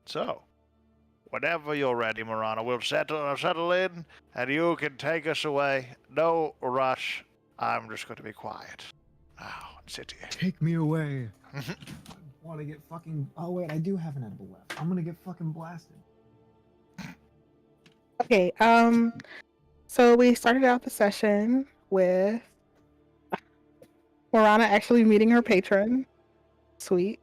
So, whenever you're ready, Marana, we'll settle in, and you can take us away. No rush. I'm just going to be quiet. Now, sit here. Take me away. I want to get fucking. Oh wait, I do have an edible left. I'm gonna get fucking blasted. Okay. So we started out the session with Morana actually meeting her patron. Sweet.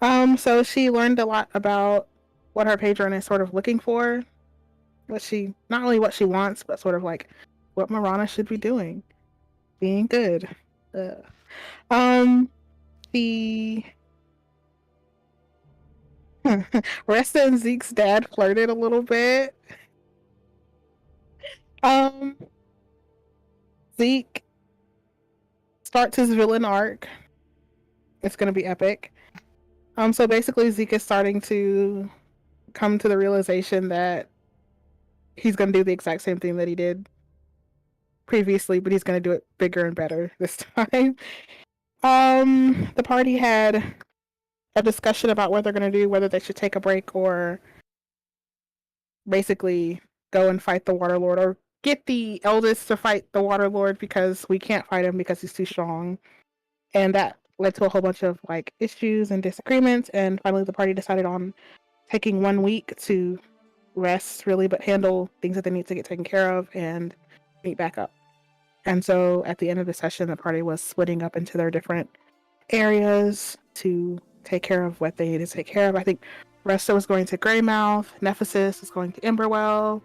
So she learned a lot about what her patron is sort of looking for. Not only what she wants, but sort of like what Morana should be doing. Being good. The Resta and Zeke's dad flirted a little bit. Zeke starts his villain arc. It's gonna be epic. So basically Zeke is starting to come to the realization that he's gonna do the exact same thing that he did previously, but he's gonna do it bigger and better this time. The party had a discussion about what they're gonna do, whether they should take a break or basically go and fight the Water Lord, or get the eldest to fight the Water Lord because we can't fight him because he's too strong. And that led to a whole bunch of like issues and disagreements, and finally the party decided on taking 1 week to rest really, but handle things that they need to get taken care of and meet back up. And so at the end of the session, the party was splitting up into their different areas to take care of what they needed to take care of. I think Resta was going to Greymouth, Nephesis was going to Emberwell,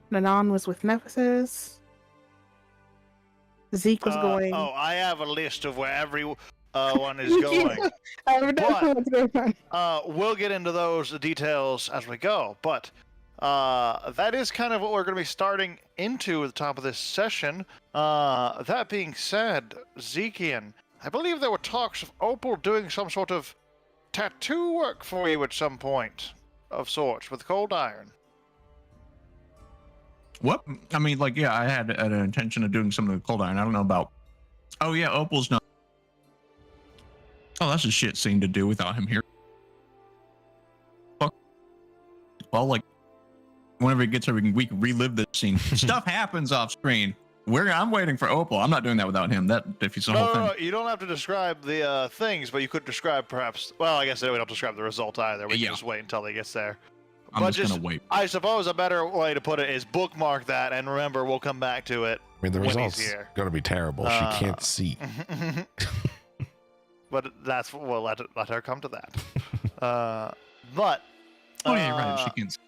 Nanan was with Nephesis, Zeke was going... Oh, I have a list of where everyone is going. We'll get into those details as we go, but that is kind of what we're going to be starting into at the top of this session. That being said, Zekian, I believe there were talks of Opal doing some sort of tattoo work for you at some point of sorts with cold iron. What? I mean, like, yeah, I had an intention of doing something with cold iron. I don't know about... Oh, yeah, Opal's not... Oh, that's a shit scene to do without him here. Fuck. Well, like, whenever he gets here, we can relive this scene. Stuff happens off screen. I'm waiting for Opal. I'm not doing that without him. That defeats the whole thing. No, you don't have to describe the things, but you could describe perhaps... Well, I guess we don't describe the result either. We can just wait until he gets there. I'm just gonna wait. I suppose a better way to put it is bookmark that, and remember, we'll come back to it. I mean, the result's going to be terrible. She can't see. But we'll let her come to that. But... Oh, yeah, you're right. She can't see.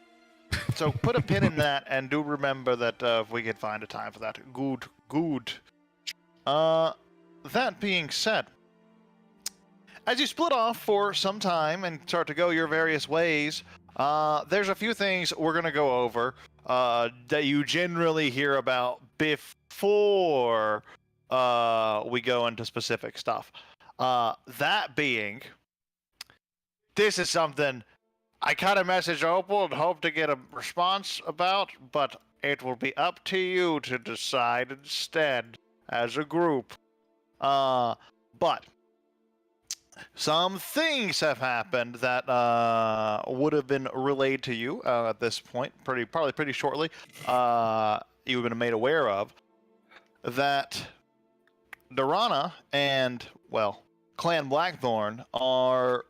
So put a pin in that, and do remember that if we can find a time for that. Good. That being said, as you split off for some time and start to go your various ways, there's a few things we're going to go over that you generally hear about before we go into specific stuff. That being, this is something I kind of messaged Opal and hope to get a response about, but it will be up to you to decide instead as a group. But some things have happened that would have been relayed to you at this point, probably pretty shortly. You've been made aware of that Dorana and, well, Clan Blackthorn are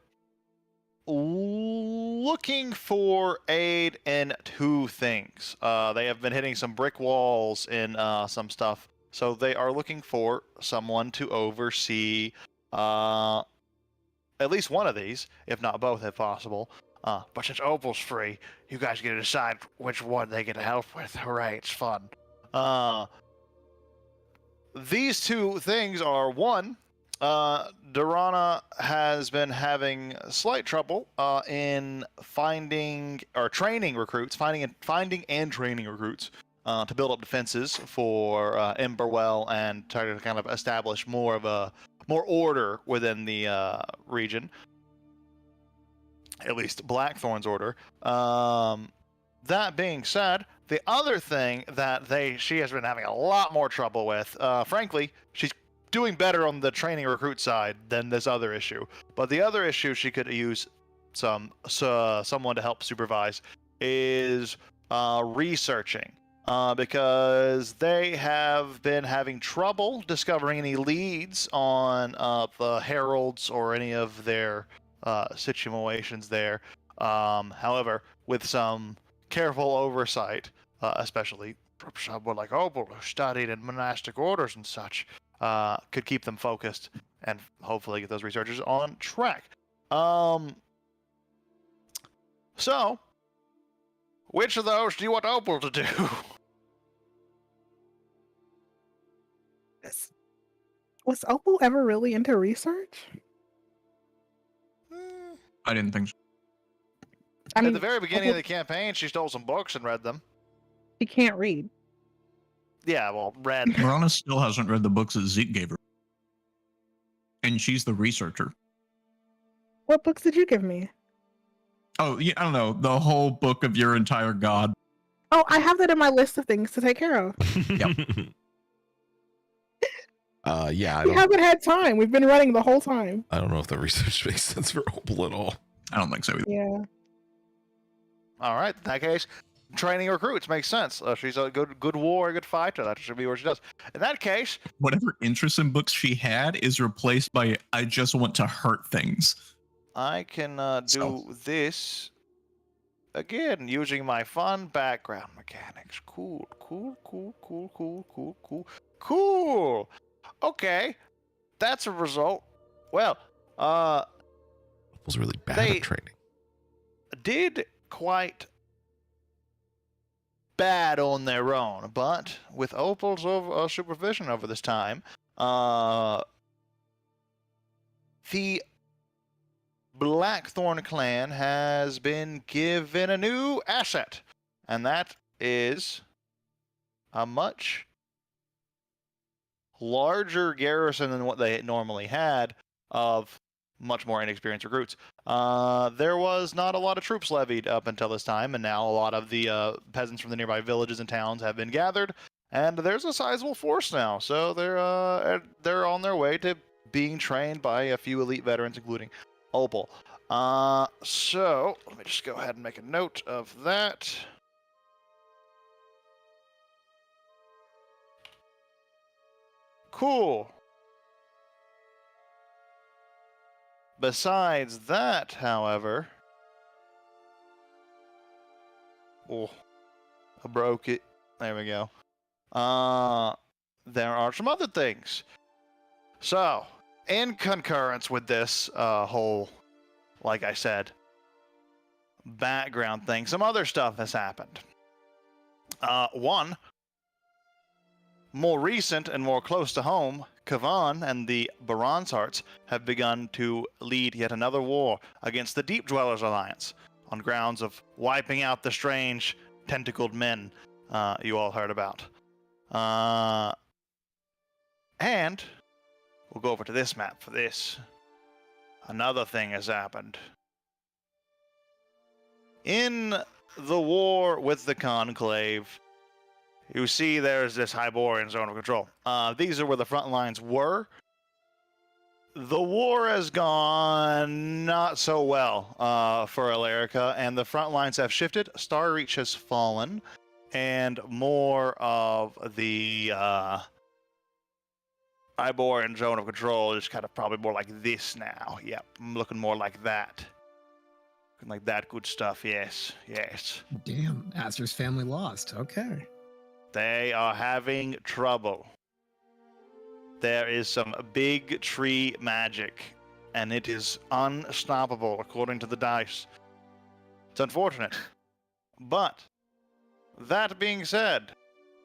looking for aid in two things. They have been hitting some brick walls in some stuff, so they are looking for someone to oversee at least one of these, if not both, if possible. But since Opal's free, you guys get to decide which one they get to help with. Hooray, it's fun. These two things are, one, Dorana has been having slight trouble in finding and training recruits to build up defenses for Emberwell and try to kind of establish more order within the region. At least Blackthorn's order. That being said, the other thing that she has been having a lot more trouble with, frankly, she's doing better on the training recruit side than this other issue. But the other issue she could use someone to help supervise, is researching. Because they have been having trouble discovering any leads on the heralds or any of their situations there. However, with some careful oversight, especially from someone like Opal, who studied in monastic orders and such, could keep them focused and hopefully get those researchers on track. So, which of those do you want Opal to do? Was Opal ever really into research? I didn't think so. I mean, At the very beginning of the campaign, she stole some books and read them. she can't read. Yeah, well, read. Marana still hasn't read the books that Zeke gave her. And she's the researcher. What books did you give me? Oh, yeah, I don't know. The whole book of your entire god. Oh, I have that in my list of things to take care of. Yeah, We haven't had time. We've been running the whole time. I don't know if the research makes sense for Opal at all. I don't think so either. Yeah. All right, in that case, training recruits makes sense. She's a good warrior, good fighter. That should be what she does. In that case, Whatever interest in books she had is replaced by I just want to hurt things. I can do this again using my fun background mechanics. Cool. Okay, that's a result. Well, Opal's really bad at training. did quite bad on their own, but with Opal's supervision over this time, the Blackthorn clan has been given a new asset, and that is a much larger garrison than what they normally had of much more inexperienced recruits. There was not a lot of troops levied up until this time, and now a lot of the peasants from the nearby villages and towns have been gathered, and there's a sizable force now. So they're on their way to being trained by a few elite veterans, including Opal. So let me just go ahead and make a note of that. Cool. Besides that, however... Oh, I broke it. There we go. There are some other things. So, in concurrence with this whole, like I said, background thing, some other stuff has happened. One, more recent and more close to home, Kavan and the Baron's Hearts have begun to lead yet another war against the Deep Dwellers Alliance on grounds of wiping out the strange tentacled men you all heard about. And we'll go over to this map for this. Another thing has happened. In the war with the Conclave, you see there's this Hyborian zone of control. These are where the front lines were. The war has gone not so well for Alarica, and the front lines have shifted. Starreach has fallen, and more of the Hyborian zone of control is kind of probably more like this now. Yep, I'm looking more like that. Looking like that good stuff, yes. Damn, Azur's family lost. Okay. They are having trouble. There is some big tree magic, and it is unstoppable according to the dice. It's unfortunate. But, that being said,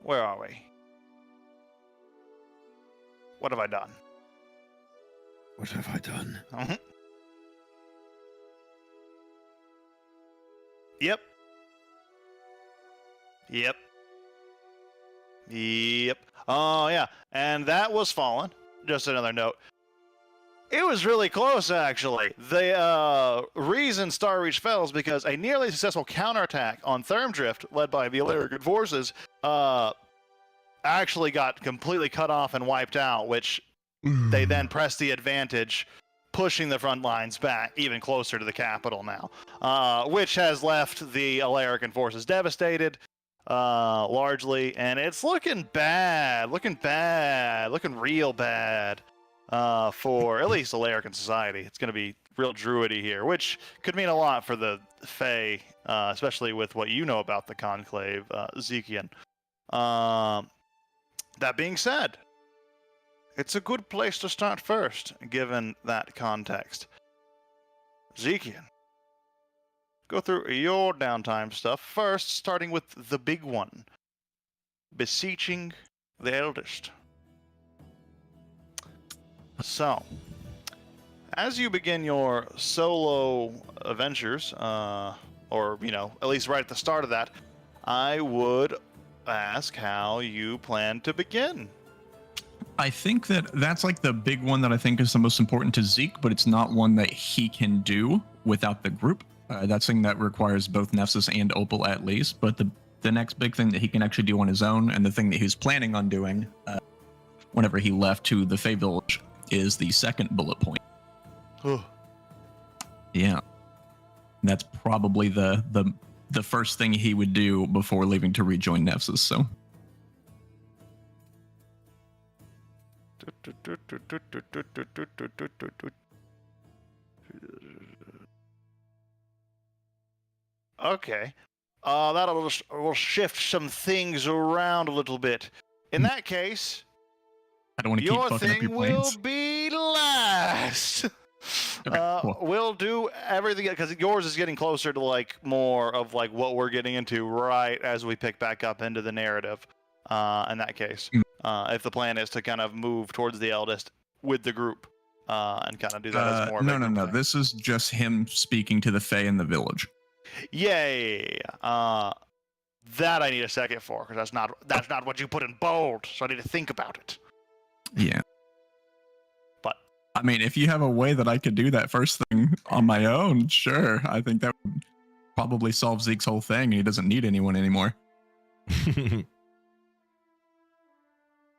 where are we? What have I done? What have I done? Mm-hmm. Yep. Oh, yeah. And that was Fallen. Just another note. It was really close, actually. The reason Starreach fell is because a nearly successful counterattack on Thermdrift, led by the Alarican forces, actually got completely cut off and wiped out, which they then pressed the advantage pushing the front lines back even closer to the capital now, which has left the Alarican forces devastated, largely, and it's looking real bad for at least Alarican society. It's going to be real druidy here, which could mean a lot for the Fae, especially with what you know about the Conclave, Zekian. That being said, it's a good place to start first, given that context. Zekian, go through your downtime stuff first, starting with the big one. Beseeching the Eldest. So, as you begin your solo adventures, or, at least right at the start of that, I would ask how you plan to begin. I think that's like the big one that I think is the most important to Zeke, but it's not one that he can do without the group. That's something that requires both Nefsus and Opal at least, but the next big thing that he can actually do on his own, and the thing that he was planning on doing whenever he left to the Fae Village, is the second bullet point. Yeah. That's probably the first thing he would do before leaving to rejoin Nefsus, so... Okay. Will shift some things around a little bit. In that case, I don't want to keep your fucking up your thing will plans. be last. Okay, cool. We'll do everything because yours is getting closer to like more of like what we're getting into right as we pick back up into the narrative. In that case, if the plan is to kind of move towards the Eldest with the group, and kind of do that as more. No. This is just him speaking to the Fae in the village. Yeah. That I need a second for because that's not what you put in bold. So I need to think about it. Yeah. But I mean, if you have a way that I could do that first thing on my own, sure. I think that would probably solve Zeke's whole thing. He doesn't need anyone anymore.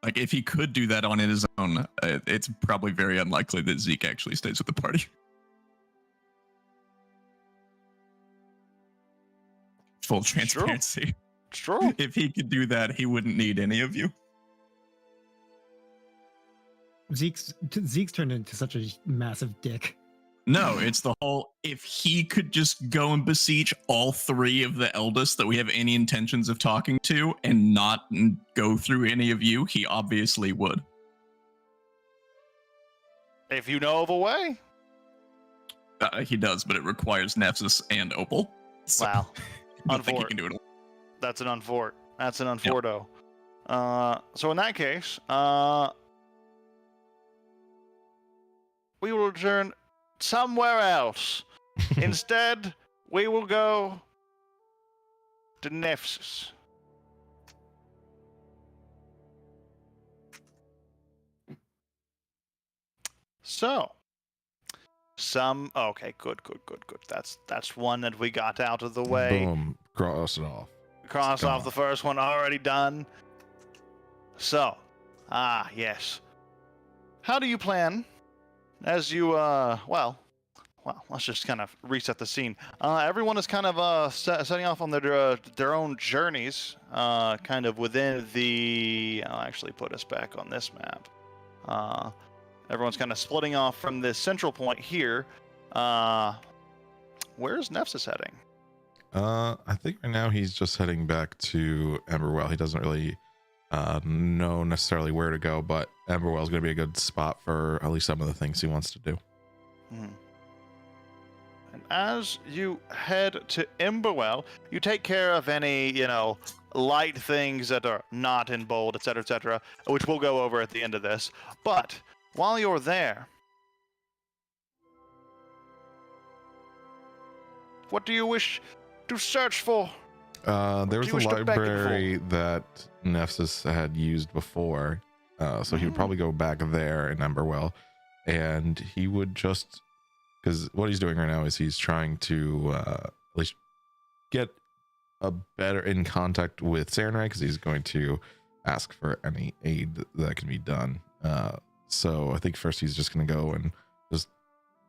Like, if he could do that on his own, it's probably very unlikely that Zeke actually stays with the party. Full transparency. It's true. If he could do that, he wouldn't need any of you. Zeke's turned into such a massive dick. No, it's the whole, if he could just go and beseech all three of the Eldest that we have any intentions of talking to and not go through any of you, he obviously would. If you know of a way. He does, but it requires Nefsus and Opal. So Wow. I don't think he can do it alone. That's an unfort. That's an unforto. So in that case, we will adjourn somewhere else. Instead, we will go to Nefsus. So, okay, good. That's one that we got out of the way. Boom. Cross it off. Cross off the first one, already done. So, yes. How do you plan as you, well, let's just kind of reset the scene. Everyone is kind of setting off on their own journeys, kind of within the... I'll actually put us back on this map. Everyone's kind of splitting off from this central point here. Where's Nefsus heading? I think right now he's just heading back to Emberwell. He doesn't really know necessarily where to go, but Emberwell is going to be a good spot for at least some of the things he wants to do. And as you head to Emberwell, you take care of any, light things that are not in bold, etc., which we'll go over at the end of this. But while you're there, what do you wish to search for? There was a library that Nefsus had used before, so he would probably go back there in Emberwell, and he would just, because what he's doing right now is he's trying to at least get a better in contact with Sarenrae, because he's going to ask for any aid that can be done. So I think first he's just going to go and just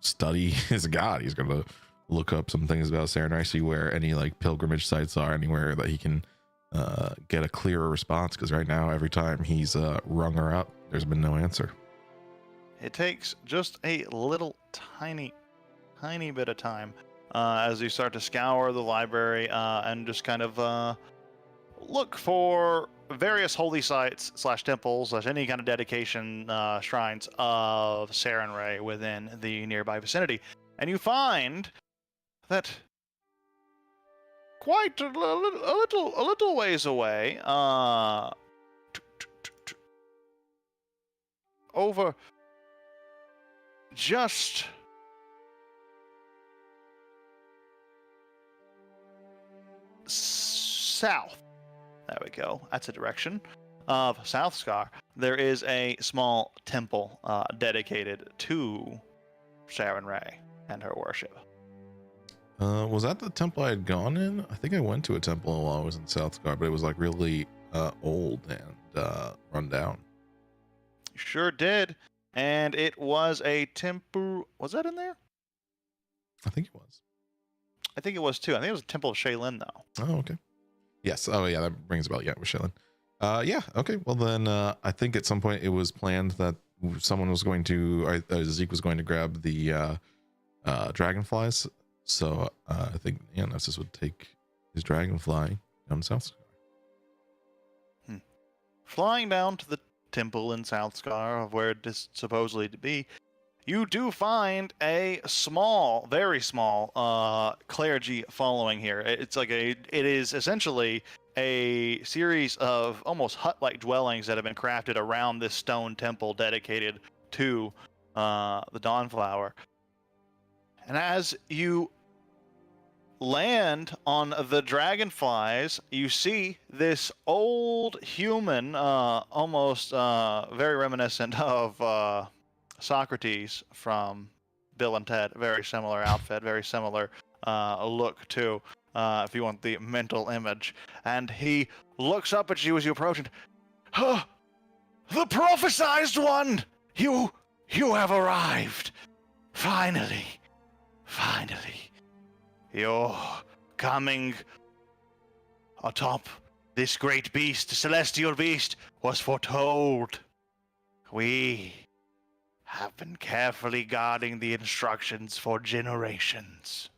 study his god. He's going to look up some things about Sarenrae, see where any like pilgrimage sites are, anywhere that he can get a clearer response. Because right now, every time he's rung her up, there's been no answer. It takes just a little tiny bit of time as you start to scour the library and just kind of look for various holy sites / temples / any kind of dedication shrines of Sarenrae within the nearby vicinity, and you find that quite a little ways away, over just south. There we go. That's a direction of South Scar. There is a small temple dedicated to Sarenrae and her worship. Was that the temple I had gone in? I think I went to a temple while I was in South Scar, but it was like really old and run down. You sure did. And it was a temple. Was that in there? I think it was. I think it was too. I think it was a temple of Shaylin, though. Oh, okay. Yes. Oh, yeah. That rings a bell. Yeah, with Shaylin. Yeah. Okay. Well, then I think at some point it was planned that someone was going to, Zeke was going to grab the dragonflies. So I think Nessus would take his dragonfly down South Scar. Flying down to the temple in South Scar of where it is supposedly to be, you do find a small, very small clergy following here. It is essentially a series of almost hut-like dwellings that have been crafted around this stone temple dedicated to the Dawnflower. And as you land on the dragonflies, you see this old human, almost very reminiscent of Socrates from Bill and Ted. Very similar outfit, very similar look too, if you want the mental image. And he looks up at you as you approach and, the prophesized one! You have arrived! Finally! You're coming atop this great beast, celestial beast, was foretold. We have been carefully guarding the instructions for generations.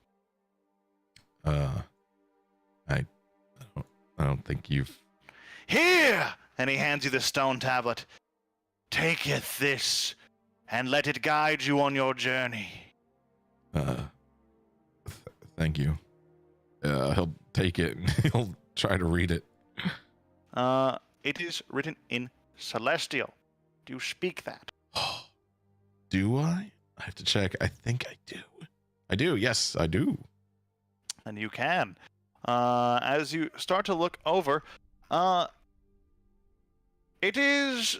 I don't think you've... Here! And he hands you the stone tablet. Taketh this, and let it guide you on your journey. Thank you. He'll take it and he'll try to read it. It is written in Celestial. Do you speak that? Do I? I have to check. I think I do. I do. Yes, I do. And you can. As you start to look over, it is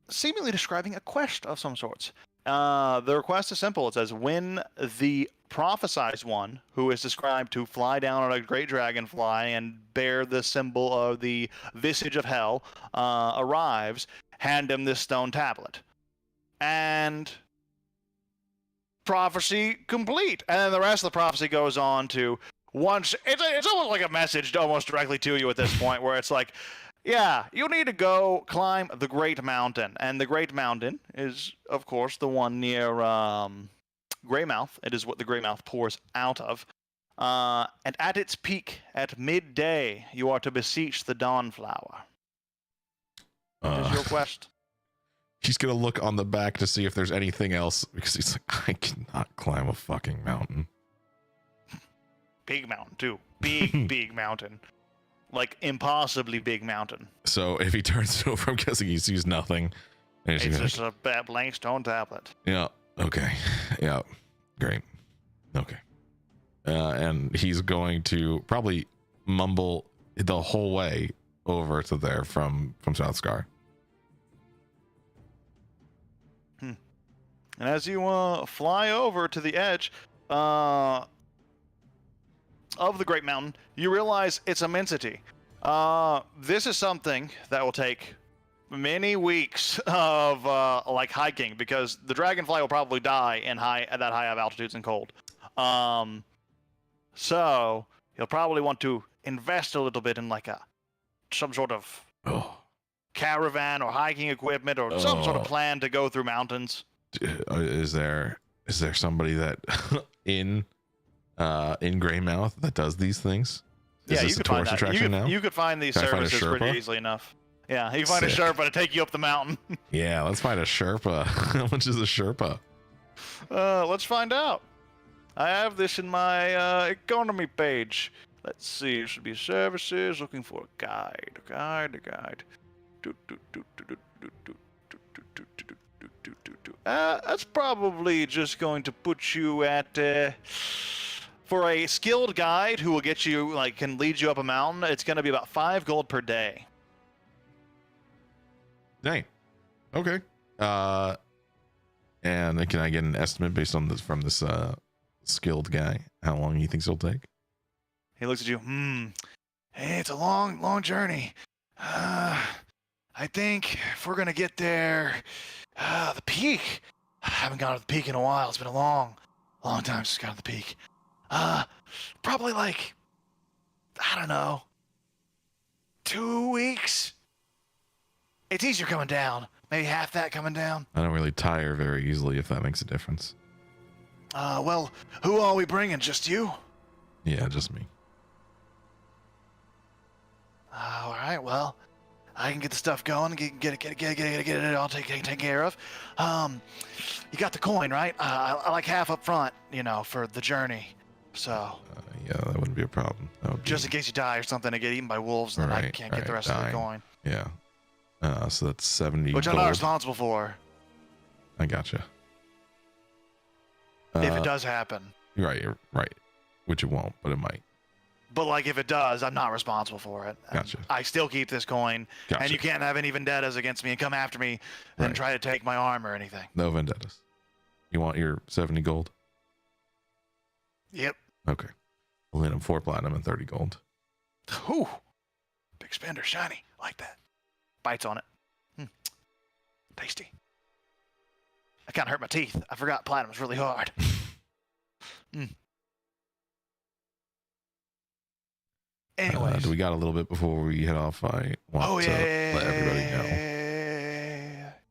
seemingly describing a quest of some sorts. The request is simple. It says, when the prophesized one, who is described to fly down on a great dragonfly and bear the symbol of the visage of hell, arrives, hand him this stone tablet. And prophecy complete. And then the rest of the prophecy goes on to, once it's almost like a message almost directly to you at this point, where it's like, yeah, you need to go climb the Great Mountain. And the Great Mountain is, of course, the one near Greymouth. It is what the Greymouth pours out of. And at its peak, at midday, you are to beseech the Dawnflower. What is your quest? He's going to look on the back to see if there's anything else, because he's like, I cannot climb a fucking mountain. Big mountain, too. Big mountain. Like, impossibly big mountain. So if he turns it over, I'm guessing he sees nothing. It's just a blank stone tablet. Yeah. Okay. Yeah. Great. Okay. And he's going to probably mumble the whole way over to there from South Scar. And as you fly over to the edge of the Great Mountain, you realize its immensity. This is something that will take many weeks of like hiking, because the dragonfly will probably die in at that high of altitudes and cold. So you'll probably want to invest a little bit in like some sort of caravan or hiking equipment or some sort of plan to go through mountains. Is there somebody that in Greymouth that does these things? Yeah, you could find that. You could find these services pretty easily enough. Yeah, you can find a Sherpa to take you up the mountain. Yeah, let's find a Sherpa. How much is a Sherpa? Let's find out. I have this in my economy page. Let's see. It should be services. Looking for a guide. That's probably just going to put you at for a skilled guide who will get you can lead you up a mountain. It's going to be about 5 gold per day. Dang. Okay. And can I get an estimate based on this from this skilled guy? How long he thinks it'll take? He looks at you. Hey, it's a long journey. I think if we're gonna get there, the peak. I haven't gone to the peak in a while. It's been a long time since I got to the peak. Probably I don't know, 2 weeks. It's easier coming down. Maybe half that coming down. I don't really tire very easily, if that makes a difference. Well, who are we bringing? Just you? Yeah, just me. All right. Well, I can get the stuff going. Get it all taken care of. You got the coin, right? I like half up front, for the journey. So. Yeah, that wouldn't be a problem. That would just in case you die or something and get eaten by wolves, and then I can't get the rest of the coin. Yeah. So that's 70 Which gold. I'm not responsible for. I gotcha. If it does happen. Right. Which it won't, but it might. But if it does, I'm not responsible for it. Gotcha. I still keep this coin, and you can't have any vendettas against me and come after me and try to take my arm or anything. No vendettas. You want your 70 gold? Yep. Okay. We'll hit him 4 platinum and 30 gold. Ooh. Big spender, shiny. Like that. Bites on it. Tasty. I kind of hurt my teeth. I forgot platinum's really hard. Anyways. Do we got a little bit before we head off? I want to let everybody know.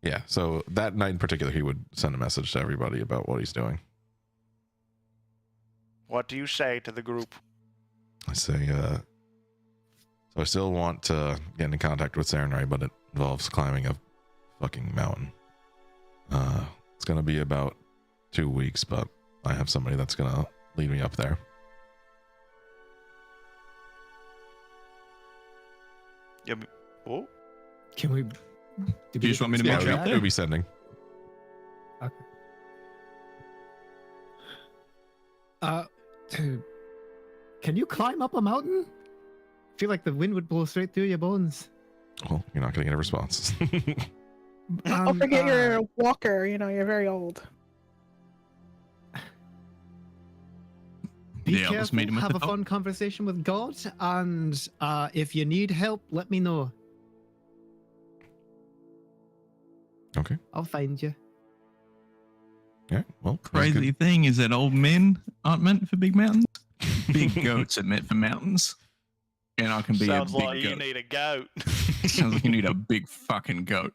Yeah, so that night in particular, he would send a message to everybody about what he's doing. What do you say to the group? I say, so I still want to get into contact with Sarenrae, but it involves climbing a fucking mountain. It's going to be about 2 weeks, but I have somebody that's going to lead me up there. Yeah. Oh. Can we? Do you just want me to make it up there? We'll be sending. Okay. Can you climb up a mountain? I feel like the wind would blow straight through your bones. Well, you're not going to get a response. Don't forget you're a walker. You're very old. Be careful, have a fun conversation with God, and if you need help, let me know. Okay. I'll find you. Yeah, well. Crazy thing is that old men aren't meant for big mountains. Big goats are meant for mountains. And I can be Sounds a big like goat. You need a goat. Sounds like you need a big fucking goat.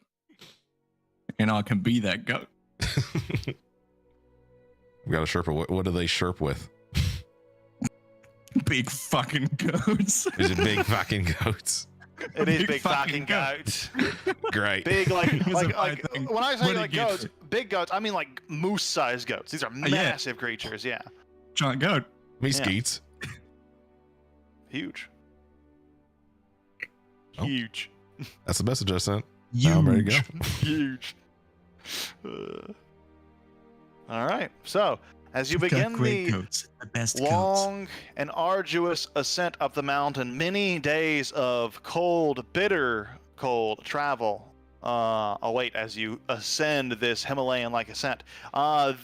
And I can be that goat. We got a Sherpa. What do they Sherp with? Big fucking goats. Is it big fucking goats? It is big fucking goats. Great. Big when I say goats, big goats, I mean moose-sized goats. These are massive creatures. Yeah. Giant goat. Me skeets. Huge. Oh. Huge. That's the message I sent. Huge. Now I'm ready to go. Huge. All right. So, as you begin the long and arduous ascent up the mountain, many days of cold, bitter cold travel await as you ascend this Himalayan-like ascent.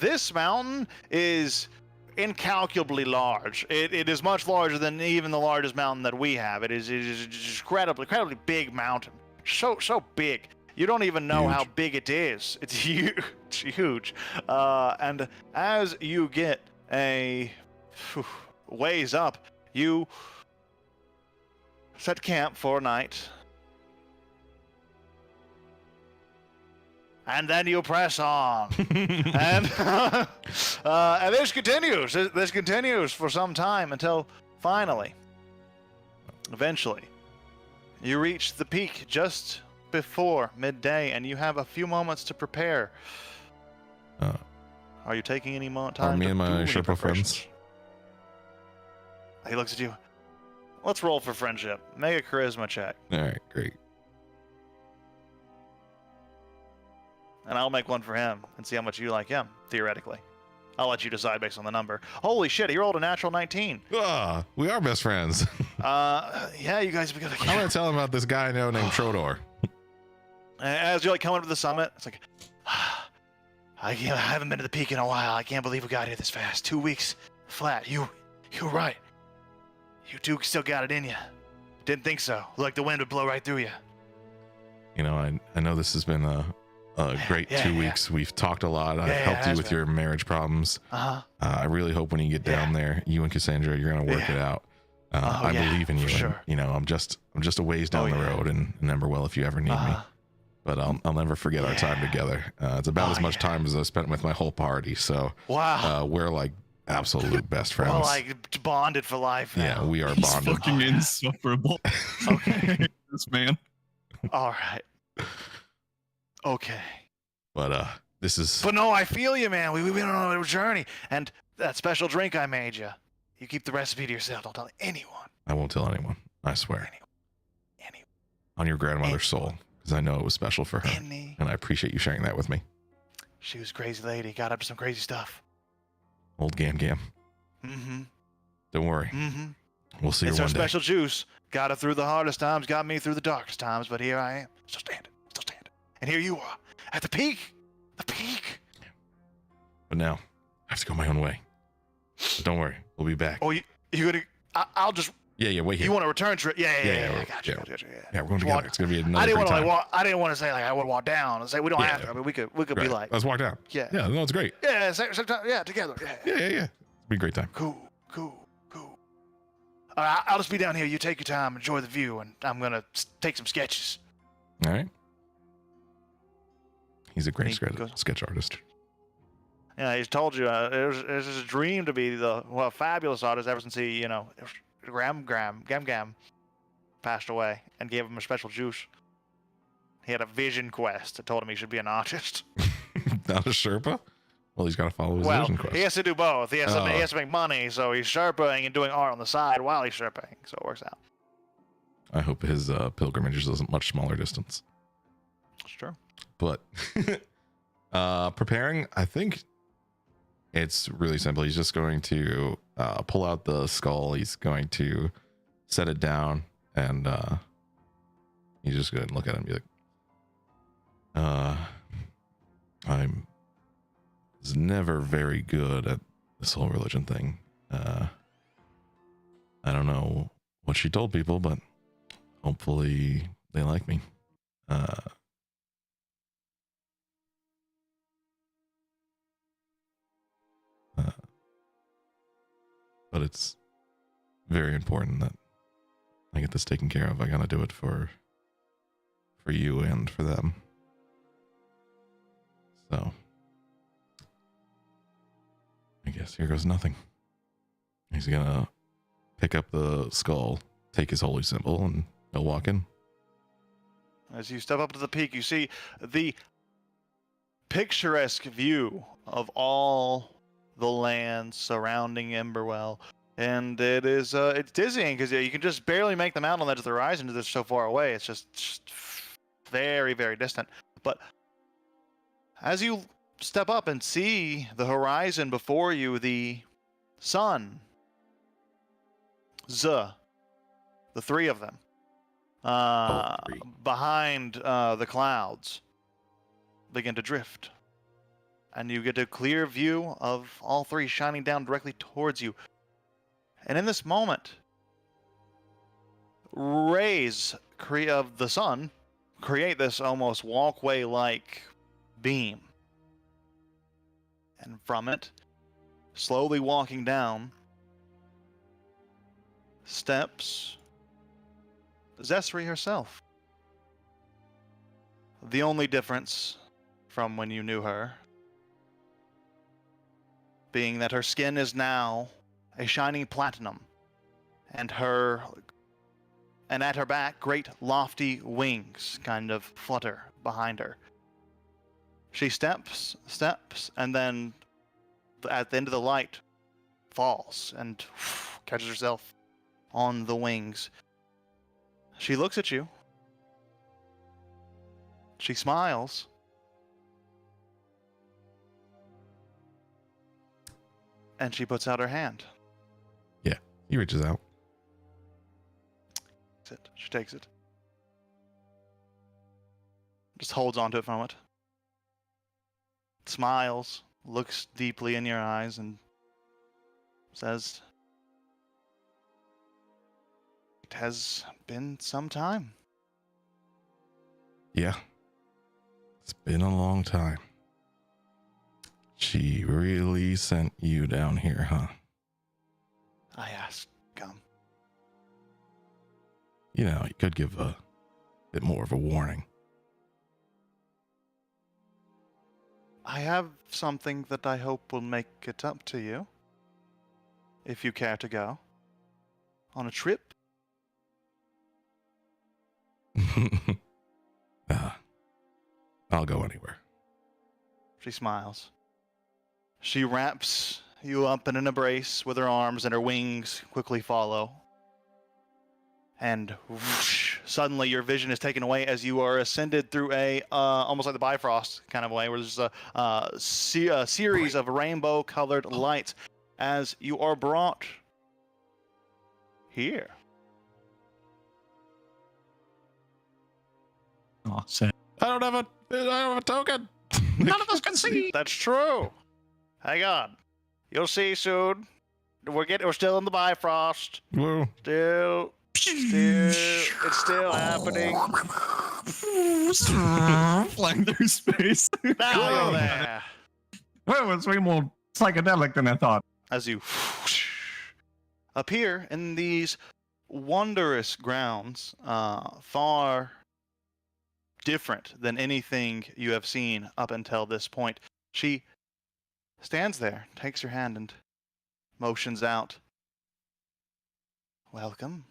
This mountain is incalculably large. It is much larger than even the largest mountain that we have. It is incredibly big mountain. So big. You don't even know how Huge. big it is. It's huge, huge. And as you get a ways up, you set camp for a night. And then you press on. and this continues. This continues for some time until finally, eventually, you reach the peak just before midday, and you have a few moments to prepare. Are you taking any more time? Are me to and my do any Sherpa preparations? friends? He looks at you. Let's roll for friendship. Make a charisma check. All right, great. And I'll make one for him and see how much you like him, theoretically. I'll let you decide based on the number. Holy shit, he rolled a natural 19. Ah, we are best friends. Yeah, you guys have got I'm gonna tell him about this guy I know named Trodor. As you're like coming up to the summit, it's like, I haven't been to the peak in a while. I can't believe we got here this fast. 2 weeks flat. You're right. You two still got it in you. Didn't think so. Like the wind would blow right through you. You know, I know this has been a great 2 weeks. We've talked a lot. I've helped you with your marriage problems. I really hope when you get down there, you and Cassandra, you're gonna work it out. I believe in you. Sure. And, you know, I'm just a ways down the road in Emberwell if you ever need me. But I'll never forget our time together. It's about as much time as I spent with my whole party. So wow, we're like absolute best friends. well, like bonded for life now. Yeah, we are He's bonded. fucking insufferable. Okay. This man. All right. Okay. But this is But no, I feel you, man. We've been on a journey. And that special drink I made you, you keep the recipe to yourself. Don't tell anyone. I won't tell anyone. I swear. Anyone. On your grandmother's soul, because I know it was special for her. And I appreciate you sharing that with me. She was a crazy lady. Got up to some crazy stuff. Old Gam Gam. Mm-hmm. Don't worry. Mm-hmm. We'll see It's her our one day. special juice. Got her through the hardest times, got me through the darkest times, but here I am. Still standing. And here you are. At the peak. The peak. But now, I have to go my own way. But don't worry. We'll be back. Oh, you gonna... I'll just... Yeah, wait here. You want a return trip? Yeah, Yeah, I got you. Yeah, we're going together. It's going to be another I didn't great want to time. walk. I didn't want to say like I would walk down and say we don't Yeah. have to. I mean, we could be Right. like, Let's walk down. yeah, Yeah, no, it's great. yeah, same time, yeah, together. Yeah. Yeah. It'll be a great time. Cool. All right, I'll just be down here. You take your time, enjoy the view, and I'm gonna take some sketches. All right. He's a great He goes- sketch artist. Yeah, he's told you it was his dream to be the fabulous artist ever since he, Gam passed away and gave him a special juice. He had a vision quest that told him he should be an artist. Not a Sherpa? Well, he's got to follow his Well, vision quest. he has to do both. He has Oh. to make money, so he's sherpaing and doing art on the side while he's sherpaing, so it works out. I hope his pilgrimage is a much smaller distance. That's true. But preparing, I think it's really simple. He's just going to pull out the skull. He's going to set it down, and he's just going to look at it and be like, I'm was never very good at this whole religion thing. I don't know what she told people, but hopefully they like me. But it's very important that I get this taken care of. I gotta do it for you and for them. So I guess here goes nothing. He's gonna pick up the skull, take his holy symbol, and he'll walk in. As you step up to the peak, you see the picturesque view of all the land surrounding Emberwell, and it is it's dizzying because you can just barely make them out on the edge of the horizon because it's so far away. It's just very, very distant. But as you step up and see the horizon before you, the sun, the three of them, Three. behind the clouds, begin to drift. And you get a clear view of all three shining down directly towards you. And in this moment, rays of the sun create this almost walkway-like beam. And from it, slowly walking down, steps Zesri herself. The only difference from when you knew her being that her skin is now a shining platinum, and at her back, great lofty wings kind of flutter behind her. She steps, and then at the end of the light, falls and catches herself on the wings. She looks at you. She smiles. And she puts out her hand. Yeah, he reaches out. She takes it. Just holds onto it for a moment. Smiles, looks deeply in your eyes, and says, "It has been some time." Yeah. It's been a long time. She really sent you down here, huh? I asked, "Come." You know, you could give a bit more of a warning. I have something that I hope will make it up to you, if you care to go on a trip. I'll go anywhere. She smiles. She wraps you up in an embrace with her arms, and her wings quickly follow. And whoosh, suddenly your vision is taken away as you are ascended through a, almost like the Bifrost kind of way, where there's a series of rainbow-colored lights as you are brought here. Oh, sad. I don't have a token. None of us can see. That's true. Hang on. You'll see soon. We're still in the Bifrost. Whoa. It's still happening. Flying through space. Now you're there. Well, it's way more psychedelic than I thought. As you appear in these wondrous grounds, far different than anything you have seen up until this point. She stands there, takes your hand, and motions out. Welcome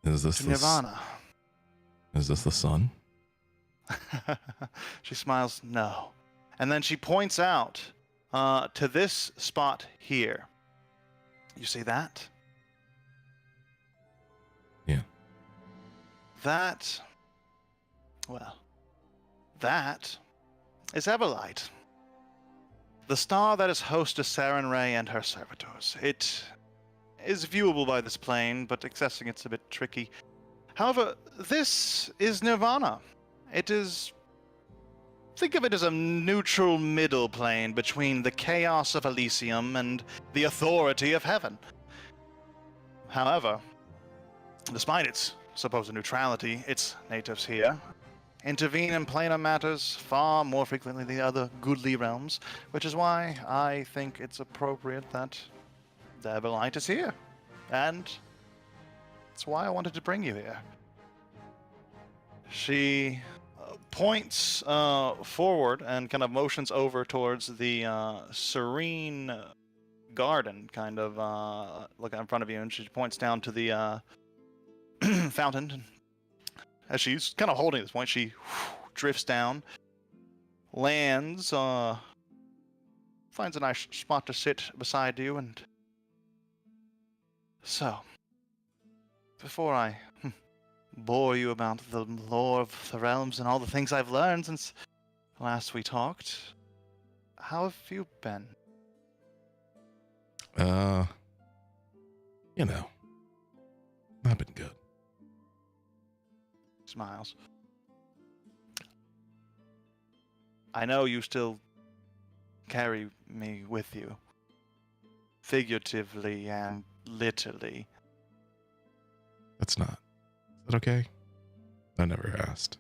Is this to Nirvana. Is this the sun? She smiles, no. And then she points out to this spot here. You see that? Yeah. That is Everlight, the star that is host to Saren Ray and her servitors. It is viewable by this plane, but accessing it's a bit tricky. However, this is Nirvana. It is... Think of it as a neutral middle plane between the chaos of Elysium and the authority of heaven. However, despite its supposed neutrality, its natives here intervene in planar matters far more frequently than the other goodly realms, which is why I think it's appropriate that the Everlight is here. And that's why I wanted to bring you here. She points forward and kind of motions over towards the serene garden, kind of looking in front of you, and she points down to the fountain. As she's kind of holding at this point, she drifts down, lands, finds a nice spot to sit beside you, and so, before I bore you about the lore of the realms and all the things I've learned since last we talked, how have you been? You know, I've been good. Smiles. I know you still carry me with you, figuratively and literally. That's not. Is that okay? I never asked.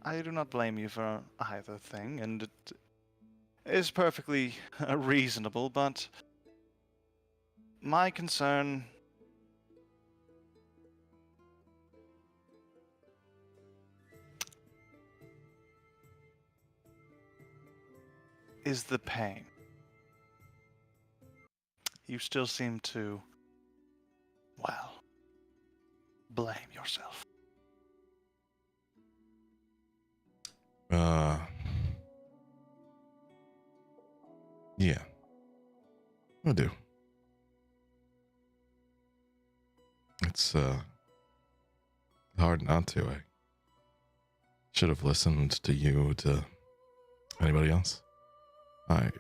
I do not blame you for either thing, and it is perfectly reasonable, but my concern is the pain. You still seem to, well, blame yourself. Yeah, I do. It's hard not to. I should have listened to you, to anybody else. I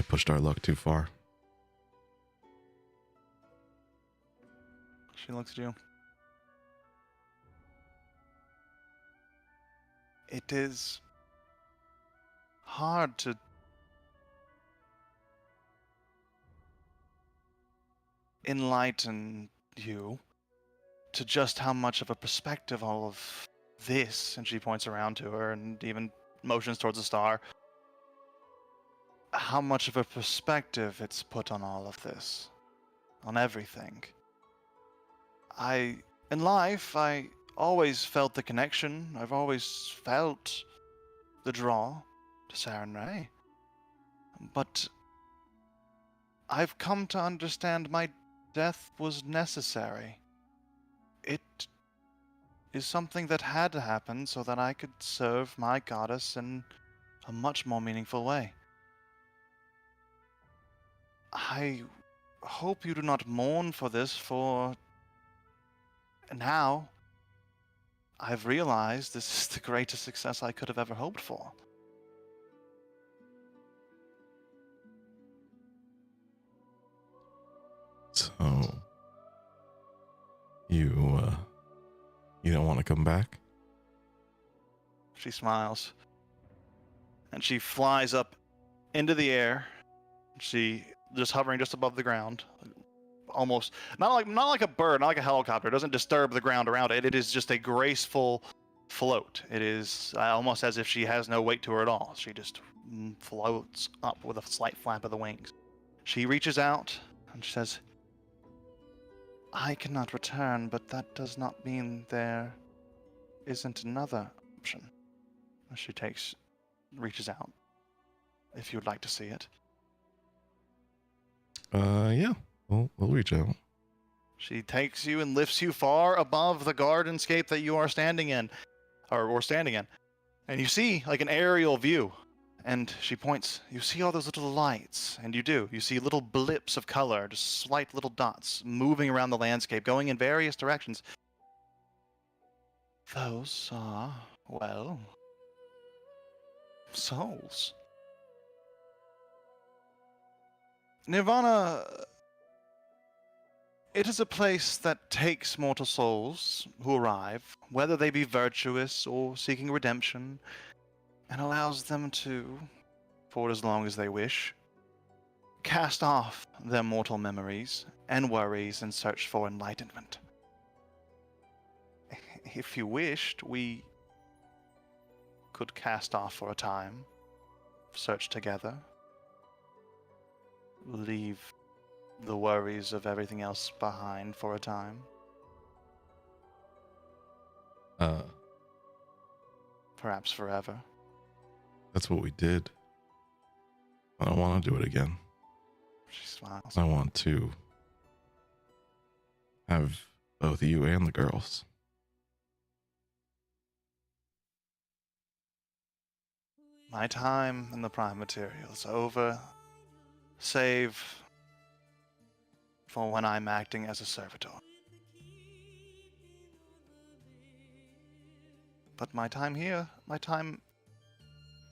pushed our luck too far. She looks at you. It is hard to enlighten you to just how much of a perspective all of this, and she points around to her and even motions towards the star, how much of a perspective it's put on all of this, on everything. In life, I always felt the connection. I've always felt the draw to Saren Ray. But I've come to understand my death was necessary. It is something that had to happen so that I could serve my goddess in a much more meaningful way. I hope you do not mourn for this, for now I've realized this is the greatest success I could have ever hoped for. So, you don't want to come back? She smiles. And she flies up into the air. She just hovering just above the ground. Almost not like a bird, not like a helicopter. It doesn't disturb the ground around it. It is just a graceful float. It is almost as if she has no weight to her at all. She just floats up with a slight flap of the wings. She reaches out and she says, I cannot return, but that does not mean there isn't another option. She reaches out, if you'd like to see it. Yeah, we'll reach out. She takes you and lifts you far above the gardenscape that you are standing in, or standing in. And you see, like, an aerial view. And she points, you see all those little lights, and you do. You see little blips of color, just slight little dots moving around the landscape, going in various directions. Those are, well, souls. Nirvana, it is a place that takes mortal souls who arrive, whether they be virtuous or seeking redemption, and allows them to, for as long as they wish, cast off their mortal memories and worries and search for enlightenment. If you wished, we could cast off for a time, search together, leave the worries of everything else behind for a time. Perhaps forever. That's what we did. I don't want to do it again. She smiles. I want to have both you and the girls. My time in the prime material is over, save for when I'm acting as a servitor. But my time here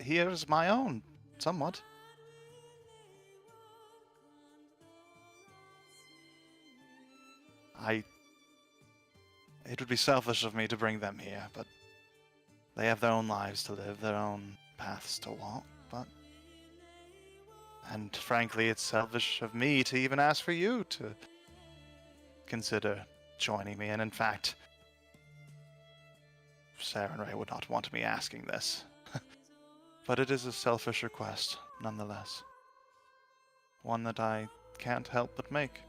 is my own, somewhat. It would be selfish of me to bring them here, but they have their own lives to live, their own paths to walk, but And frankly, it's selfish of me to even ask for you to consider joining me. And in fact, Sarah and Ray would not want me asking this. But it is a selfish request, nonetheless. One that I can't help but make.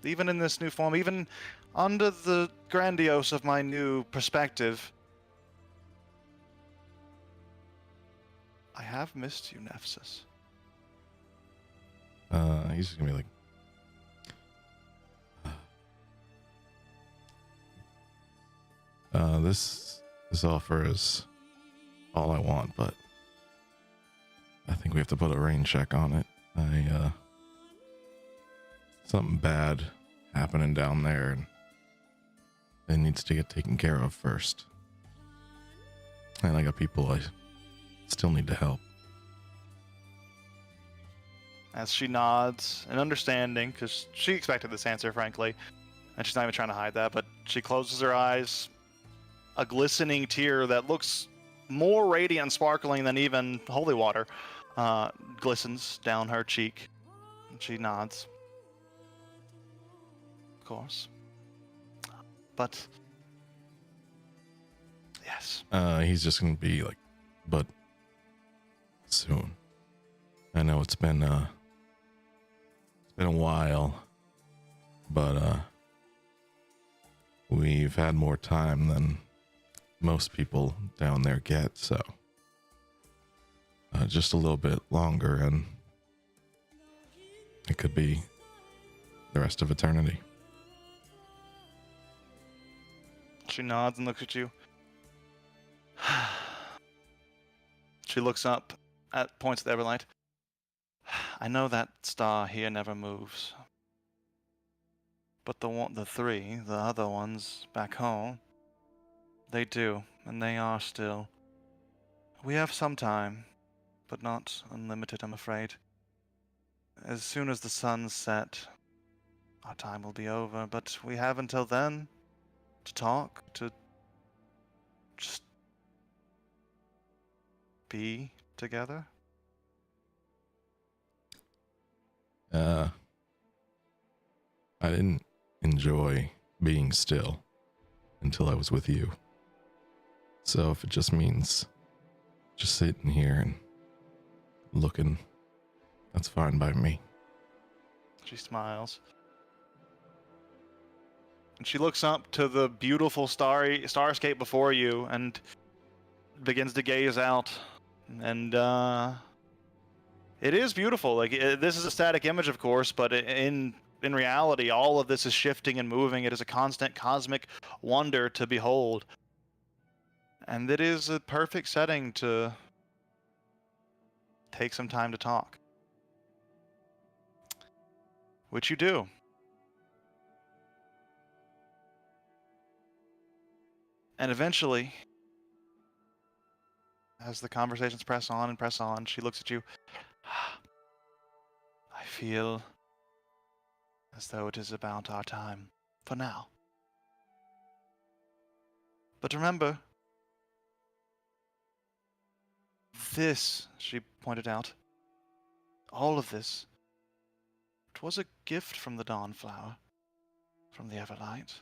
Even in this new form, even under the grandiose of my new perspective, I have missed you, Nephthys. He's just gonna be like, this offer is all I want, but I think we have to put a rain check on it. Something bad happening down there, and it needs to get taken care of first. And I got people I still need to help. As she nods in understanding, because she expected this answer, frankly, and she's not even trying to hide that, but she closes her eyes. A glistening tear that looks more radiant and sparkling than even holy water glistens down her cheek. And she nods. Of course. But yes. He's just gonna be like, but soon. I know it's been a while, but we've had more time than most people down there get, so just a little bit longer, and it could be the rest of eternity. She nods and looks at you. She looks up at points at the Everlight. I know that star here never moves. But the other ones back home, they do, and they are still. We have some time, but not unlimited, I'm afraid. As soon as the sun's set, our time will be over, but we have until then to talk, to just be together. I didn't enjoy being still until I was with you. So if it just means just sitting here and looking, that's fine by me. She smiles. And she looks up to the beautiful starscape before you and begins to gaze out. And it is beautiful. This is a static image, of course, but in reality, all of this is shifting and moving. It is a constant cosmic wonder to behold. And it is a perfect setting to take some time to talk. Which you do. And eventually, as the conversations press on, she looks at you. I feel as though it is about our time, for now. But remember, this, she pointed out, all of this, it was a gift from the Dawnflower, from the Everlight.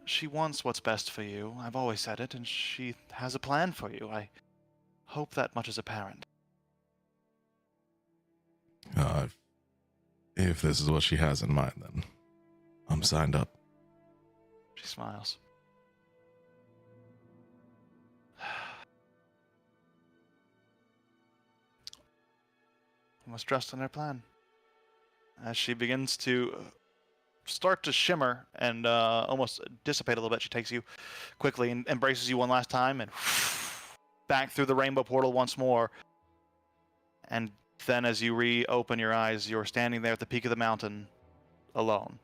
She wants what's best for you. I've always said it, and she has a plan for you. I hope that much is apparent. If this is what she has in mind, then I'm signed up. She smiles. You must trust in her plan. As she begins to start to shimmer and almost dissipate a little bit, she takes you quickly and embraces you one last time and back through the rainbow portal once more. And then as you reopen your eyes, you're standing there at the peak of the mountain alone.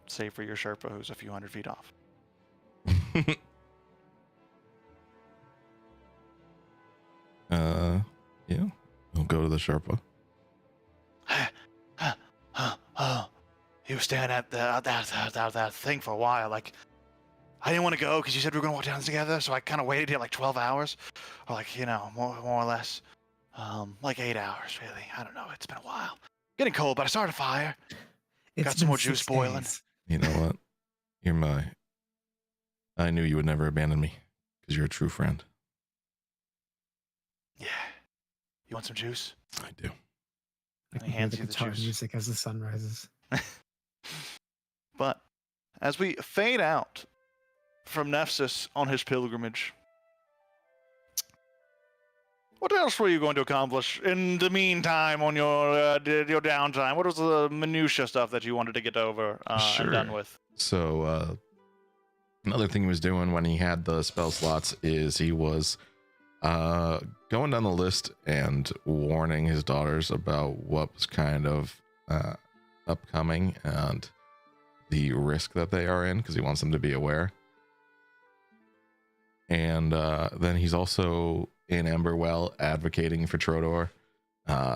Save for your Sherpa, who's a few hundred feet off. Yeah, we'll go to the Sherpa. You stand at that thing for a while, like I didn't want to go because you said we were going to walk down together, so I kind of waited here like 12 hours. Or like, more or less. Like 8 hours, really. I don't know. It's been a while. Getting cold, but I started a fire. Got some more juice boiling. Days. You know what? I knew you would never abandon me because you're a true friend. Yeah. You want some juice? I do. I can hear the guitar music as the sun rises. But as we fade out from Nephthys on his pilgrimage, what else were you going to accomplish in the meantime on your downtime? What was the minutia stuff that you wanted to get over and done with? So another thing he was doing when he had the spell slots is he was going down the list and warning his daughters about what was kind of upcoming and the risk that they are in, because he wants them to be aware. And then he's also in Emberwell advocating for Trodor,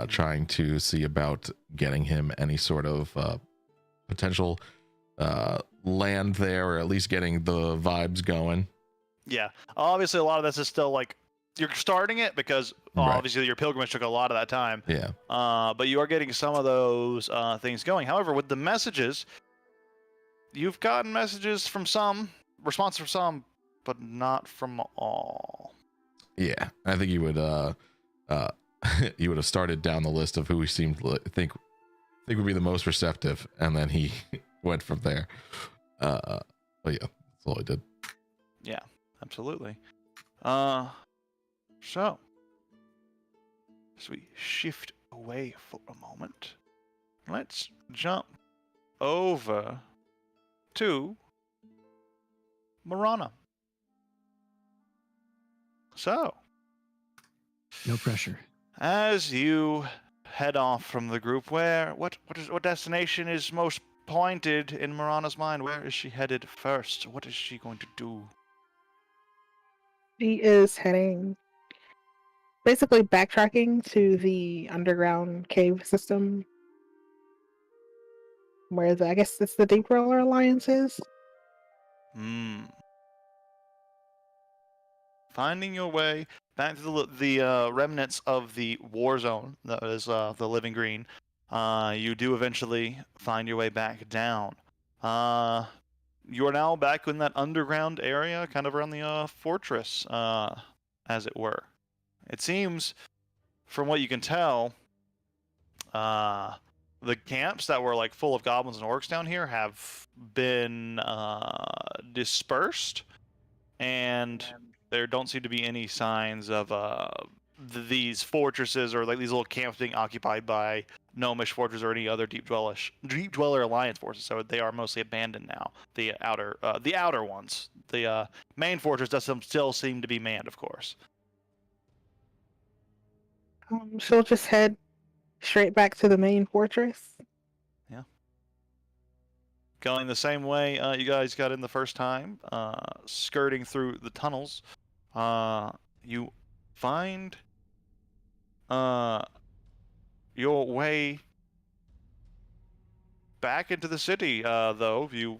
trying to see about getting him any sort of potential land there, or at least getting the vibes going. Yeah, obviously a lot of this is still like, you're starting it because obviously your pilgrimage took a lot of that time. Yeah. But you are getting some of those things going. However, with the messages, you've gotten messages from some, response from some, but not from all. Yeah, I think you would you would have started down the list of who he seemed to think would be the most receptive, and then he went from there. But yeah, that's all I did. Yeah, absolutely. So as we shift away for a moment, let's jump over to Marana. So, No pressure. as you head off from the group, what destination is most pointed in Marana's mind? Where is she headed first? What is she going to do? She is heading, basically backtracking to the underground cave system, where I guess it's the Deep Roller Alliance is. Finding your way back to the remnants of the war zone, that is the Living Green. You do eventually find your way back down. You are now back in that underground area, kind of around the fortress, as it were. It seems, from what you can tell, the camps that were like full of goblins and orcs down here have been dispersed, and there don't seem to be any signs of these fortresses or like these little camps being occupied by gnomish fortresses or any other deep dweller alliance forces. So they are mostly abandoned now. The outer ones. The main fortress does still seem to be manned, of course. She'll just head straight back to the main fortress. Yeah. Going the same way you guys got in the first time, skirting through the tunnels, you find your way back into the city, though. There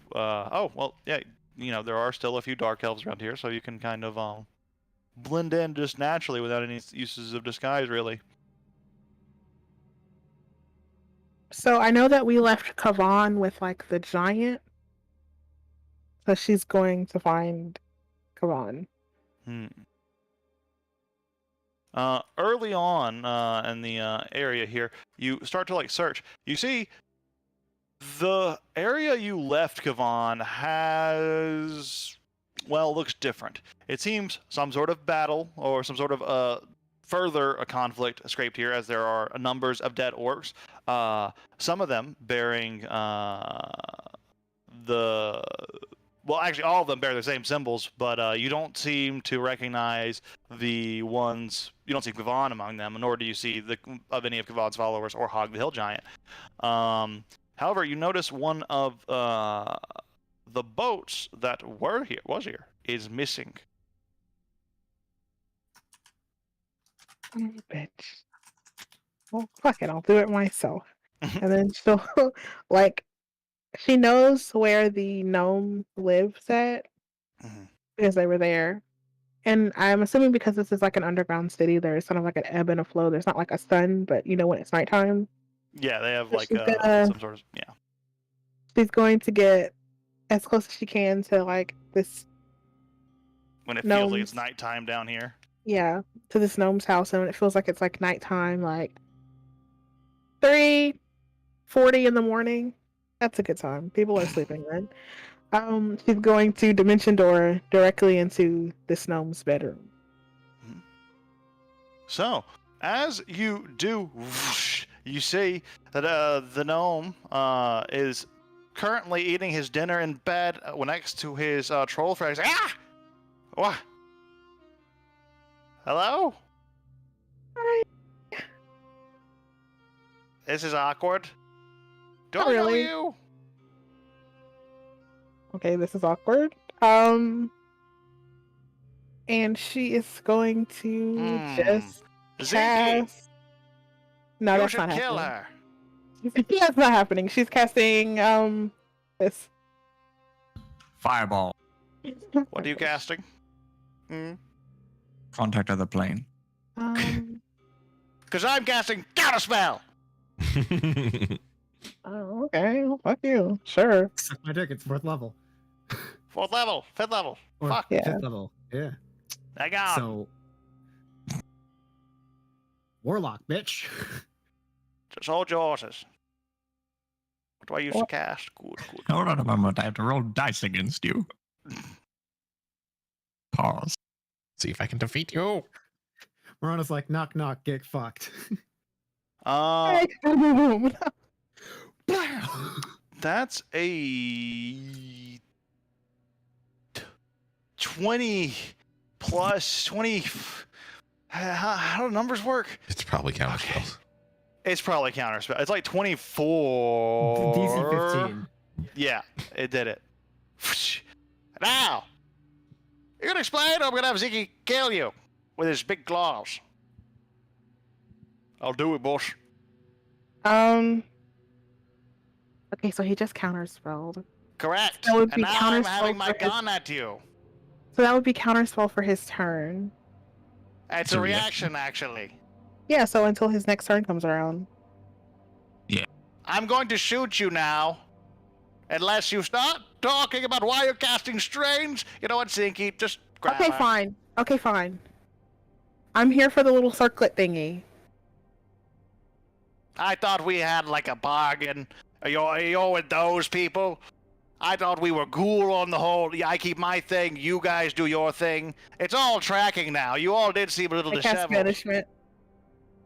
are still a few dark elves around here, so you can kind of blend in just naturally without any uses of disguise, really. So I know that we left Kavan with like the giant, so she's going to find Kavan. Early on in the area here, you start to like search. You see the area you left Kavan looks different. It seems some sort of battle or some sort of further a conflict escaped here, as there are numbers of dead orcs. Some of them bearing actually all of them bear the same symbols, but you don't seem to recognize the ones. You don't see Kavan among them, nor do you see of any of Kavan's followers or Hog the Hill Giant. However, you notice one of the boats that was here is missing. Bitch. Well, fuck it, I'll do it myself. And then she'll she knows where the gnome lives at, Mhm. because they were there. And I'm assuming because this is like an underground city, there's kind of like an ebb and a flow. There's not like a sun, but when it's nighttime. Yeah, they have So like she's gonna some sort of she's going to get as close as she can to like this when it feels like it's gnome's nighttime down here. to this gnome's house, and it feels like it's like nighttime, like 3:40 in the morning. That's a good time. People are sleeping then. She's going to dimension door directly into this gnome's bedroom. So, as you do, whoosh, you see that the gnome is currently eating his dinner in bed next to his troll friend. He's like, ah! What? Hello? Hi. This is awkward. Do Not I know really. you? Okay, this is awkward. And she is going to just Zinky, cast. No, you that's should not kill happening. her. That's not happening. She's casting this. Fireball. What are you casting? Hmm? Contact other plane. Because I'm casting counterspell. Oh, okay. Well, fuck you. Sure. Suck my dick, it's 4th level. 4th level, 5th level. Or Fuck. Yeah. 5th level. Yeah. Hang on. So Warlock, bitch. Just hold your horses. What do I use to cast? Good. Hold on a moment. I have to roll dice against you. Pause. See if I can defeat you. Morana's like, knock, knock, get fucked. That's a 20 plus 20. How do numbers work? It's probably counterspells. Okay. It's probably counterspell. It's like 24. DC 15. Yeah, it did it. Now, you gonna explain, or I'm gonna have Ziggy kill you with his big claws. I'll do it, boss. Okay, so he just counterspelled. Correct. That would And be now I'm counterspell having my for his- gun at you. So that would be counterspell for his turn. It's a reaction, actually. Yeah, so until his next turn comes around. I'm going to shoot you now. Unless you start talking about why you're casting strange. You know what, Zinky? Just grab Okay, her. fine. Okay, fine. I'm here for the little circlet thingy. I thought we had like a bargain. You're with those people? I thought we were cool on the whole. Yeah, I keep my thing, you guys do your thing. It's all tracking now. You all did seem a little I cast disheveled. banishment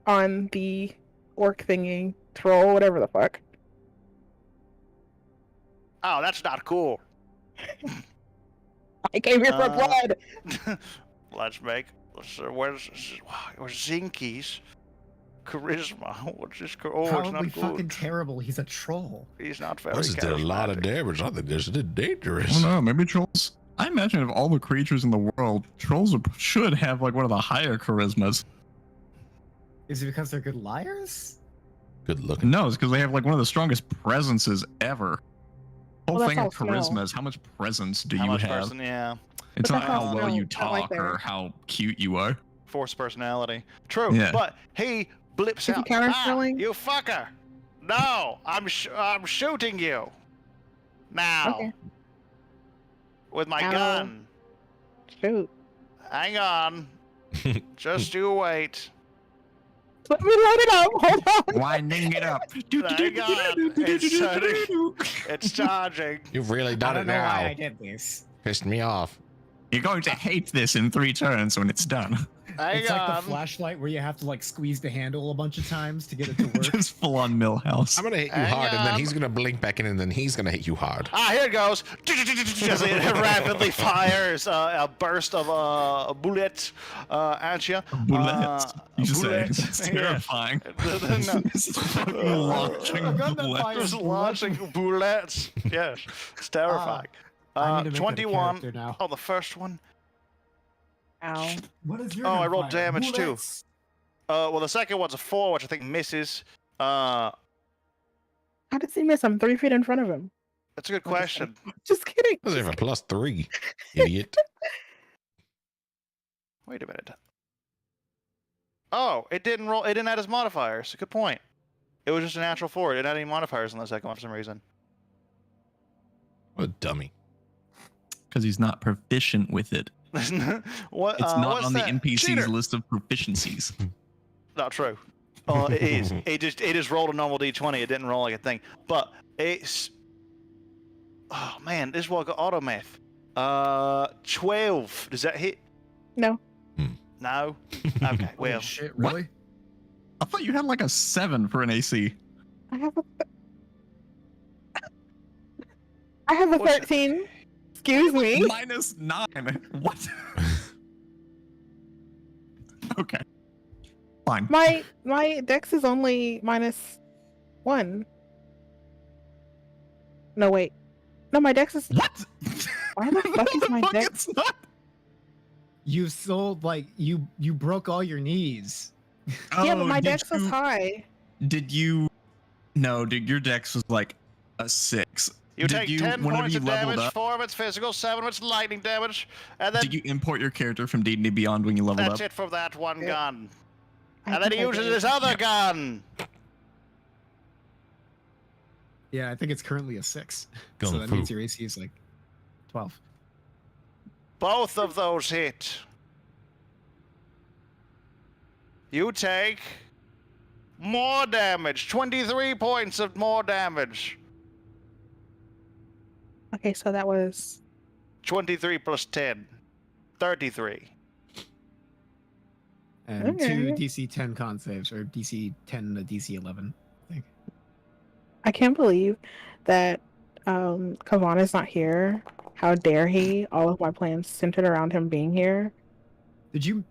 on the orc thingy, troll, whatever the fuck. Oh, that's not cool. I came here for blood. Where's Zinky's charisma? What's his it's Probably not fucking good. terrible. He's a troll. He's not very This did a lot of charismatic. damage. I think this is I dangerous. don't know. Maybe trolls. I imagine of all the creatures in the world, trolls should have like one of the higher charismas. Is it because they're good liars? Good looking. No, it's because they have like one of the strongest presences ever. Whole Well, thing that's of all charisma smell. is how much presence do How you much have. person? Yeah. It's But not that's how all well you smell. I like talk that. or how cute you are. Force personality. True. Yeah. But he blips Is he out. counterspelling? You fucker! No, I'm shooting you. Now. Okay. With my Ow. gun. Shoot. Hang on. Just you wait. Let me load it up. Hold on. Winding it up. Hang on. It's starting. It's charging. You've really done it now. did this. Pissed me off. You're going to hate this in 3 turns when it's done. Hang It's on. like the flashlight where you have to like squeeze the handle a bunch of times to get it to work. Just full on Millhouse. I'm gonna hit you Hang hard, and then on. he's gonna blink back in, and then he's gonna hit you hard. Here it goes. As it rapidly fires a burst of bullets at you. Bullets. You just say bullets. it's Yeah. terrifying. No. This is fucking launching A gun that bullets. fires Just launching bullets. Yes, it's terrifying. I need to make that a 21. character now. Oh, the first one. Ow. What is your Oh, I gun rolled fire? damage too. Bullets. Well, the second one's a 4, which I think misses. How does he miss? I'm 3 feet in front of him. That's a good question. Just kidding. Doesn't have a +3, idiot. Wait a minute. Oh, it didn't roll. It didn't add his modifiers. Good point. It was just a natural 4. It didn't add any modifiers on the second one for some reason. What a dummy. Because he's not proficient with it. What? It's not what's on that? the NPC's Cheater. list of proficiencies. Not true. Oh, it is. It just rolled a normal d20. It didn't roll like a thing. But it's. Oh man, this was got auto math. 12. Does that hit? No. No. Okay. Well. Holy shit, really? What? I thought you had like a 7 for an AC. I have a What's 13. Excuse me. -9. What? Okay. Fine. My dex is only -1. No, wait. No, my dex is. What? Why the fuck is my dex? It's not. You sold like you broke all your knees. Yeah, but my did dex was you- high. Did you? No, dude, your dex was like a 6. You Did take you, 10 whenever points you of leveled damage, up, 4 of it's physical, 7 of it's lightning damage, and then did you import your character from D&D Beyond when you leveled that's up? it from that one Yeah. gun. I And then he think I uses did. his other gun. Yeah, I think it's currently a 6. Gung so that fu. means your AC is like 12. Both of those hit. You take more damage. 23 points of more damage. Okay, so that was 23 plus 10. 33. And Okay. 2 DC 10 con saves, or DC 10 to DC 11, I think. I can't believe that Kavan is not here. How dare he? All of my plans centered around him being here. Did you?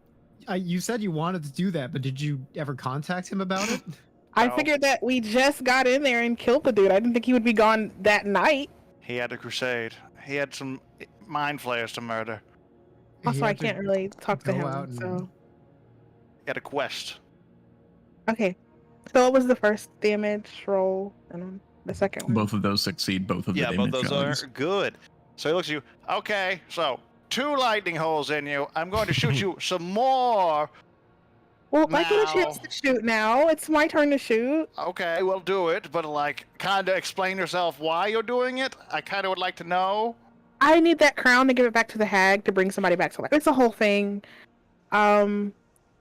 You said you wanted to do that, but did you ever contact him about it? I No. figured that we just got in there and killed the dude. I didn't think he would be gone that night. He had a crusade. He had some mind flayers to murder. He Also, I had to can't really talk to go out him. and- So He had a quest. okay. So what was the first damage roll and the second one? Both of those succeed. Both of Yeah, the but damage those values. are good. So he looks at you. Okay, so 2 lightning holes in you. I'm going to shoot you some more. Well, I get a chance Now- to shoot now. It's my turn to shoot. Okay, we'll do it, but like, kind of explain yourself why you're doing it. I kind of would like to know. I need that crown to give it back to the hag to bring somebody back to life. It's a whole thing.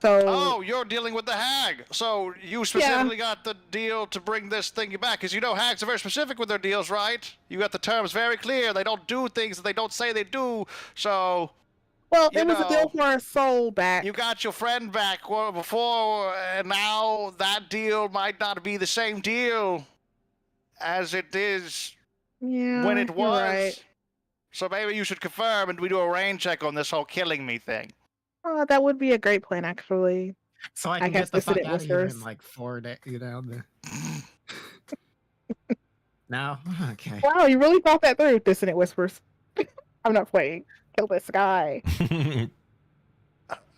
So Oh, you're dealing with the hag. So you specifically got the deal to bring this thing back, because you know hags are very specific with their deals, right? You got the terms very clear. They don't do things that they don't say they do. So well, you it was a deal know, for our soul back. you got your friend back before, and now that deal might not be the same deal as it is Yeah, when it you're was. right. So maybe you should confirm and we do a rain check on this whole killing me thing. Oh, that would be a great plan, actually. So I I can guess get the fuck dissident out of here in whispers. like 4 days, you know? Now? Okay. Wow, you really thought that through, Dissonant Whispers. I'm not playing. Kill this guy.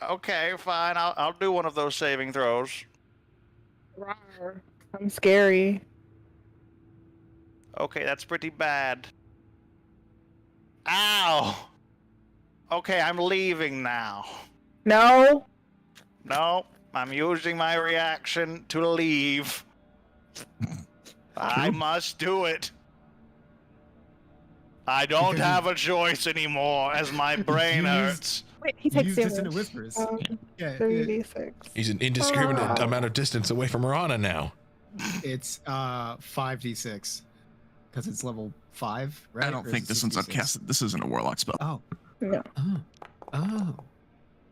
Okay, fine. I'll do one of those saving throws. Rawr. I'm scary. Okay, that's pretty bad. Ow! Okay, I'm leaving now. No. No, I'm using my reaction to leave. I must do it. I don't Because have a choice anymore as my brain You used- hurts. Wait, he takes Use damage. Dissonant Whispers. Yeah, 3d6. He's an indiscriminate Oh. amount of distance away from Rana now. it's 5d6 because it's level 5, right? I don't Or is think it this one's 66? upcasted. This isn't a warlock spell. Oh. No. Oh.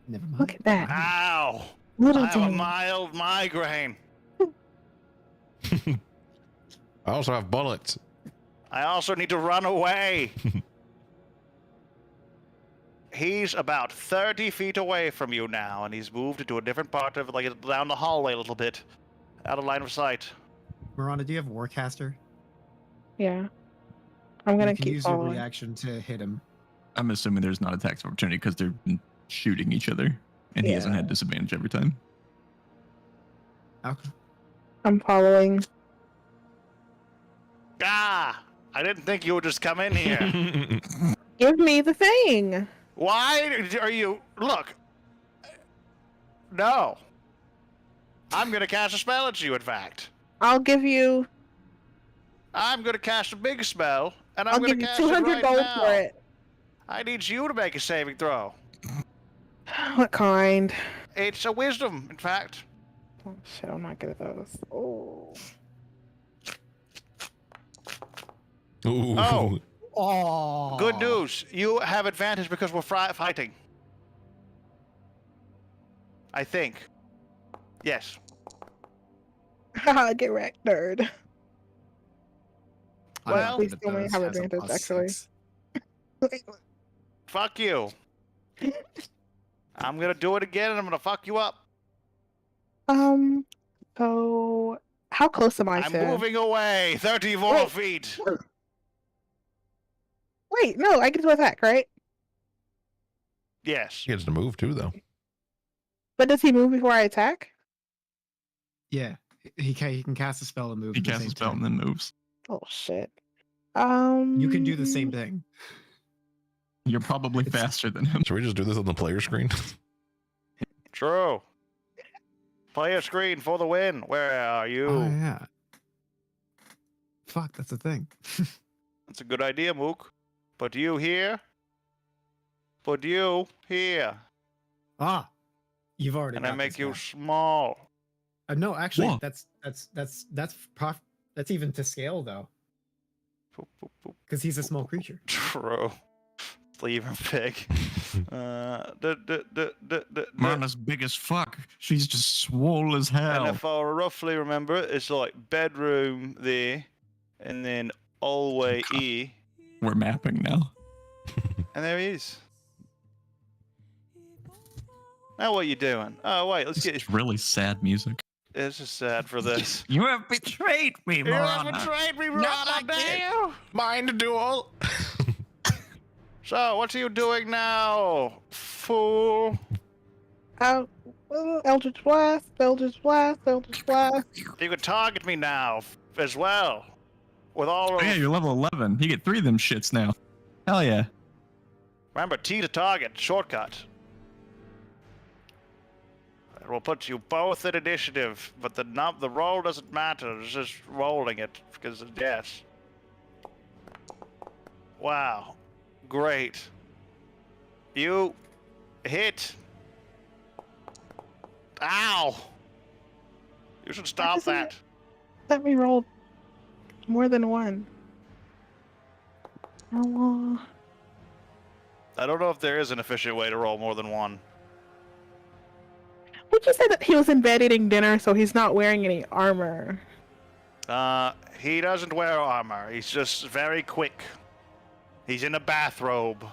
Never mind. Look at that. Ow! Little I have a damage. mild migraine. I also have bullets. I also need to run away. He's about 30 feet away from you now, and he's moved into a different part of, like, down the hallway a little bit. Out of line of sight. Miranda, do you have Warcaster? Yeah. I'm gonna You can keep use your following. reaction to hit him. I'm assuming there's not attacks of opportunity because they're shooting each other, and he hasn't Yeah. had disadvantage every time. Okay. I'm following. Ah! I didn't think you would just come in here. Give me the thing. Why are you... Look. No. I'm gonna cast a spell at you, in fact. I'll give you. I'm gonna cast a big spell, and I'm I'll gonna give you cast 200 it right gold now. for it. I need you to make a saving throw. What kind? It's a wisdom, in fact. Oh shit! I'm not good at those. Oh. Ooh. Oh. Oh, Good news. You have advantage because we're fighting. I think. Yes. Haha, get wrecked, nerd. Well, Please tell me I have advantage, actually. Fuck you. I'm gonna do it again, and I'm gonna fuck you up. So how close am I I'm to? moving away 34 Wait. feet. Wait, no, I get to attack, right? Yes. He gets to move too, though. But does he move before I attack? Yeah, he can cast a spell and move. He at the casts same a spell time. and then moves. Oh shit. You can do the same thing. You're probably It's- faster than him. Should we just do this on the player screen? True. Player screen for the win. Where are you? Oh yeah. Fuck, that's a thing. That's a good idea, Mook. Put you here. Put you here. Ah, you've already. And I got make this you guy. small. No, actually, Whoa. that's even to scale though, Boop, boop, boop. because he's a small creature. True. Even big. Marna's big as fuck. She's just swole as And hell. if I roughly remember, it's like bedroom there, and then all the way E, We're mapping now. and there he is. Now what you doing? Oh wait, let's get. It's really sad music. This is sad for this. You have betrayed me, You have Marana. betrayed me, Not Marana, like this. damn you! Mind duel. So, what are you doing now, fool? Eldritch Blast, Eldritch Blast, Eldritch Blast. You can target me now, as well. With all Oh of... yeah, you're level 11. You get 3 of them shits now. Hell yeah. Remember, T to target, shortcut. It will put you both in initiative, but the roll doesn't matter. It's just rolling it because of yes. Wow, great. You hit. Ow! You should stop doesn't that. Let me roll more than one. Oh, I don't know if there is an efficient way to roll more than one. we just said that he was in bed eating dinner, so he's not wearing any armor. He doesn't wear armor. He's just very quick. He's in a bathrobe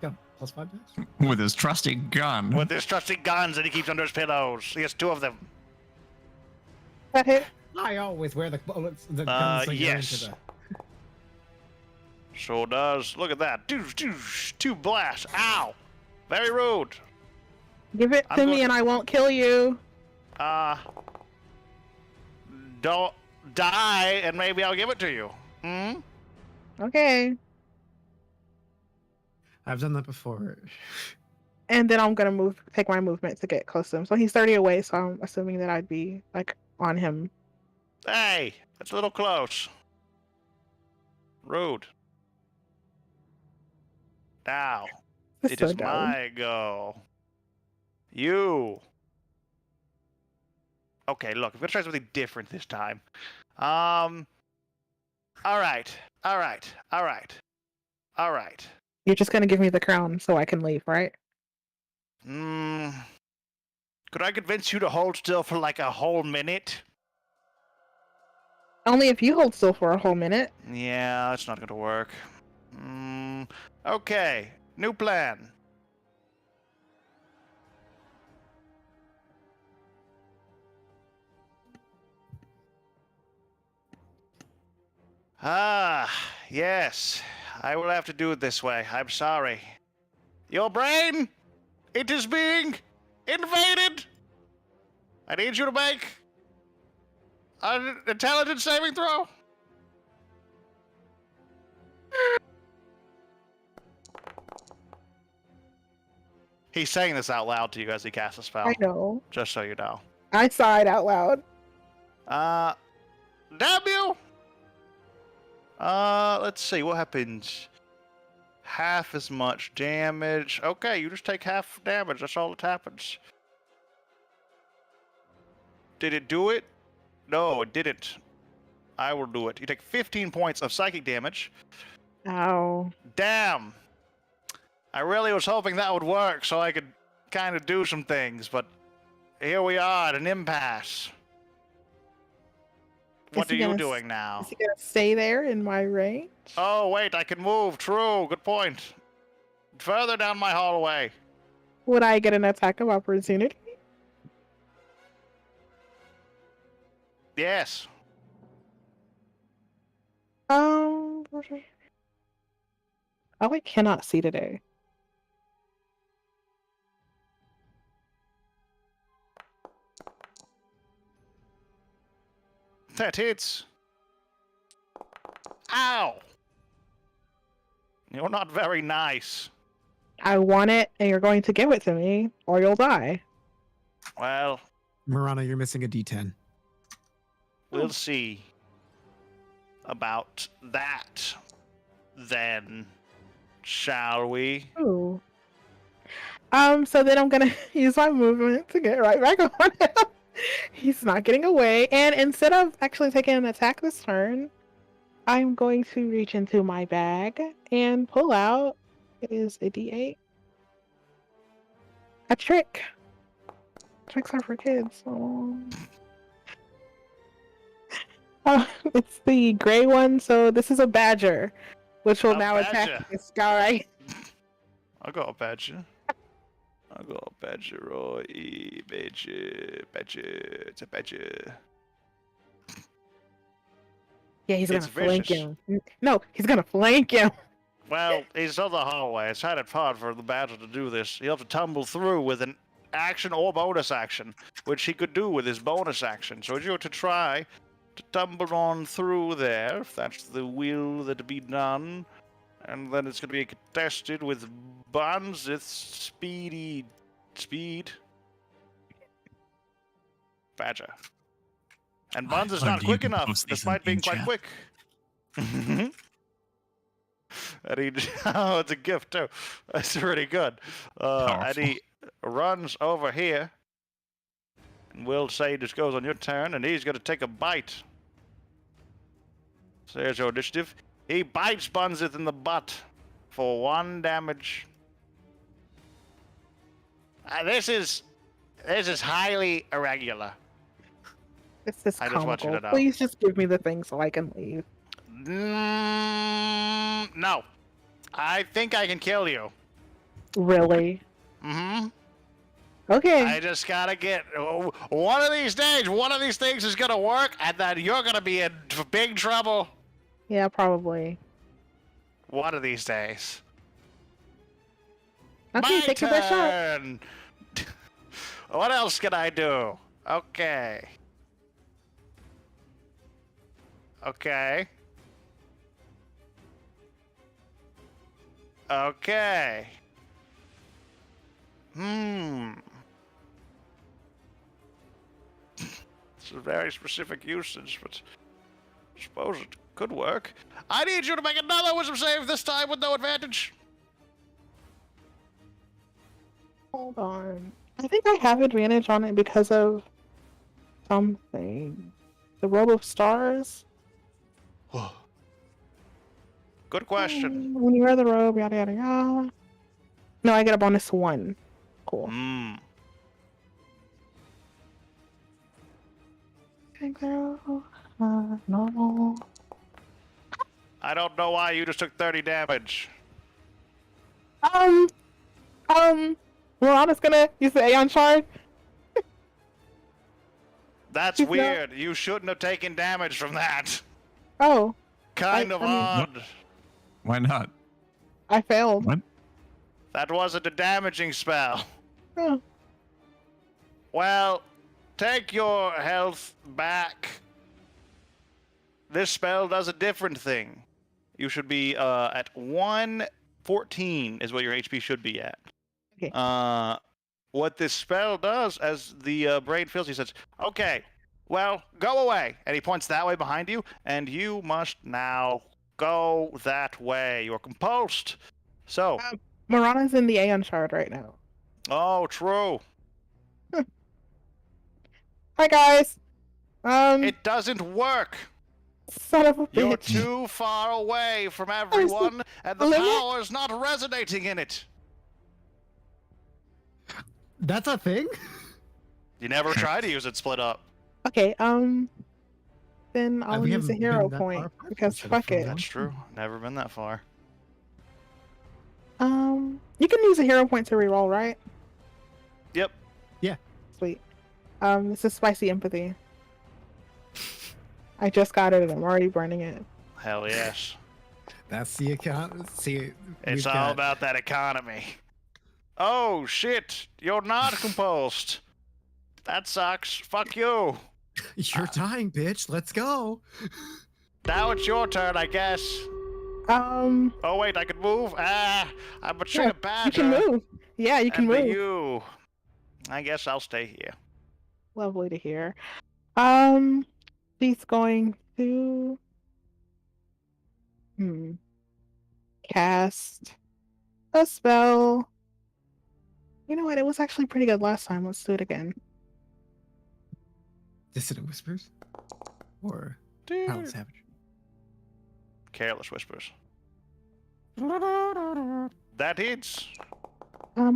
Go +5 dice. With his trusty gun. with his trusty guns that he keeps under his pillows. He has 2 of them. That hit? I always wear the bullets. The guns that go yes. into Sure does. Look at that. 2 blasts. Ow! Very rude. Give it I'm to going me to- and I won't kill you. Don't die and maybe I'll give it to you. Hmm? Okay. I've done that before. And then I'm gonna take my movement to get close to him. So he's 30 away, so I'm assuming that I'd be like on him. Hey, that's a little close. Rude. Now, That's it so is dumb. my go. You. Okay, look, I'm gonna try something different this time. All right. You're just gonna give me the crown so I can leave, right? Could I convince you to hold still for like a whole minute? Only if you hold still for a whole minute. Yeah, that's not gonna work. Okay, new plan. Ah, yes. I will have to do it this way. I'm sorry. Your brain, it is being invaded. I need you to make an intelligence saving throw. He's saying this out loud to you as he casts a spell. I know. Just so you know. I sighed out loud. Damn you! Let's see, what happens? Half as much damage. Okay, you just take half damage, that's all that happens. Did it do it? No, it didn't. I will do it. You take 15 points of psychic damage. Ow. Damn! I really was hoping that would work so I could kind of do some things, but here we are at an impasse. What are you doing now? Is he gonna stay there in my range? Oh, wait, I can move. True, good point. Further down my hallway. Would I get an attack of opportunity? Yes. Oh, I cannot see today. That hits. Ow! You're not very nice. I want it, and you're going to give it to me, or you'll die. Well, Marana, you're missing a D10. we'll see about that then, shall we? Ooh. So then I'm gonna use my movement to get right back on him. He's not getting away, and instead of actually taking an attack this turn, I'm going to reach into my bag and pull out. It is a D8. A trick. Tricks are for kids. Oh. It's the gray one, so this is a badger, which will A now badger. attack this guy. I got a badger. I got a badger, right? Badger. It's a badger. Yeah, he's gonna It's flank vicious. him. No, he's gonna flank him. Well, he's on the hallway. It's kind of hard for the badger to do this. He'll have to tumble through with an action or bonus action, which he could do with his bonus action. So you're to try to tumble on through there, if that's the will that be done. And then it's going to be contested with Bonzith's speed. Badger. And Bonzith's Oh, not do you quick enough, post these despite in being quite chat? quick. And he, oh, it's a gift too. That's pretty good. And Powerful. he runs over here. And we'll say this goes on your turn, and he's going to take a bite. So there's your initiative. He bites Bunzith in the butt for 1 damage. This is highly irregular. This is I just want you comical. to know. Please just give me the thing so I can leave. No. I think I can kill you. Really? Mm-hmm. Okay. I just gotta get one of these days. One of these things is gonna work, and then you're gonna be in big trouble. Yeah, probably. One of these days. Okay, My take your best shot. turn. What else can I do? Okay. Okay. Okay. It's a very specific usage, but I suppose it could work. I need you to make another wisdom save, this time with no advantage. Hold on. I think I have advantage on it because of something. The robe of stars? Good question. When you wear the robe, yada yada yada. No, I get a bonus 1. Cool. Okay, girl. Normal. I don't know why you just took 30 damage. Morana's gonna use the Aeon Shard. That's He's not- weird. You shouldn't have taken damage from that. Oh, Kind I of mean- odd. Why not? I failed. What? That wasn't a damaging spell. Oh, Well, take your health back. This spell does a different thing. You should be at 114 is what your HP should be at. Okay. What this spell does, as the brain fills, he says, "Okay, well, go away," and he points that way behind you, and you must now go that way. You're compulsed. So. Marana's in the Aeon Shard right now. Oh, true. Hi guys. It doesn't work. Son of a bitch. You're too far away from everyone, and the power's not resonating in it. That's a thing? You never try to use it split up. Okay, then I'll We use a haven't hero been that point far apart because from each other fuck for a it. long That's true. Never been that far. You can use a hero point to reroll, right? Yep. Sweet. This is spicy empathy. I just got it and I'm already burning it. Hell yes. That's the account. See, It's all about that economy. Oh, shit. You're not compulsed. That sucks. Fuck you. You're dying, bitch. Let's go. Now it's your turn, I guess. Oh, wait, I can move? I'm a true badger. You can move. Yeah, you can and move. You. I guess I'll stay here. Lovely to hear. She's going to cast a spell. You know what? It was actually pretty good last time. Let's do it again. Dissonant Whispers? Or Dude. Power Savage? Careless Whispers. That hits.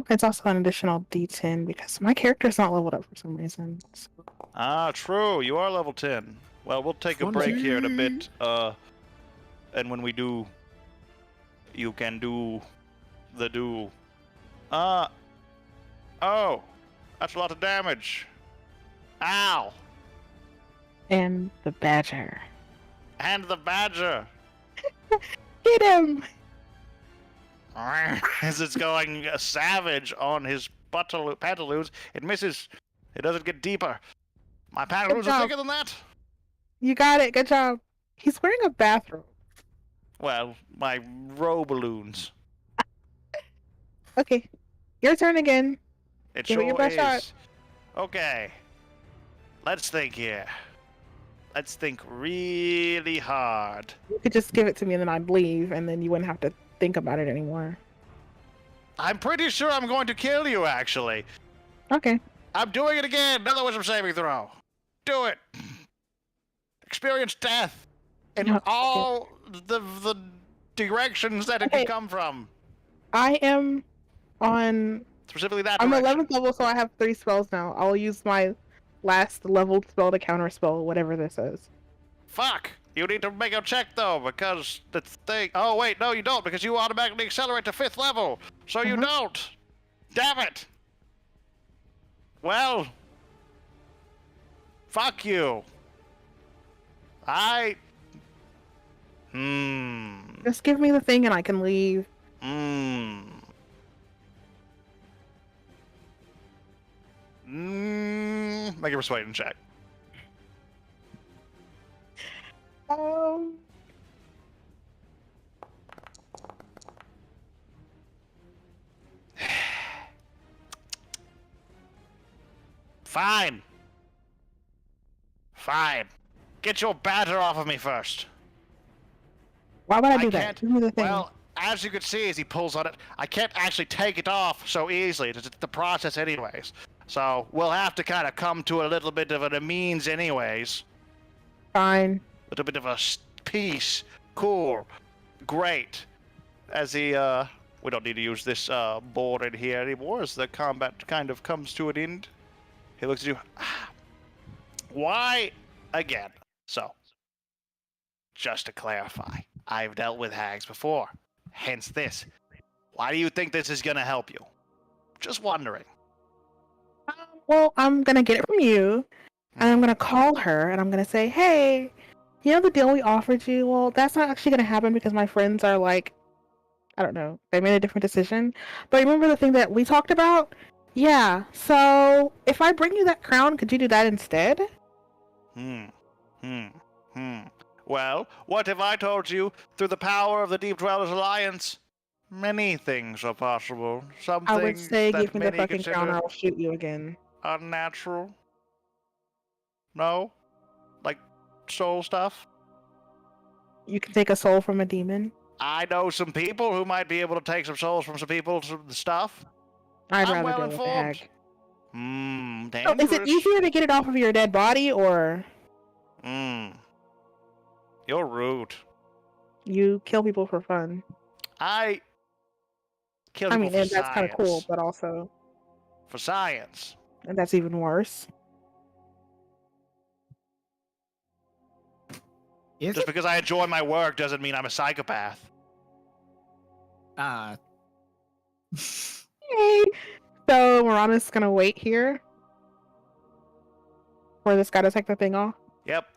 It's also an additional D10 because my character's not leveled up for some reason. So. Ah, true. You are level 10. Well, we'll take a break here in a bit. And when we do, you can do the do. Oh, that's a lot of damage. Ow. And the badger. And the badger. Get him! As it's going savage on his pantaloons, it misses. It doesn't get deeper. My pantaloons are bigger than that. You got it. Good job. He's wearing a bathrobe. Well, my robe-a-loons. Okay. Your turn again. It Give it sure your best is. shot. Okay. Let's think here. Let's think really hard. You could just give it to me and then I'd leave and then you wouldn't have to think about it anymore. I'm pretty sure I'm going to kill you, actually. Okay. I'm doing it again. Another wisdom saving throw. Do it. Experience death in No, all the directions that it Okay. could come from. I am on... Specifically that I'm direction. 11th level, so I have 3 spells now. I'll use my last leveled spell to counter spell, whatever this is. Fuck! You need to make a check, though, because the thing... Oh, wait, no, you don't, because you automatically accelerate to 5th level. So you don't. Damn it! Well... Fuck you. Just give me the thing and I can leave. Make a persuasion check. Fine. Fine. Get your batter off of me first. Why would I do I that? can't- Give me the thing. Well, as you can see as he pulls on it, I can't actually take it off so easily. It's the process anyways. So we'll have to kind of come to a little bit of a means anyways. Fine. A little bit of a peace. Cool. Great. As he, we don't need to use this board in here anymore as the combat kind of comes to an end. He looks at you. Why? Again. So, just to clarify, I've dealt with hags before. Hence this. Why do you think this is gonna help you? Just wondering. Well, I'm gonna get it from you, and I'm gonna call her, and I'm gonna say, hey, you know the deal we offered you? Well, that's not actually gonna happen because my friends are like, I don't know, they made a different decision. But remember the thing that we talked about? Yeah, so if I bring you that crown, could you do that instead? Well, what if I told you, through the power of the Deep Dwellers Alliance, many things are possible. Some I would things say, that give me the many fucking crown, or consider I'll shoot you again. unnatural. No? Like soul stuff? You can take a soul from a demon. I know some people who might be able to take some souls from some people's stuff. I'd I'm rather well deal with the informed. hag. Hmm, So dangerous. is it easier to get it off of your dead body, or You're rude. you kill people for fun? I kill I people mean, for and that's kind of cool, science. but also, For science. and that's even worse. Is Just it? because I enjoy my work doesn't mean I'm a psychopath. Uh, Yay! So Morana's gonna wait here for this guy to take the thing off. Yep.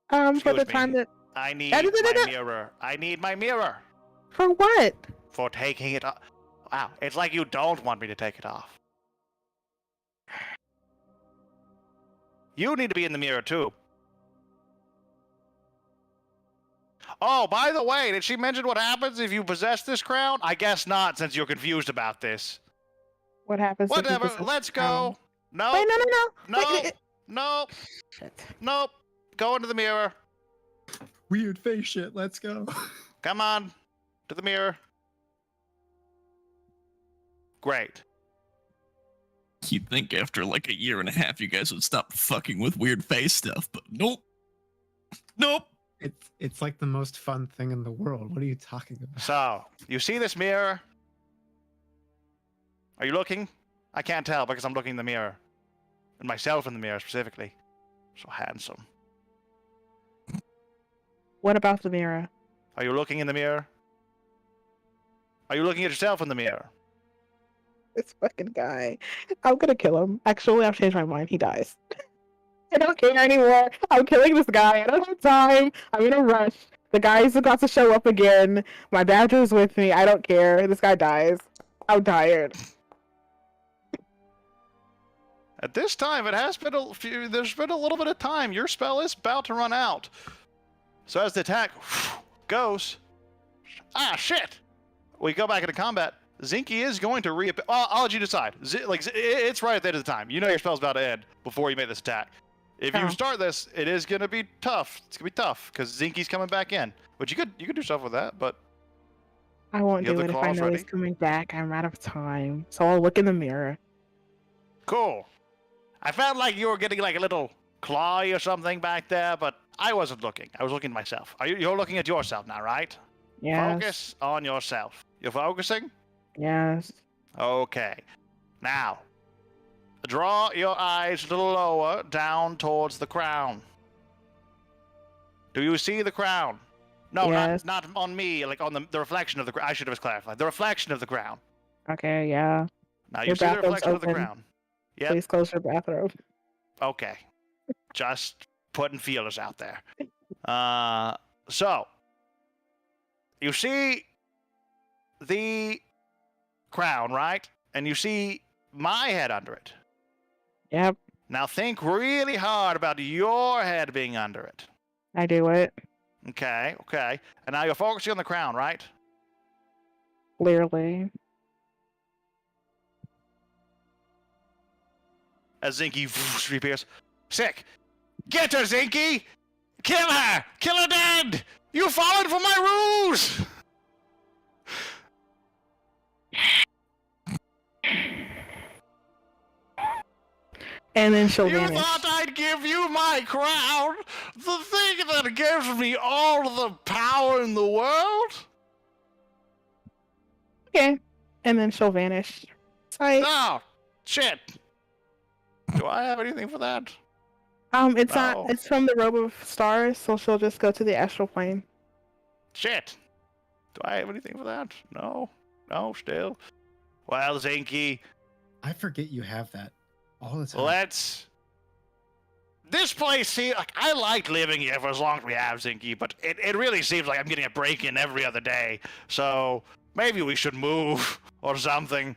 For Excuse the me. time that I need Da- da- da- my da- da. mirror. I need my mirror for what? for taking it off. Wow, it's like you don't want me to take it off. You need to be in the mirror too. Oh, by the way, did she mention what happens if you possess this crown? I guess not, since you're confused about this. What happens? if you Whatever, possess let's the crown? go. No, Wait, no. no, Wait, no, shit. nope. Go into the mirror. Weird face shit. Let's go. Come on, to the mirror. Great. You'd think after like a year and a half, you guys would stop fucking with weird face stuff, but nope. Nope. it's like the most fun thing in the world. What are you talking about? So, you see this mirror? Are you looking? I can't tell because I'm looking in the mirror. And myself in the mirror specifically. So handsome. What about the mirror? Are you looking in the mirror? Are you looking at yourself in the mirror? This fucking guy. I'm gonna kill him. Actually, I've changed my mind. He dies. I don't care anymore. I'm killing this guy. I don't have time. I'm in a rush. The guy's about to show up again. My badger's with me. I don't care. This guy dies. I'm tired. At this time, it has been there's been a little bit of time. Your spell is about to run out. So as the attack goes... Ah, shit! We go back into combat. Zinky is going to reappear. I'll let you decide. It's right at the end of the time. You know your spell's about to end before you make this attack. If you Oh. start this, it is going to be tough. It's going to be tough because Zinky's coming back in. But you could do stuff with that, but... I won't You have do the it if I claws know ready? he's coming back. I'm out of time. So I'll look in the mirror. Cool. I felt like you were getting like a little claw or something back there, but I wasn't looking. I was looking at myself. You're looking at yourself now, right? Yes. Focus on yourself. You're focusing? Yes. Okay. Now, draw your eyes a little lower, down towards the crown. Do you see the crown? No, Yes. not on me, like on the reflection of the crown. I should have clarified. The reflection of the crown. Okay, yeah. Now you Your see the bathroom's reflection of the open. crown. Yep. Please close your bathroom. Okay. Just putting feelers out there. So, you see the crown, right? And you see my head under it. Yep, Now think really hard about your head being under it. I do it. Okay. And now you're focusing on the crown, right? Clearly. As Zinky reappears. Sick! Get her, Zinky! Kill her! Kill her dead! You've fallen for my ruse! And then she'll You vanish. thought I'd give you my crown? The thing that gives me all the power in the world? Okay. And then she'll vanish. Sight. Oh, shit. Do I have anything for that? It's No. not. It's from the robe of stars, so she'll just go to the astral plane. Shit. Do I have anything for that? No, still. Well, Zinky, I forget you have that all the time. let's... This place, see, like, I like living here for as long as we have, Zinky, but it really seems like I'm getting a break-in every other day. So, maybe we should move, or something.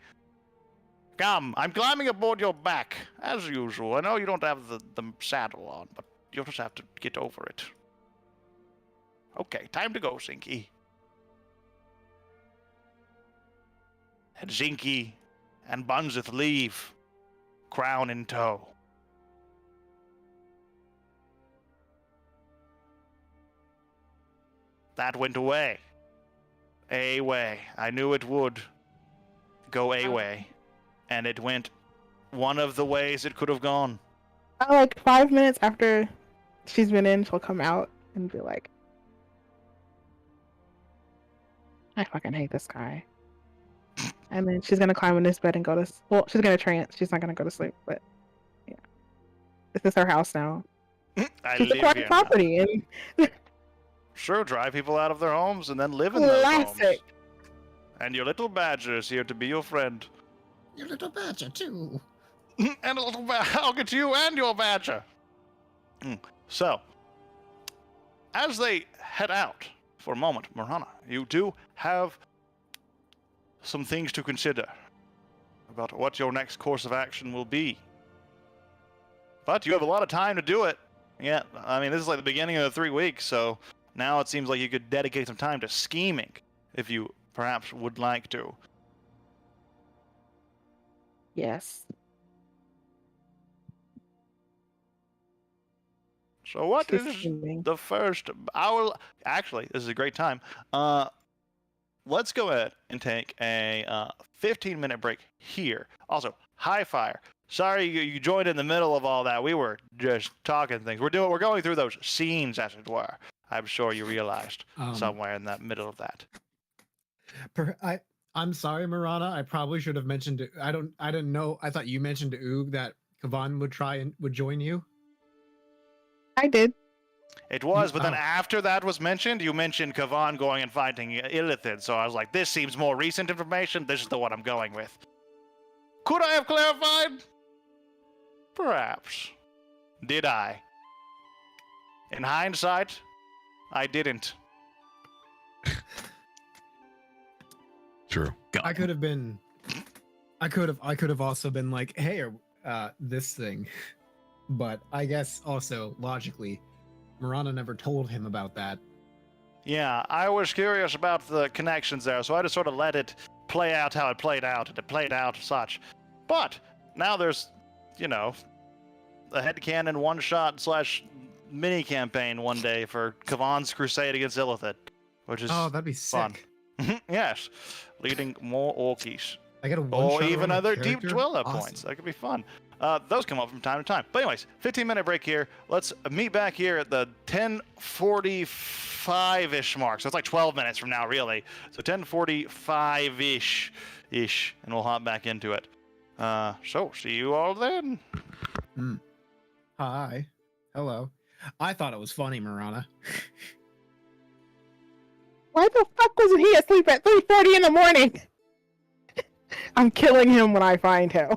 Come, I'm climbing aboard your back, as usual. I know you don't have the saddle on, but you'll just have to get over it. Okay, time to go, Zinky. And Zinky and Bunzith leave, crown in tow. That went away. A way. I knew it would go a way. And it went one of the ways it could have gone. Like 5 minutes after she's been in, she'll come out and be like, I fucking hate this guy. And then she's gonna climb in this bed and go to well, she's gonna trance. She's not gonna go to sleep, but yeah. This is her house now. I She's live acquired here now. property and Sure, drive people out of their homes and then live in those homes. classic. And your little badger is here to be your friend. Your little badger too. And a little I'll get you and your badger. So, as they head out for a moment, Marana, you do have some things to consider about what your next course of action will be. But you have a lot of time to do it. Yeah, I mean, this is like the beginning of the 3 weeks, so now it seems like you could dedicate some time to scheming if you perhaps would like to. Yes. So what She's is scheming. the first hour? Actually, this is a great time. Let's go ahead and take a 15-minute break here. Also, hi fire. Sorry you joined in the middle of all that. We were just talking things. We're going through those scenes, as it were. I'm sure you realized somewhere in that middle of that. I'm sorry, Marana. I probably should have mentioned to, I didn't know. I thought you mentioned to Oog that Kavan would join you. I did. It was, but then after that was mentioned, you mentioned Kavan going and fighting Illithid, so I was like, this seems more recent information. This is the one I'm going with. Could I have clarified? Perhaps. Did I? In hindsight, I didn't. True. I could have also been like, hey, this thing. But I guess also logically, Marana never told him about that. Yeah, I was curious about the connections there, so I just sort of let it play out how it played out, and it played out as such. But now there's, a headcanon one-shot / mini campaign one day for Kavan's crusade against Illithid, which is that'd be fun. sick. Yes, leading more orkies. I got a Or even other deep character? dweller Awesome. points. That could be fun. Those come up from time to time. But anyways, 15-minute break here. Let's meet back here at the 10:45-ish mark. So it's like 12 minutes from now, really. So 10:45-ish, and we'll hop back into it. So see you all then. Hi. Hello. I thought it was funny, Marana. Why the fuck wasn't he asleep at 3:40 in the morning? I'm killing him when I find him.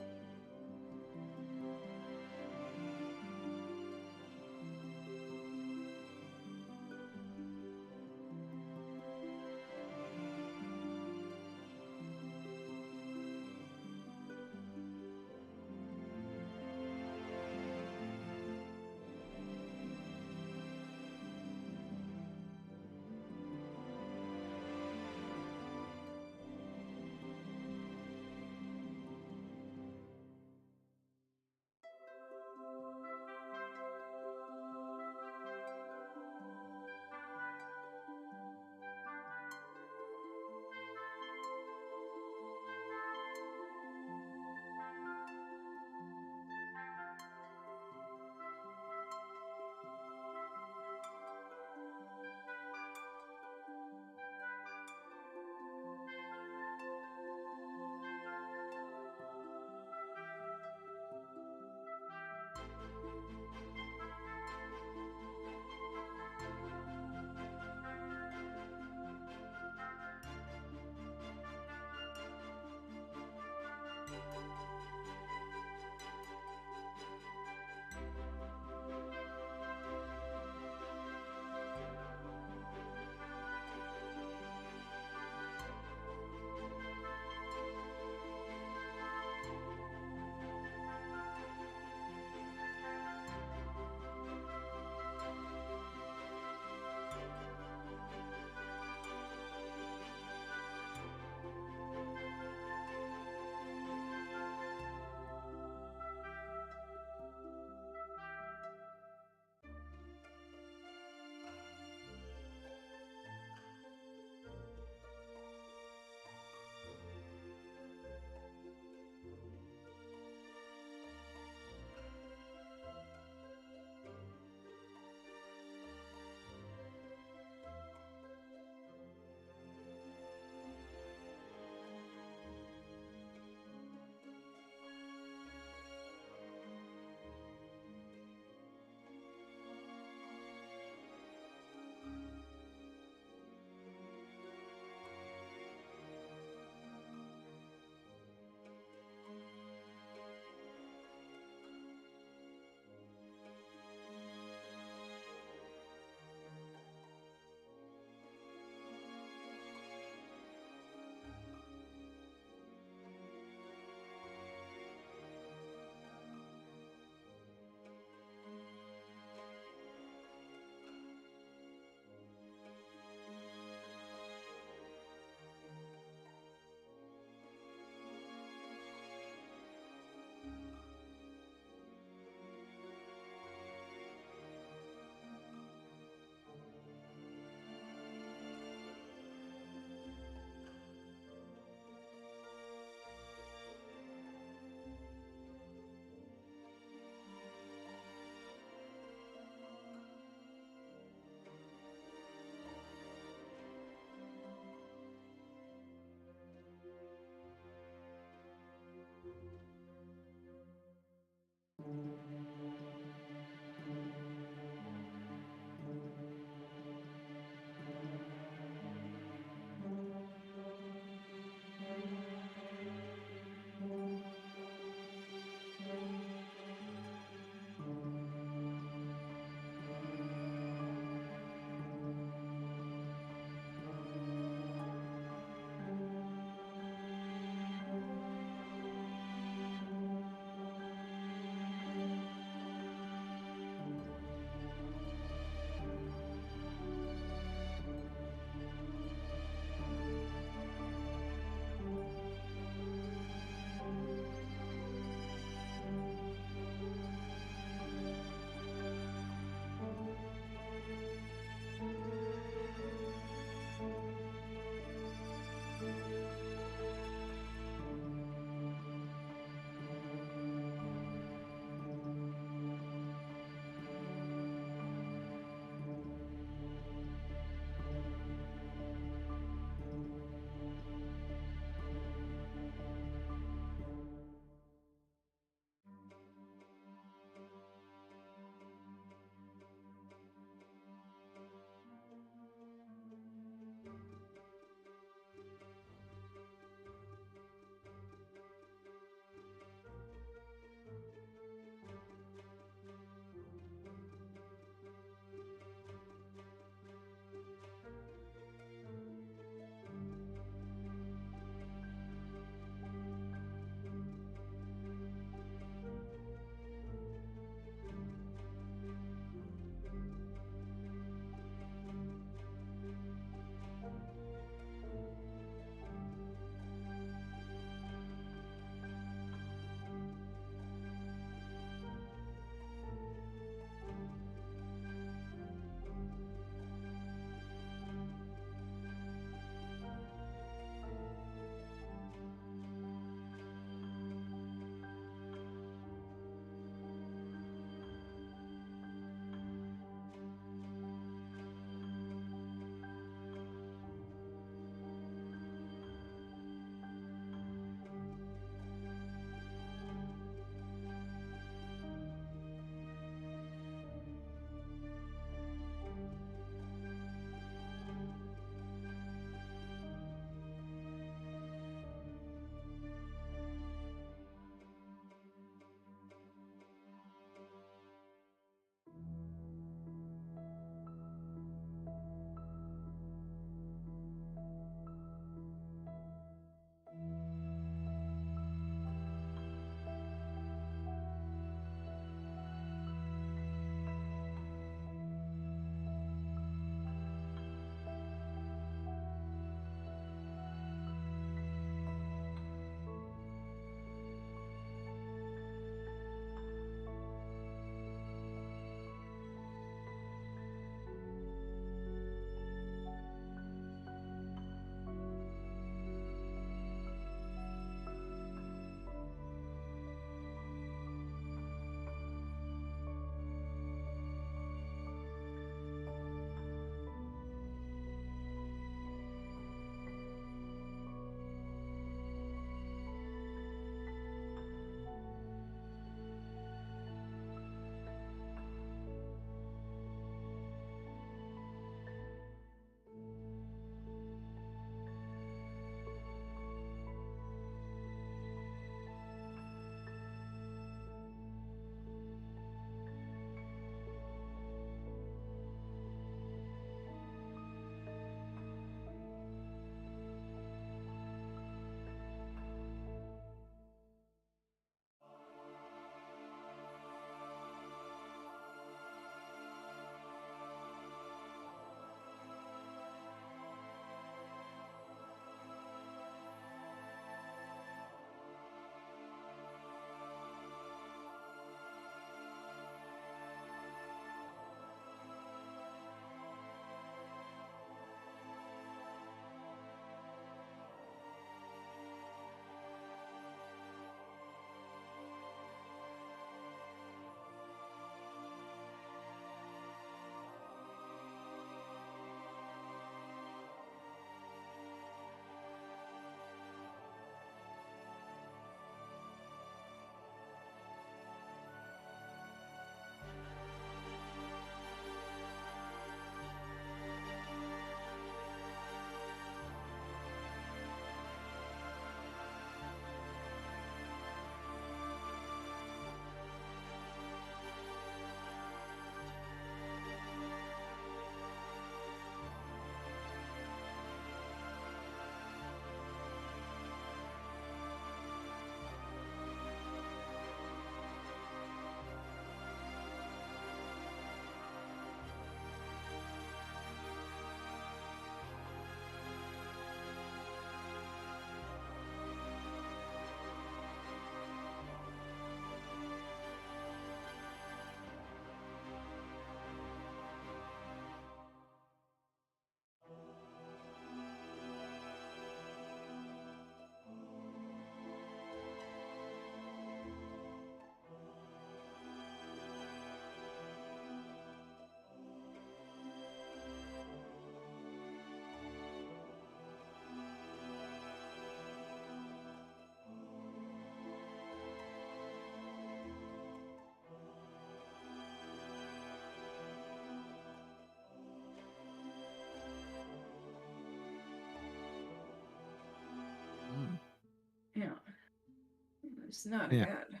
It's not Yeah. good.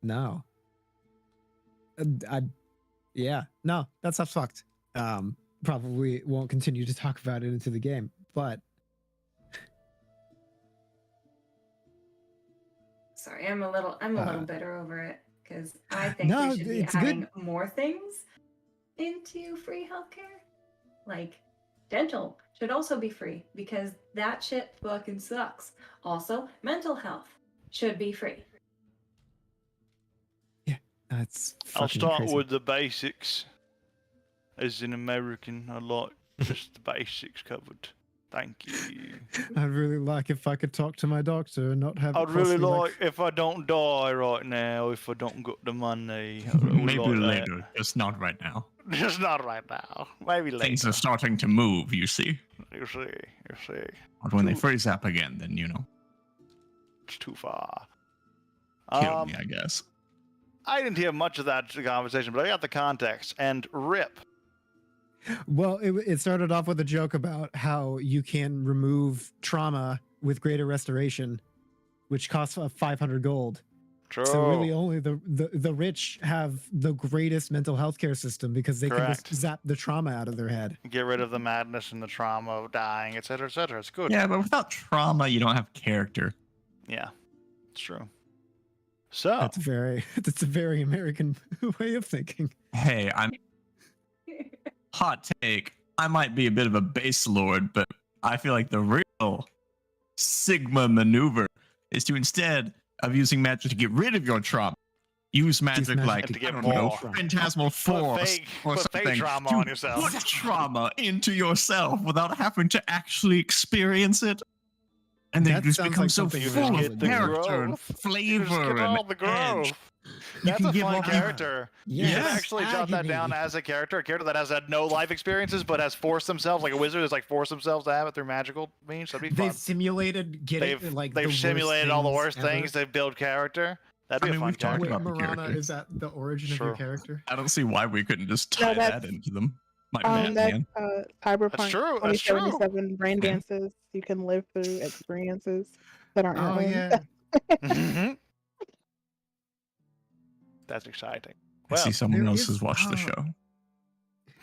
No. Yeah. No, that stuff's fucked. Probably won't continue to talk about it into the game, but Sorry, I'm a little bitter over it because I think no, we should be it's adding good. more things into free healthcare. Like dental should also be free because that shit fucking sucks. Also, mental health should be free. That's I'll fucking start crazy. with the basics. As an American, I like just the basics covered. Thank you. I'd really like if I could talk to my doctor and not have. I'd really like if I don't die right now, if I don't got the money. I would Maybe like that. later, just not right now. Just not right now. Maybe later. Things are starting to move, you see. You see. But when they freeze up again, then It's too far. kill me, I guess. I didn't hear much of that conversation, but I got the context. And rip. Well, it started off with a joke about how you can remove trauma with greater restoration, which costs 500 gold. True. So really, only the rich have the greatest mental health care system because they can just zap the trauma out of their head. Get rid of the madness and the trauma of dying, etc., etc. It's good. Yeah, but without trauma, you don't have character. Yeah, it's true. So That's a very American way of thinking. Hey, I'm hot take. I might be a bit of a base lord, but I feel like the real Sigma maneuver is to, instead of using magic to get rid of your trauma, use magic like to get I don't know, more. phantasmal force or put fake something trauma to on yourself. put trauma into yourself without having to actually experience it. And then That you just sounds become like so something you full just of get the character and growth. flavor You just get all the and growth. edge. That's can a give fun off- character. You should Yes. actually jot that down as a character that has had no life experiences but has forced themselves, like a wizard has like forced themselves to have it through magical means. That'd be fun. They've simulated getting They've the simulated all the worst ever. things. They build character. That'd be a fun we've talked character. about the Marana, character. is that the origin of Sure. your character? I don't see why we couldn't just No, tie that that's- into them. My That's man. Cyberpunk That's true, that's true. 2077 brain dances. You can live through experiences that aren't your Oh own. yeah. Mhm. That's exciting. I see Well, someone there else is- has watched the oh.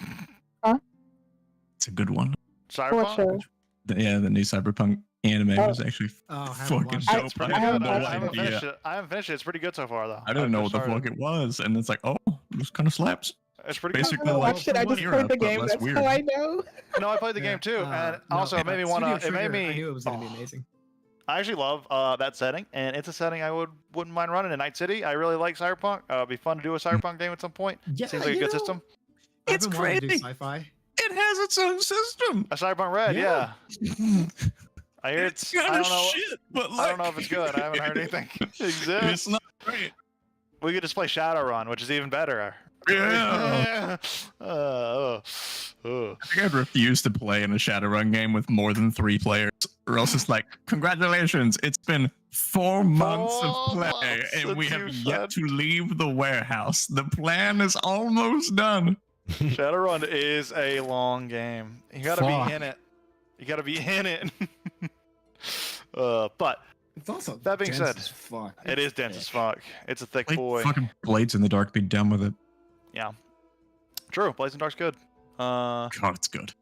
show. Huh? It's a good one. What Cyberpunk. show? Yeah, the new Cyberpunk anime Oh. was actually Oh, haven't fucking watched it. dope. It's pretty I good. haven't I watched haven't it. finished it. I haven't finished it. It's pretty good so far, though. I didn't know what the started. fuck it was, and it's like, oh, this kind of slaps. It's pretty Basically, I good. like watched it. I just Akira, played the but game. less That's weird. how I know. No, I played the Yeah, game too, and no, also it made me want to. Studio It made Trigger, me. I knew it was gonna be oh, amazing. I actually love that setting, and it's a setting I wouldn't mind running in Night City. I really like Cyberpunk. It'd be fun to do a Cyberpunk game at some point. Yeah, Seems like a you good know, system. It's I've been wanting to do crazy. sci-fi. It has its own system. A Cyberpunk Red, yeah. I hear it's. I kind don't of know. shit, but like, I don't know if it's good. I haven't heard anything It's exists. not great. We could just play Shadowrun, which is even better. Yeah. oh. I think I'd refuse to play in a Shadowrun game with more than 3 players, or else it's like, congratulations, it's been 4 months of 4 play, months and we since have you yet said- to leave the warehouse. The plan is almost done. Shadowrun is a long game. You gotta Fuck. be in it. You gotta be in it. But It's also That being dense said, as fuck. it is dense as fuck. It's a thick Like, boy. fucking Blades in the Dark, be done with it. Yeah. True. Blazing Dark's good. God, it's good.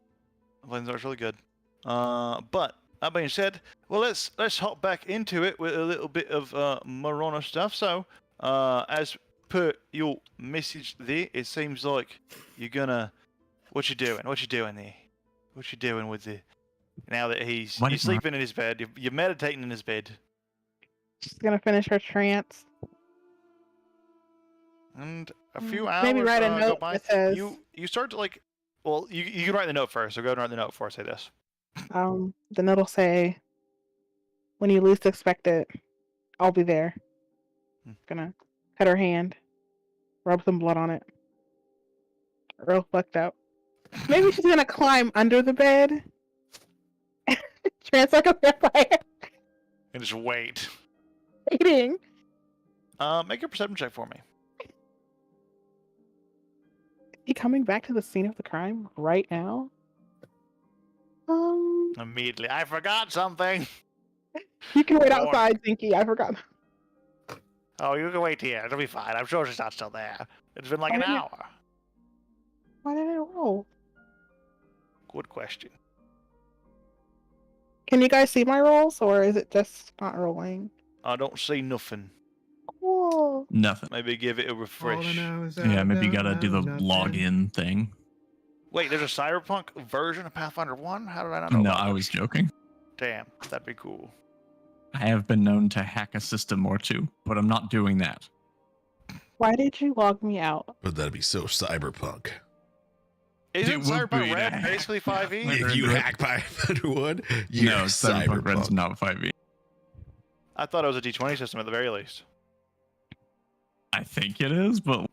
Blazing Dark's really good. But that being said, well, let's hop back into it with a little bit of Marana stuff. So, as per your message there, it seems like you're gonna. What you doing? What you doing there? What you doing with the? Now that he's What is sleeping in his bed, you're meditating in his bed, She's gonna finish her trance. and a few hours Maybe write a go note by. that says- You start to like. Well, you can write the note first. So go and write the note before I say this. The note will say, "When you least expect it, I'll be there." Gonna cut her hand, rub some blood on it. Real fucked up. Maybe she's gonna climb under the bed, trance like a vampire, And just wait. waiting. Make a perception check for me. He coming back to the scene of the crime right now? Immediately. I forgot something. You can wait Or- outside, Zinky. I forgot. Oh, you can wait here. It'll be fine. I'm sure she's not still there. It's been like an hour. Why did it roll? Good question. Can you guys see my rolls, or is it just not rolling? I don't see nothing. Cool. Nothing. Maybe give it a refresh. Yeah, maybe you gotta do the login thing. Wait, there's a cyberpunk version of Pathfinder 1? How did I not know No, about I this? was joking. Damn, that'd be cool. I have been known to hack a system or two, but I'm not doing that. Why did you log me out? But that'd be so cyberpunk. Isn't It would Cyberpunk be Red to basically 5e? Like- If you hack Pathfinder 1, you're No, Cyberpunk Red's not 5e. I thought it was a D20 system at the very least. I think it is, but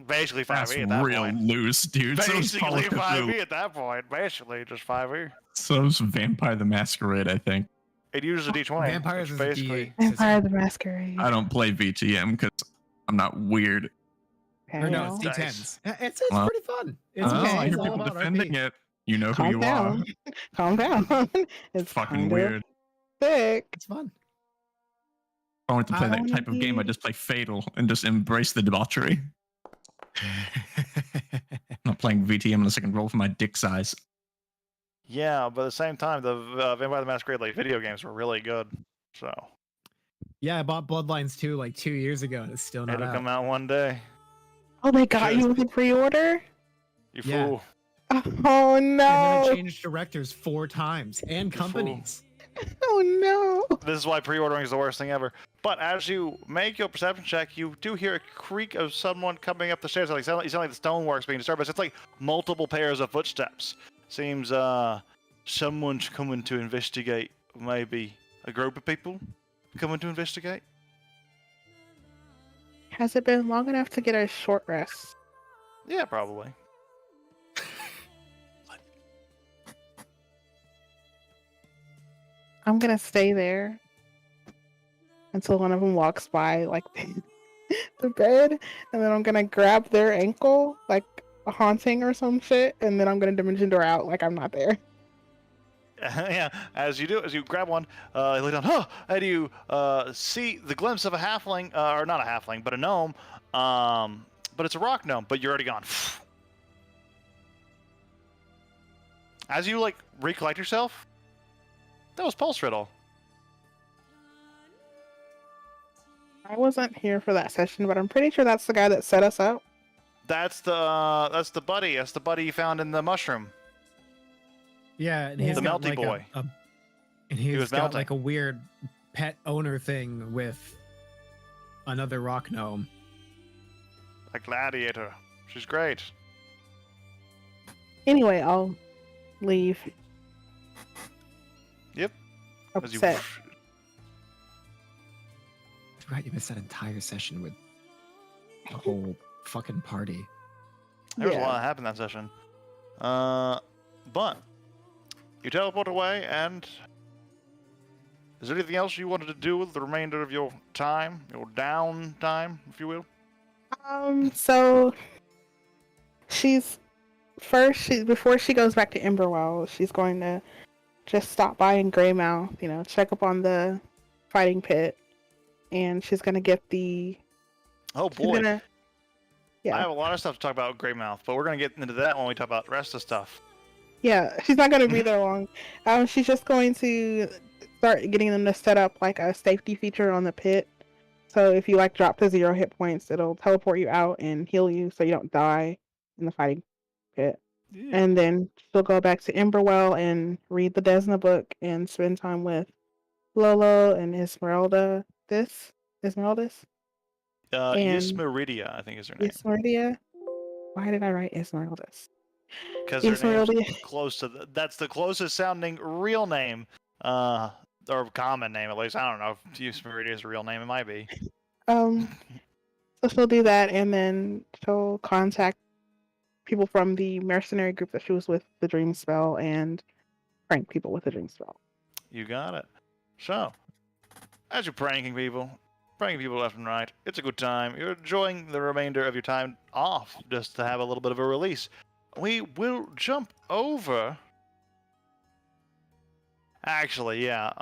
Basically 5e that's at that real point. loose, dude. Basically So 5e at that point. Basically just 5e. So's Vampire the Masquerade, I think. It uses a D20. Vampires which is a basically. D8. Vampire the Masquerade. I don't play VTM because I'm not weird. Or no, it's Nice. D10s. It's Well, pretty fun. It's, Oh, I it's hear all people about defending RP. it. You know who Calm you down. Calm down. It's Fucking kinda weird. Thick. It's fun. If I want to play I that wanna type of game, I be- just play Fatal and just embrace the debauchery. I'm not playing VTM unless I can roll for my dick size. Yeah, but at the same time, the Vampire the Masquerade like video games were really good. So Yeah, I bought Bloodlines 2 like 2 years ago and it's still not it'll out. come out one day. Oh, they got Sure. you with a pre-order? You Yeah. fool. Oh And then it no. changed directors 4 times and fool. companies. Oh no. This is why pre-ordering is the worst thing ever. But as you make your perception check, you do hear a creak of someone coming up the stairs. Like, you sound like the stonework's being disturbed, but it's like multiple pairs of footsteps. Seems someone's coming to investigate. Maybe a group of people coming to investigate. Has it been long enough to get a short rest? Yeah, probably. I'm gonna stay there until one of them walks by, like the bed, and then I'm gonna grab their ankle, like a haunting or some shit, and then I'm gonna dimension door out like I'm not there. Yeah, as you grab one, you look down, and you see the glimpse of a halfling, or not a halfling, but a gnome, but it's a rock gnome, but you're already gone. As you, like, recollect yourself, that was Pulse Riddle. I wasn't here for that session, but I'm pretty sure that's the guy that set us up. That's the buddy. That's the buddy you found in the mushroom. Yeah, and The he's got melty like boy. and he's was got melting. like a weird pet owner thing with another rock gnome. A gladiator. She's great. Anyway, I'll leave. Yep. As you, Upset. Right, you missed that entire session with the whole fucking party. there was a Yeah. lot that happened that session. But you teleport away, and is there anything else you wanted to do with the remainder of your time, your down time, if you will? So before she goes back to Emberwell, she's going to just stop by in Greymouth, check up on the fighting pit, and she's gonna get the. Oh she's boy, gonna- yeah, I have a lot of stuff to talk about with Greymouth, but we're gonna get into that when we talk about the rest of the stuff. yeah, she's not gonna be there long. She's just going to start getting them to set up like a safety feature on the pit. So if you like drop to 0 hit points, it'll teleport you out and heal you so you don't die in the fighting pit. And then she'll go back to Emberwell and read the Desna book and spend time with Lolo and Esmeralda. Esmeraldis? and- Ysmeridia, I think is her name. Esmeralda. Why did I write Esmeraldis? Because her name's Esmeralda. close to that's the closest sounding real name, or common name at least. I don't know if Ysmeridia is a real name. It might be. So she'll do that, and then she'll contact people from the mercenary group that she was with, the Dream Spell, and prank people with the Dream Spell. You got it. So, as you're pranking people left and right, it's a good time. You're enjoying the remainder of your time off just to have a little bit of a release. We will jump over. Actually, yeah.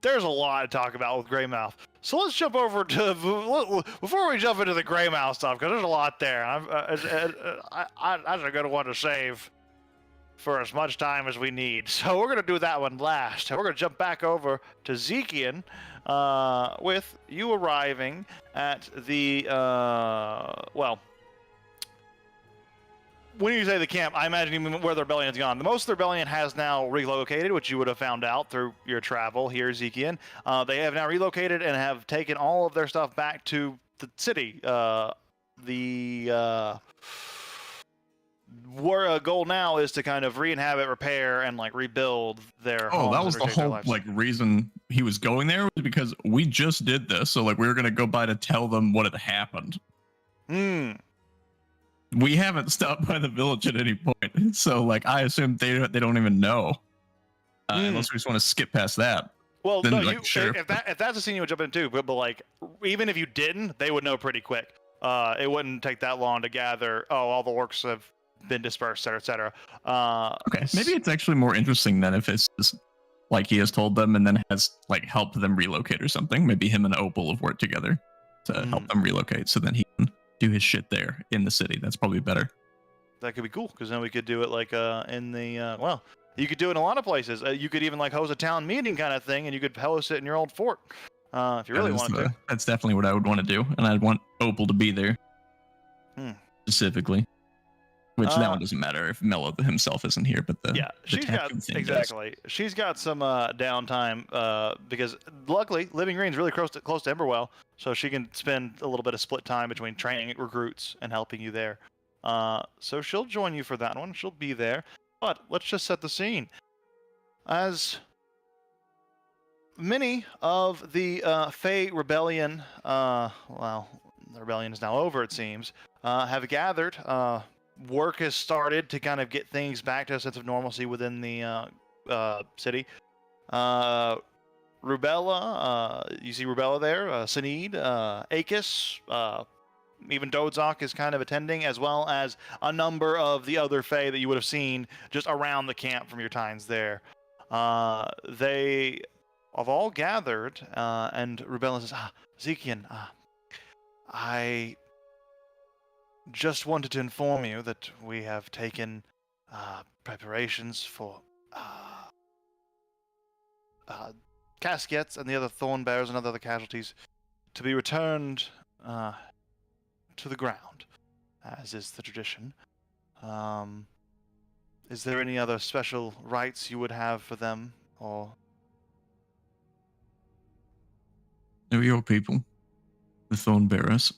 there's a lot to talk about with Greymouth. So let's jump over to before we jump into the Greymouth stuff, because there's a lot there. That's a good one to save for as much time as we need. So we're gonna do that one last. We're gonna jump back over to Zekian, with you arriving at the well. When you say the camp, I imagine you mean where the rebellion's gone. The most of the rebellion has now relocated, which you would have found out through your travel here, Zekian. They have now relocated and have taken all of their stuff back to the city. Where goal now is to kind of re-inhabit, repair, and like rebuild their homes. Oh, that was and the retake their whole lives. like reason he was going there, was because we just did this. So like we were gonna go by to tell them what had happened. Hmm. We haven't stopped by the village at any point, so like I assume they don't even know, unless we just want to skip past that. Well, Then, no, like, sure. if that's a scene you would jump into, but like even if you didn't, they would know pretty quick. It wouldn't take that long to gather. Oh, all the orcs have been dispersed, et cetera. Okay, maybe it's actually more interesting than if it's just, like he has told them and then has like helped them relocate or something. Maybe him and Opal have worked together to help them relocate, so then he can do his shit there in the city. That's probably better. That could be cool, because then we could do it like in the well, you could do it in a lot of places. You could even like host a town meeting kind of thing, and you could host it in your old fort if you really wanted to. That's definitely what I would want to do, and I'd want Opal to be there specifically. Which that one doesn't matter if Mello himself isn't here, but the she's got exactly. She's got some downtime because luckily Living Green's really close to Emberwell, so she can spend a little bit of split time between training recruits and helping you there. So she'll join you for that one. She'll be there. But let's just set the scene. As many of the Fey rebellion, well, the rebellion is now over, it seems, have gathered. Work has started to kind of get things back to a sense of normalcy within the city. Rubella, you see Rubella there, Sinid, Akis, even Dodzok is kind of attending, as well as a number of the other Fae that you would have seen just around the camp from your times there. They have all gathered, and Rubella says, Zekian, I just wanted to inform you that we have taken preparations for caskets and the other thorn bearers and other casualties to be returned to the ground, as is the tradition. Is there any other special rites you would have for them, or? They're your people, the thorn bearers.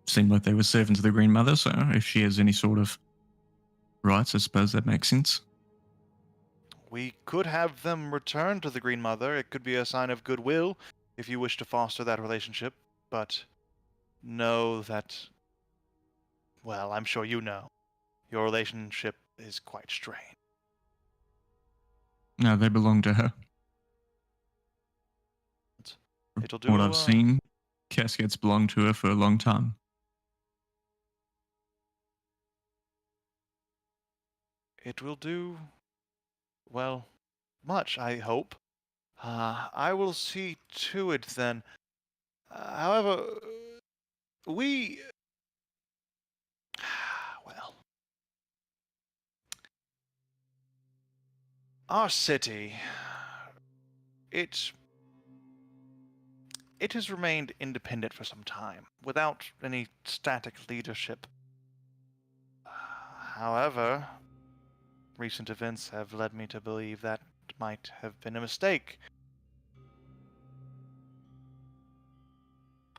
Seemed like they were servants of the Green Mother, so if she has any sort of rights, I suppose that makes sense. We could have them return to the Green Mother. It could be a sign of goodwill if you wish to foster that relationship, but know that, well, I'm sure you know, your relationship is quite strained. No, they belong to her. It'll do, what I've seen, caskets belong to her for a long time. It will do, well, much, I hope. I will see to it then. However, we... well... Our city... It has remained independent for some time, without any static leadership. However, recent events have led me to believe that might have been a mistake.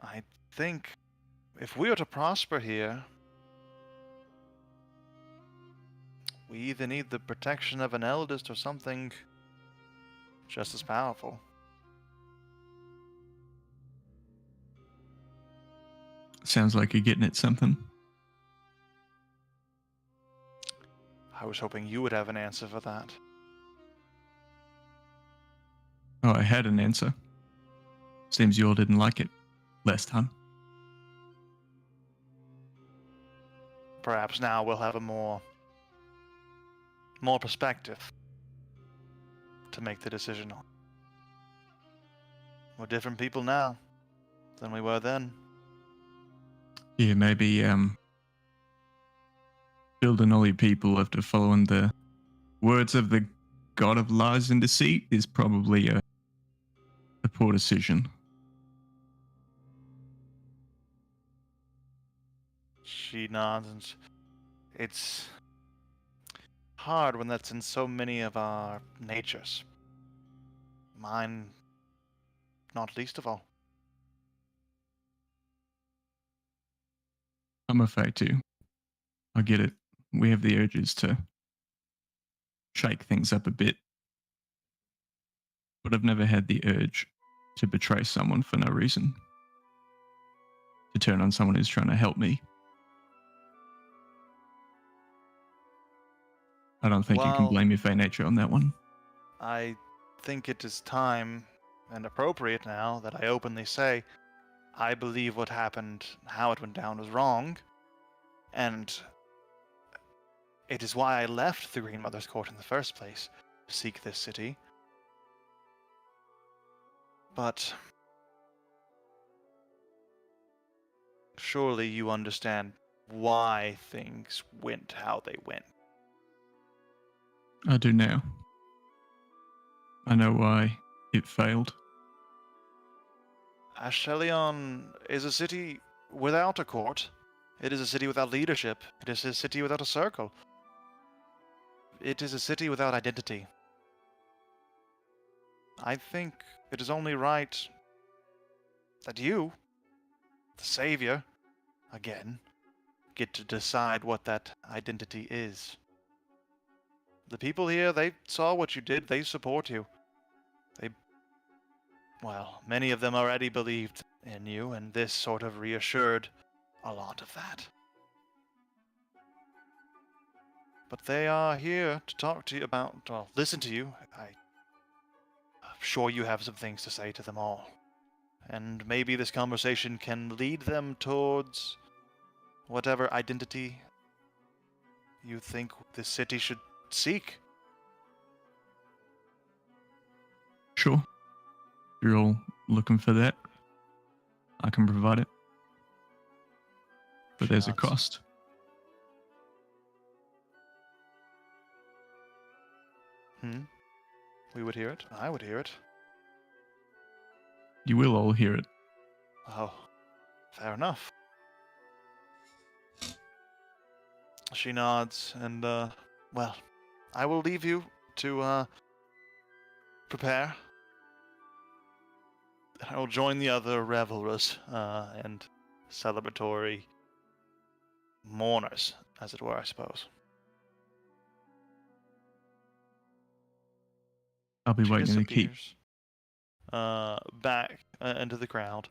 I think if we are to prosper here, we either need the protection of an eldest or something just as powerful. Sounds like you're getting at something. I was hoping you would have an answer for that. Oh, I had an answer. Seems you all didn't like it last time. Perhaps now we'll have a more perspective to make the decision on. We're different people now than we were then. Yeah, maybe building all your people after following the words of the god of lies and deceit is probably a poor decision. She nods, and it's hard when that's in so many of our natures. Mine, not least of all. I'm afraid to. I get it. We have the urges to shake things up a bit. But I've never had the urge to betray someone for no reason. To turn on someone who's trying to help me. I don't think you can Well, blame your fey nature on that one. I think it is time and appropriate now that I openly say I believe what happened, how it went down, was wrong, and it is why I left the Green Mother's Court in the first place, to seek this city. But surely you understand why things went how they went. I do now. I know why it failed. Ashelion is a city without a court. It is a city without leadership. It is a city without a circle. It is a city without identity. I think it is only right that you, the Savior, again, get to decide what that identity is. The people here, they saw what you did. They support you. Well, many of them already believed in you, and this sort of reassured a lot of that. But they are here to talk to you about, well, listen to you. I'm sure you have some things to say to them all. And maybe this conversation can lead them towards whatever identity you think this city should seek. Sure. You're all looking for that. I can provide it. But there's a Shots. cost. We would hear it. I would hear it. You will all hear it. Oh, fair enough. She nods, and, well, I will leave you to, prepare. I will join the other revelers, and celebratory mourners, as it were, I suppose. I'll be She waiting in the keep. disappears, back into the crowd.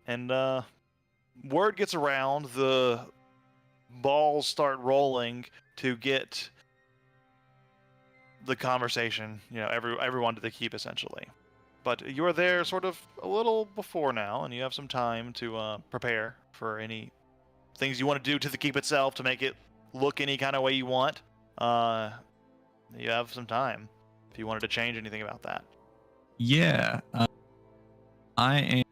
And word gets around, the balls start rolling to get the conversation, everyone to the keep, essentially. But you're there sort of a little before now, and you have some time to prepare for any things you want to do to the keep itself to make it look any kind of way you want. You have some time if you wanted to change anything about that. Yeah. I am...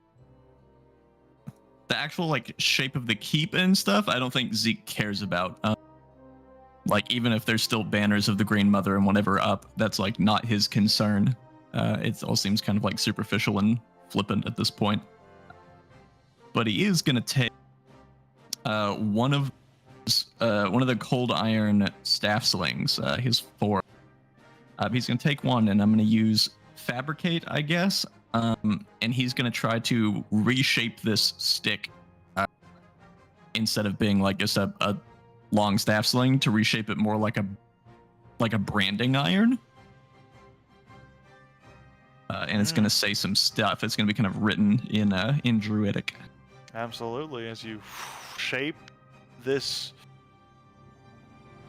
The actual, shape of the keep and stuff, I don't think Zeke cares about. Even if there's still banners of the Green Mother and whatever up, that's, not his concern. It all seems kind of, superficial and flippant at this point. But he is going to take one of the cold iron staff slings, his 4. He's going to take one, and I'm going to use Fabricate, I guess. And he's going to try to reshape this stick instead of being just a long staff sling, to reshape it more like a branding iron. And it's going to say some stuff. It's going to be kind of written in Druidic. Absolutely. As you shape this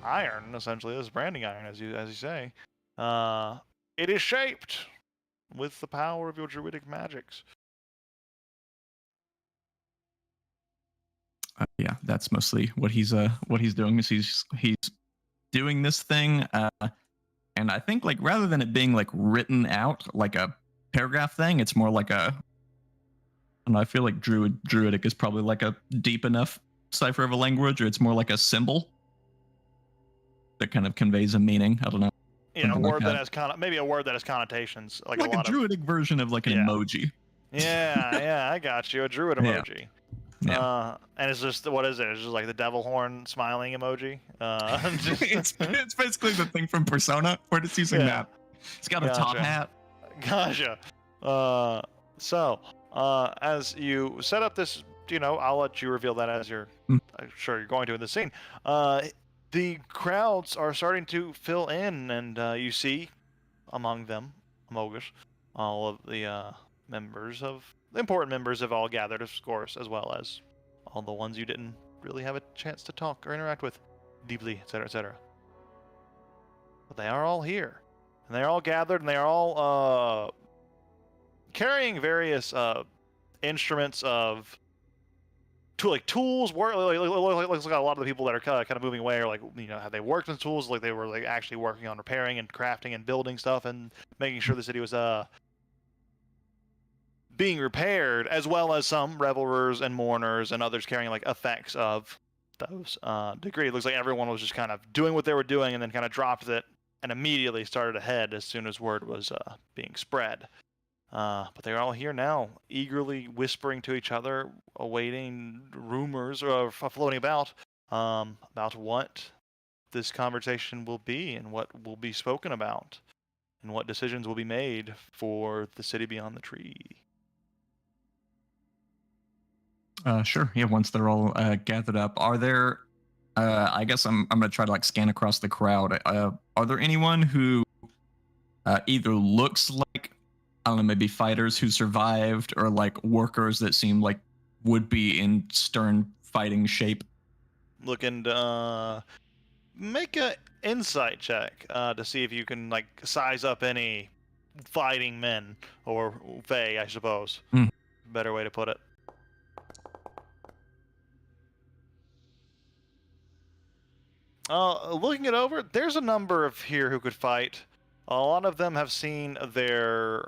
iron, essentially, this branding iron, as you say, it is shaped with the power of your druidic magics. Yeah, that's mostly what he's doing. Is he's doing this thing, and I think rather than it being written out like a paragraph thing. It's more like a, I don't know, I feel like Druidic is probably like a deep enough cipher of a language, or it's more like a symbol that kind of conveys a meaning. I don't know. Yeah, a word that has maybe a word that has connotations, like a Druidic version of like an emoji. Yeah, I got you. A druid emoji. Yeah. And it's just, what is it? It's just like the devil horn smiling emoji. It's basically the thing from Persona, where it's using that. It's got a top hat. Gotcha. So, as you set up this, I'll let you reveal that as I'm sure you're going to in the scene. The crowds are starting to fill in, and you see among them, Amogus, all of the important members have all gathered, of course, as well as all the ones you didn't really have a chance to talk or interact with deeply, etc., etc. But they are all here, and they're all gathered, and they are all carrying various instruments of tools. Looks like a lot of the people that are kind of moving away are have they worked with tools, like they were like actually working on repairing and crafting and building stuff and making sure the city was being repaired, as well as some revelers and mourners and others carrying like effects of those degree. It looks like everyone was just kind of doing what they were doing and then kind of dropped it and immediately started ahead as soon as word was being spread. But they're all here now, eagerly whispering to each other, awaiting rumors floating about what this conversation will be and what will be spoken about and what decisions will be made for the city beyond the tree. Sure. Yeah. Once they're all gathered up, are there? I guess I'm gonna try to scan across the crowd. Are there anyone who either looks like, I don't know, maybe fighters who survived, or workers that seem like would be in stern fighting shape? Looking to make a insight check to see if you can size up any fighting men or fae, I suppose. Better way to put it. Looking it over, there's a number of here who could fight. A lot of them have seen their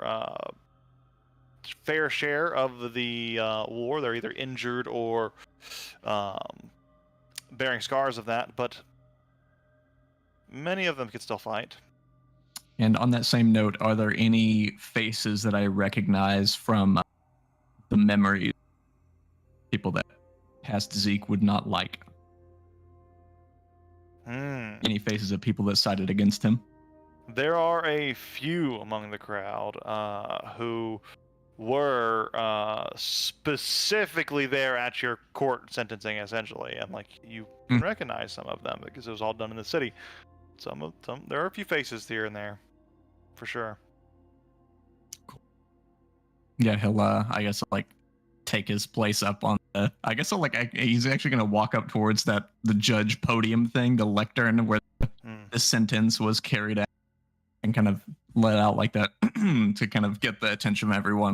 fair share of the war. They're either injured or bearing scars of that, but many of them could still fight. And on that same note, are there any faces that I recognize from the memories, people that past Zeke would not like? Any faces of people that sided against him? There are a few among the crowd who were specifically there at your court sentencing, essentially, and you can recognize some of them because it was all done in the city. There are a few faces here and there, for sure. Cool. Yeah, he'll I guess take his place up on the. I guess he's actually gonna walk up towards the judge podium thing, the lectern where the sentence was carried out, and kind of let out like that to kind of get the attention of everyone.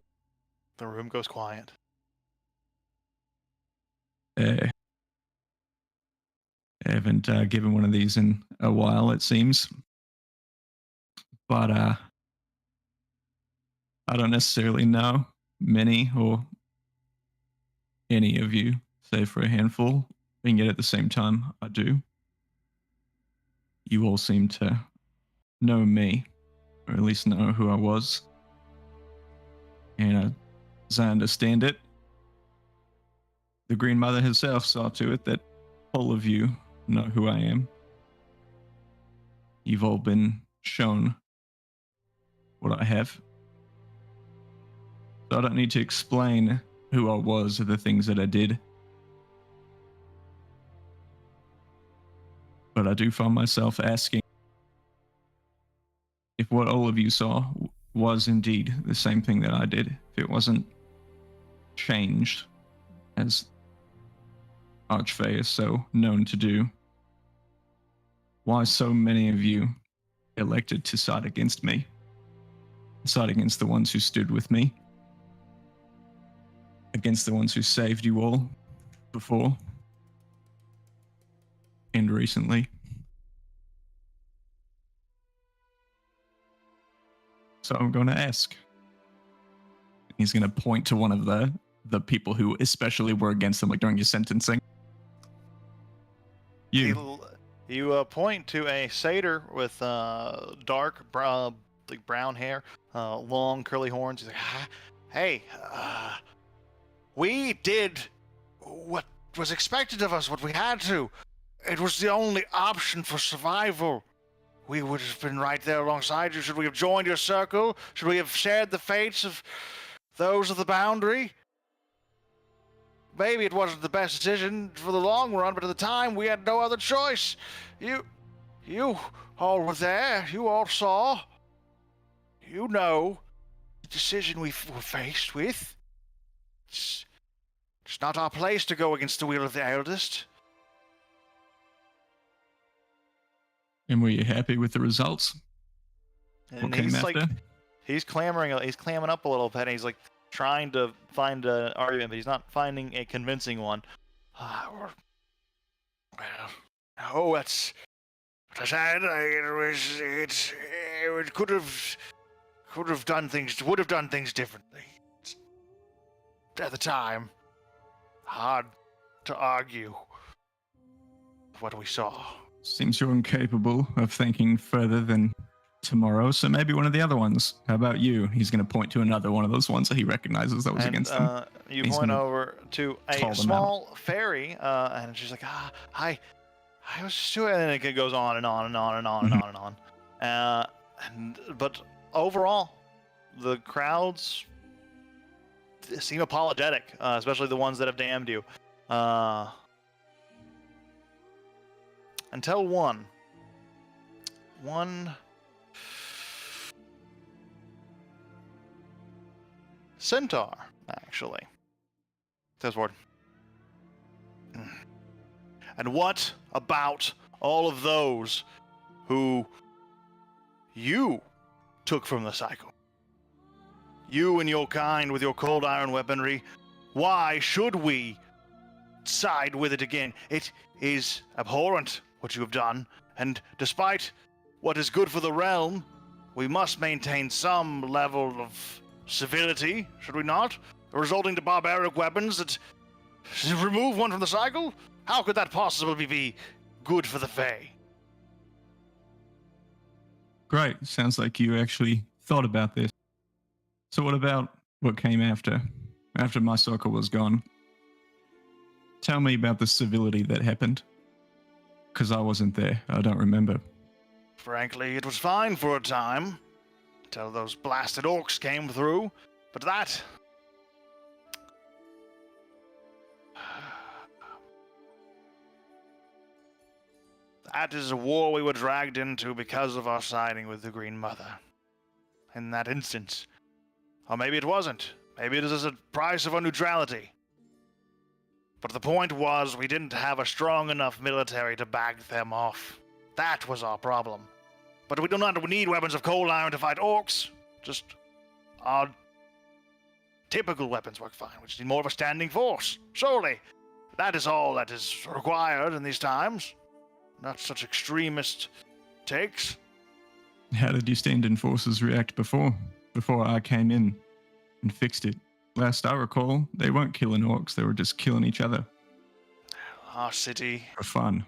The room goes quiet. I haven't given one of these in a while, it seems. But I don't necessarily know many or any of you, save for a handful, and yet at the same time, I do. You all seem to know me, or at least know who I was. And as I understand it, the Green Mother herself saw to it that all of you know who I am. You've all been shown what I have. So I don't need to explain who I was or the things that I did. But I do find myself asking if what all of you saw was indeed the same thing that I did, if it wasn't changed, as Archfey is so known to do. Why so many of you elected to side against me, side against the ones who stood with me, against the ones who saved you all before and recently. So I'm going to ask, He's going to point to one of the people who especially were against him, like during his sentencing. You. You point to a satyr with dark brown hair, long curly horns. He's like, "Hey, we did what was expected of us, what we had to. It was the only option for survival. We would have been right there alongside you. Should we have joined your circle? Should we have shared the fates of those of the boundary? Maybe it wasn't the best decision for the long run, but at the time we had no other choice. You all were there. You all saw. You know the decision we were faced with. It's not our place to go against the will of the eldest." And were you happy with the results? And What came after? He's clamming up a little bit, and he's like trying to find an argument, but he's not finding a convincing one. Well, no, that's what I said. It could have done things, would have done things differently. At the time, hard to argue what we saw. Seems you're incapable of thinking further than tomorrow, so maybe one of the other ones. How about you? He's going to point to another one of those ones that he recognizes that was against him. You He's point gonna over to call a them small fairy, and she's like, I was just doing, and it goes on and on and on and on and on and on. But overall, the crowds seem apologetic, especially the ones that have damned you. Until one centaur, actually. Says word. And what about all of those who you took from the cycle? You and your kind with your cold iron weaponry, why should we side with it again? It is abhorrent what you have done, and despite what is good for the realm, we must maintain some level of civility, should we not? Resulting to barbaric weapons that remove one from the cycle? How could that possibly be good for the Fae? Great. Sounds like you actually thought about this. So what about what came after my circle was gone? Tell me about the civility that happened. Because I wasn't there. I don't remember. Frankly, it was fine for a time, until those blasted orcs came through, but that is a war we were dragged into because of our siding with the Green Mother. In that instance. Or maybe it wasn't. Maybe it is a price of our neutrality. But the point was, we didn't have a strong enough military to back them off. That was our problem. But we do not need weapons of cold iron to fight orcs. Just our typical weapons work fine. We just need more of a standing force. Surely, that is all that is required in these times. Not such extremist takes. How did your standing forces react before I came in and fixed it? Last I recall, they weren't killing orcs, they were just killing each other. Our city For fun.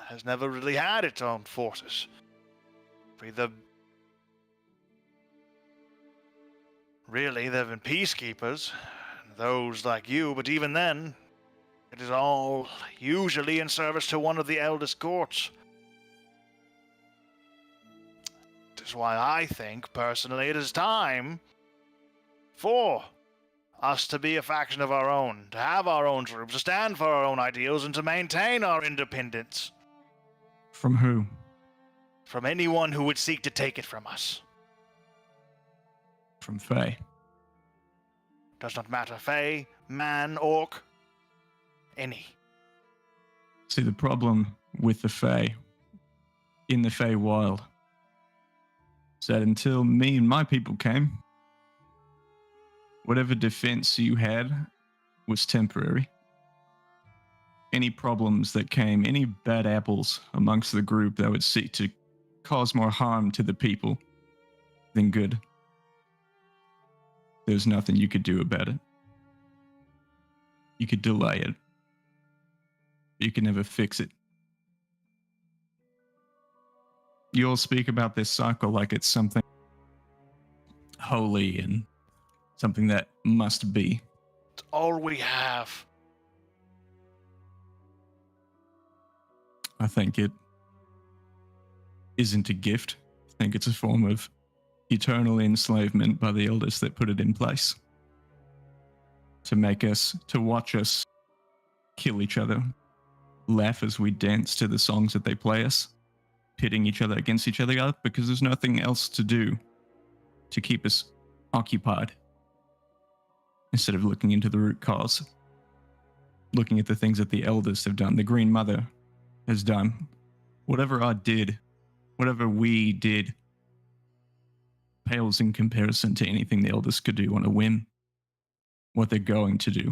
has never really had its own forces. Really, there have been peacekeepers, and those like you, but even then, it is all usually in service to one of the eldest courts. That is why I think, personally, it is time for us to be a faction of our own, to have our own troops, to stand for our own ideals, and to maintain our independence. From who? From anyone who would seek to take it from us. From Fae. Does not matter, Fae, man, orc, any. See, the problem with the Fae, in the Fae wild, is that until me and my people came, whatever defense you had was temporary. Any problems that came, any bad apples amongst the group that would seek to cause more harm to the people than good, there's nothing you could do about it. You could delay it. You can never fix it. You all speak about this cycle like it's something holy and something that must be. It's all we have. I think it isn't a gift. I think it's a form of eternal enslavement by the elders that put it in place. To watch us kill each other, laugh as we dance to the songs that they play us, pitting each other against each other because there's nothing else to do to keep us occupied. Instead of looking into the root cause, looking at the things that the elders have done, the Green Mother has done. Whatever we did pales in comparison to anything the elders could do on a whim. What they're going to do.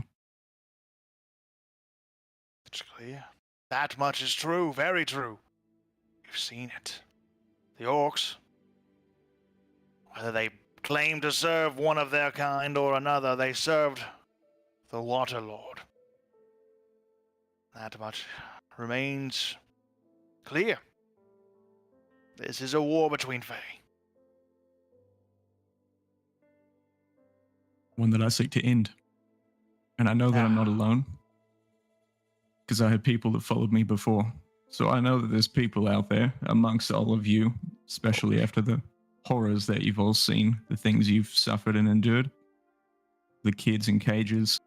It's clear. That much is true, very true. You've seen it. The orcs, whether they claim to serve one of their kind or another, they served the Water Lord. That much remains clear. This is a war between Fae. One that I seek to end. And I know that I'm not alone. Because I had people that followed me before. So I know that there's people out there amongst all of you, especially after the horrors that you've all seen, the things you've suffered and endured. The kids in cages,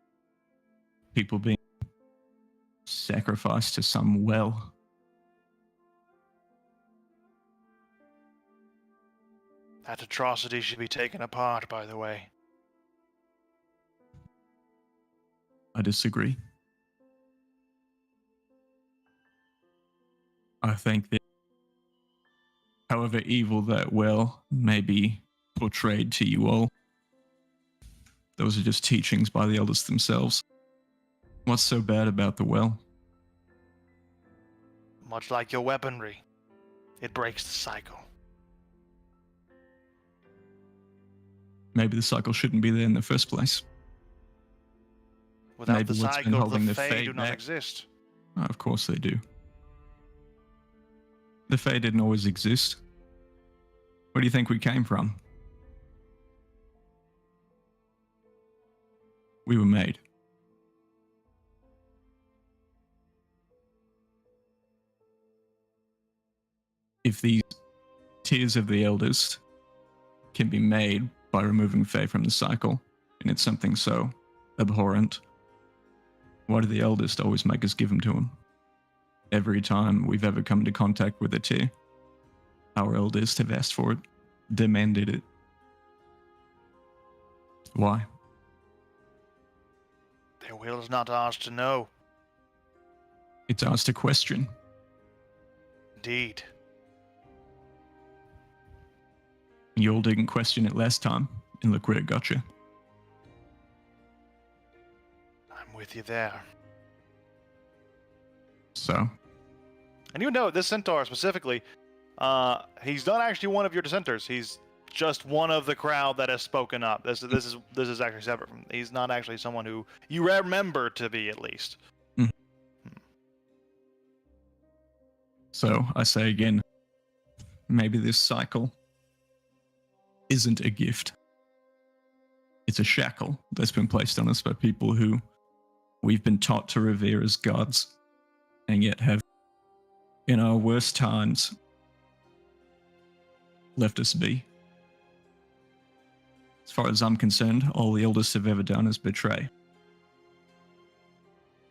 people being sacrificed to some well. That atrocity should be taken apart, by the way. I disagree. I think that however evil that well may be portrayed to you all, those are just teachings by the elders themselves. What's so bad about the well? Much like your weaponry, it breaks the cycle. Maybe the cycle shouldn't be there in the first place. Without Maybe the what's been cycle, holding the the Fae Fae do not back. exist. Oh, of course they do. The Fae didn't always exist. Where do you think we came from? We were made. If these tears of the elders can be made by removing Fae from the cycle, and it's something so abhorrent, why do the elders always make us give them to them? Every time we've ever come into contact with a tear, our elders have asked for it, demanded it. Why? Their will is not ours to know. It's ours to question. Indeed. You all didn't question it last time, and look where it got you. I'm with you there. So, And you know, this centaur specifically, he's not actually one of your dissenters. He's just one of the crowd that has spoken up. This is actually separate from. He's not actually someone who you remember to be, at least. So I say again, maybe this cycle isn't a gift. It's a shackle that's been placed on us by people who we've been taught to revere as gods, and yet have, in our worst times, left us be. As far as I'm concerned, all the elders have ever done is betray.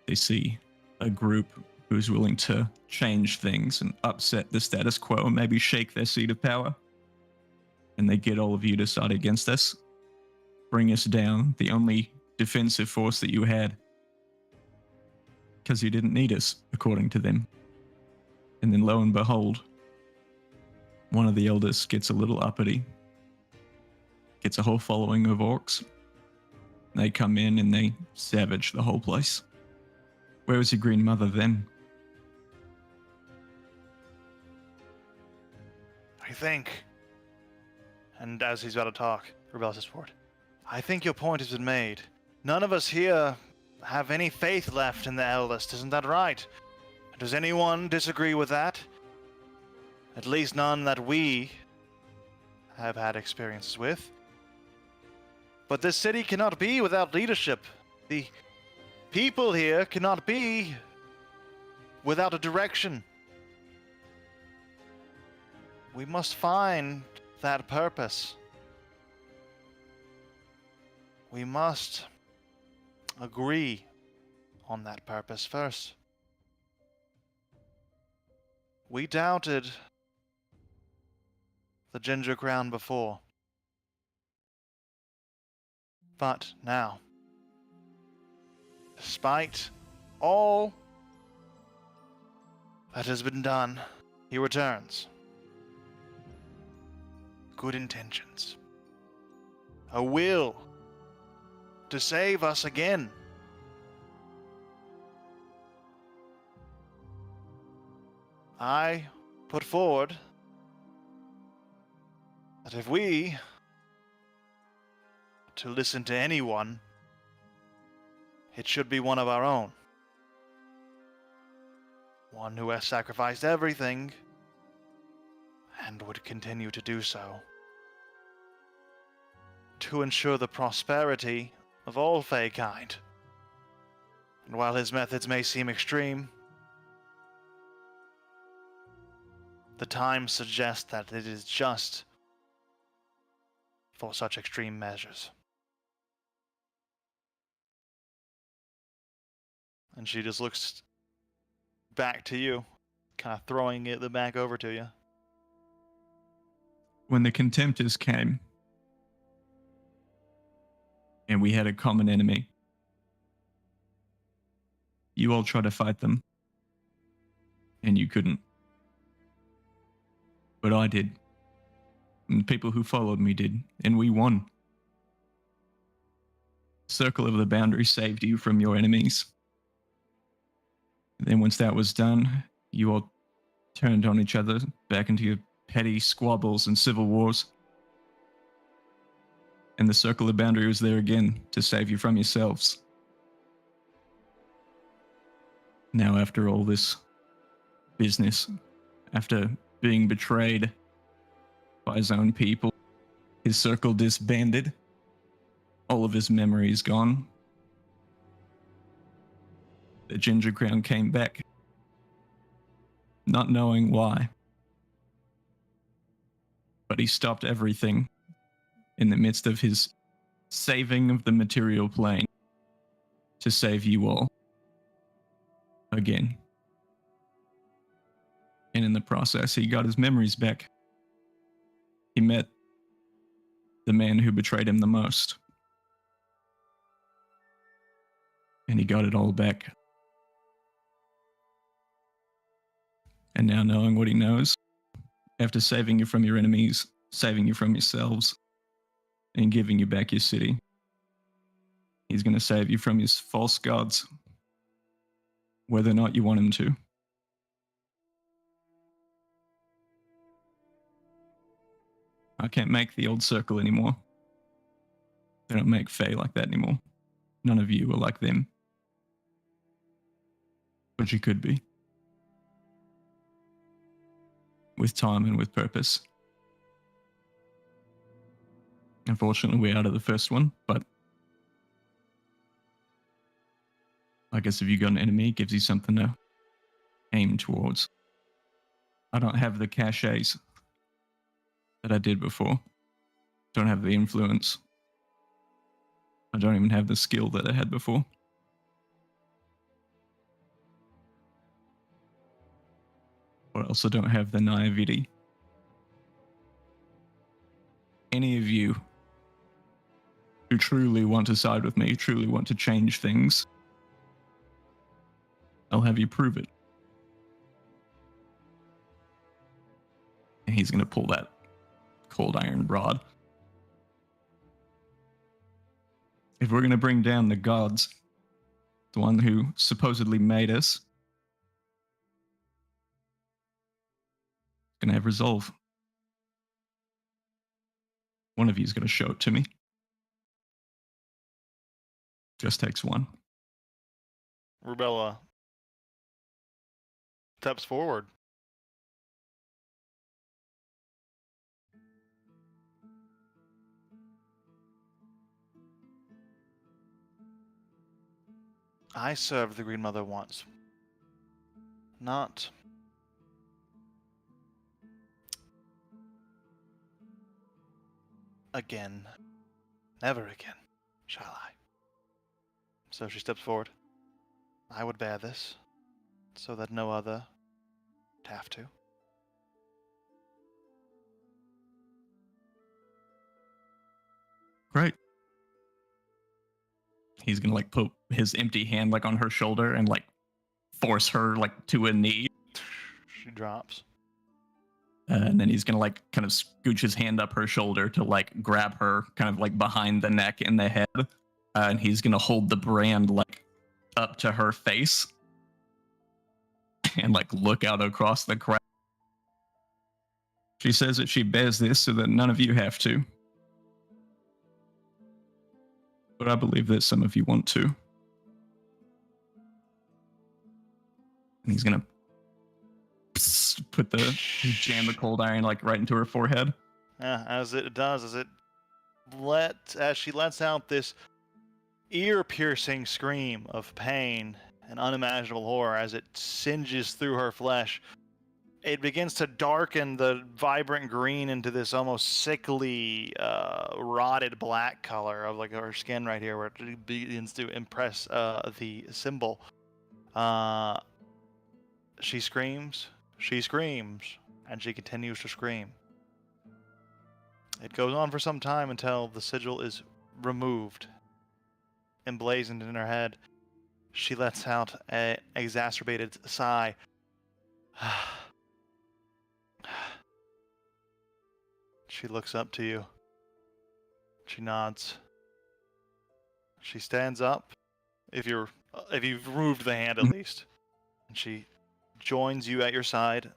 They see a group who's willing to change things and upset the status quo and maybe shake their seat of power, and they get all of you to side against us, bring us down, the only defensive force that you had, because you didn't need us, according to them. And then lo and behold, one of the elders gets a little uppity, gets a whole following of orcs. They come in and they savage the whole place. Where was your Green Mother then? I think. And as he's about to talk, Rebel says forward. I think your point has been made. None of us here have any faith left in the eldest, isn't that right? Does anyone disagree with that? At least none that we have had experiences with. But this city cannot be without leadership. The people here cannot be without a direction. We must find that purpose. We must agree on that purpose first. We doubted the Ginger Crown before. But now, despite all that has been done, he returns. Good intentions. A will to save us again. I put forward that if we to listen to anyone, it should be one of our own. One who has sacrificed everything and would continue to do so to ensure the prosperity of all Feykind. And while his methods may seem extreme, the times suggest that it is just for such extreme measures. And she just looks back to you, kind of throwing it back over to you. When the Contemptors came, and we had a common enemy, you all tried to fight them, and you couldn't. But I did. And the people who followed me did, and we won. Circle of the Boundary saved you from your enemies. And then once that was done, you all turned on each other back into your petty squabbles and civil wars. And the Circle of Boundary was there again to save you from yourselves. Now, after all this business, after being betrayed by his own people, his circle disbanded, all of his memories gone, the Ginger Crown came back, not knowing why. But he stopped everything in the midst of his saving of the material plane to save you all again. And in the process, he got his memories back. He met the man who betrayed him the most. And he got it all back. And now, knowing what he knows, after saving you from your enemies, saving you from yourselves, and giving you back your city, he's going to save you from his false gods, whether or not you want him to. I can't make the old circle anymore. They don't make Fae like that anymore. None of you are like them. But you could be. With time and with purpose. Unfortunately, we're out of the first one, but I guess if you got an enemy, it gives you something to aim towards. I don't have the cachets that I did before. Don't have the influence. I don't even have the skill that I had before. But I also don't have the naivety. Any of you who truly want to side with me, truly want to change things, I'll have you prove it. And he's going to pull that cold iron rod. If we're going to bring down the gods, the one who supposedly made us, going to have resolve. One of you is going to show it to me. Just takes one. Rubella steps forward. I served the Green Mother once. Not again. Never again, shall I? So she steps forward. I would bear this, so that no other would have to. Great. He's gonna like put his empty hand like on her shoulder and like force her like to a knee. She drops. And then he's gonna like kind of scooch his hand up her shoulder to like grab her kind of like behind the neck and the head. And he's gonna hold the brand like up to her face and like look out across the crowd. She says that she bears this so that none of you have to. But I believe that some of you want to. And he's gonna put the jam the cold iron like right into her forehead. Yeah, as it does, as she lets out this ear-piercing scream of pain and unimaginable horror as it singes through her flesh. It begins to darken the vibrant green into this almost sickly, rotted black color of like her skin right here, where it begins to impress the symbol. She screams, and she continues to scream. It goes on for some time until the sigil is removed, emblazoned in her head. She lets out an exacerbated sigh. She looks up to you. She nods. She stands up, if you've removed the hand at least, and she joins you at your side,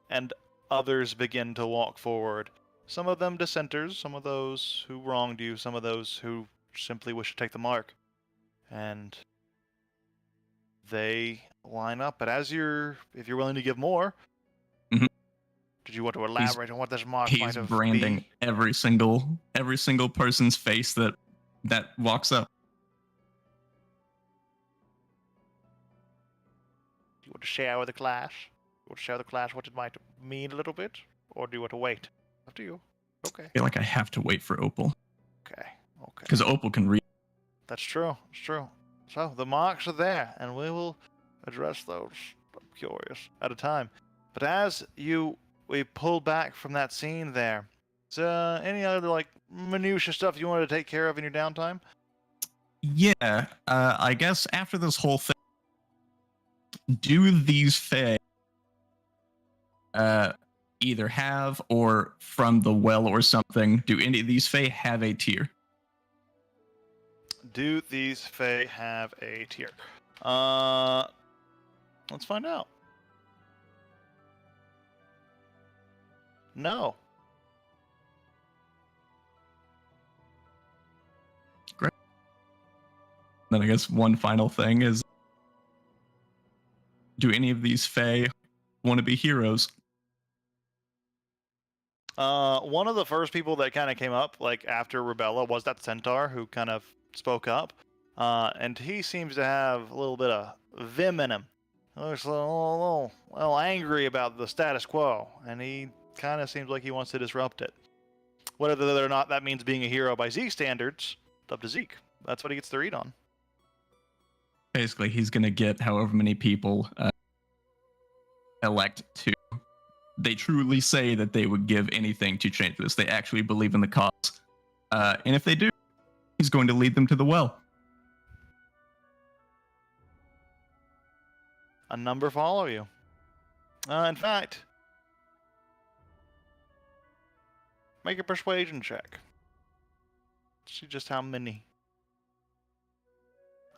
and others begin to walk forward. Some of them dissenters, some of those who wronged you, some of those who simply wish to take the mark. And they line up. But if you're willing to give more, did you want to elaborate on what this mark might have been? He's branding every single person's face that walks up. Do you want to share with the class? You want to share with the class what it might mean a little bit? Or do you want to wait? Up to you. Okay. I feel like I have to wait for Opal. Okay. Because Opal can read. That's true. It's true. So the marks are there, and we will address those, I'm curious, at a time. But as we pull back from that scene there, is any other like minutia stuff you wanted to take care of in your downtime? Yeah, I guess after this whole thing, do these Fae either have, or from the well or something, do any of these Fae have a tier? Do these Fae have a tier? Let's find out. No. Great. Then I guess one final thing is, do any of these Fae want to be heroes? One of the first people that kind of came up, like after Rubella, was that centaur who kind of spoke up. And he seems to have a little bit of vim in him. He looks a little angry about the status quo, and he kind of seems like he wants to disrupt it. Whether or not that means being a hero by Zeke standards, it's up to Zeke. That's what he gets to read on. Basically, he's going to get however many people elect to. They truly say that they would give anything to change this. They actually believe in the cause. And if they do, he's going to lead them to the well. A number follow you. In fact, make a persuasion check. See just how many.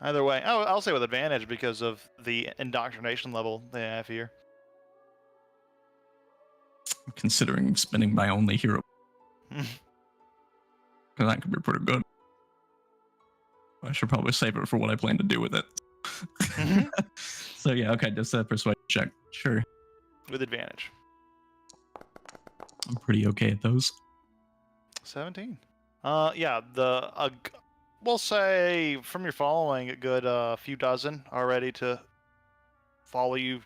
Either way, I'll say with advantage because of the indoctrination level they have here. I'm considering spending my only hero. Because that could be pretty good. I should probably save it for what I plan to do with it. Mhm. So yeah, okay, just a persuasion check. Sure. With advantage. I'm pretty okay at those. 17. Yeah, we'll say from your following, a good few dozen are ready to follow you.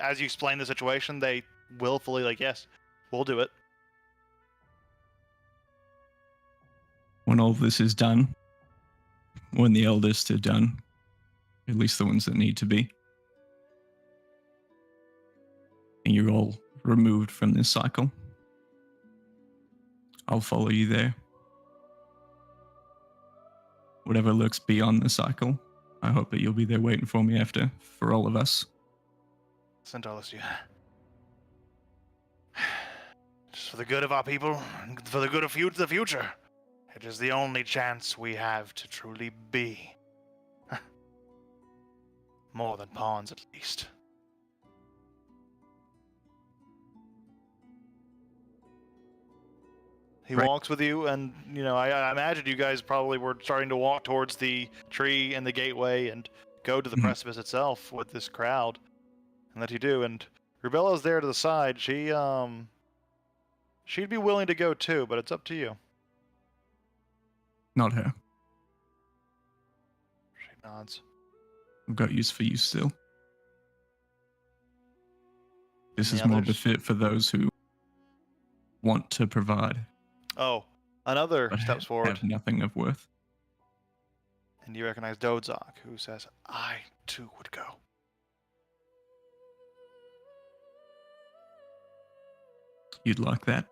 As you explain the situation, they willfully, like, yes, we'll do it. When all of this is done, when the eldest are done, at least the ones that need to be, and you're all removed from this cycle, I'll follow you there. Whatever lurks beyond the cycle, I hope that you'll be there waiting for me after, for all of us. Centaurus, you. Just for the good of our people, and for the good of the future. It is the only chance we have to truly be. More than pawns, at least. He Right. walks with you, and, I imagine you guys probably were starting to walk towards the tree and the gateway and go to the Mhm. precipice itself with this crowd. And that you do, and Rubella's there to the side. She'd be willing to go too, but it's up to you. Not her. She nods. I've got use for you still. This And is the more others? befit for those who want to provide, Oh, another but steps forward, have nothing of worth. and you recognize Dodzok, who says, I too would go. You'd like that?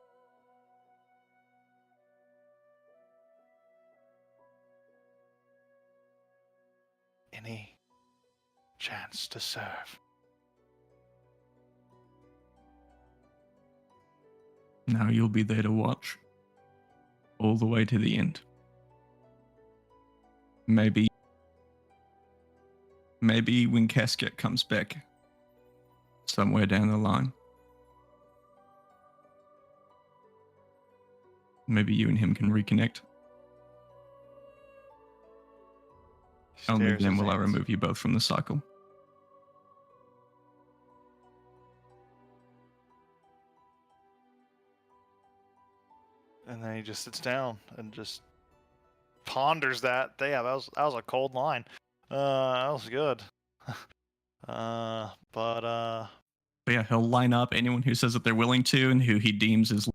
Any chance to serve. Now you'll be there to watch. All the way to the end. Maybe when Casket comes back, somewhere down the line, maybe you and him can reconnect. Only Stares then his will I hands. remove you both from the cycle. And then he just sits down and just ponders that. Damn, that was a cold line. That was good. But yeah, he'll line up anyone who says that they're willing to and who he deems is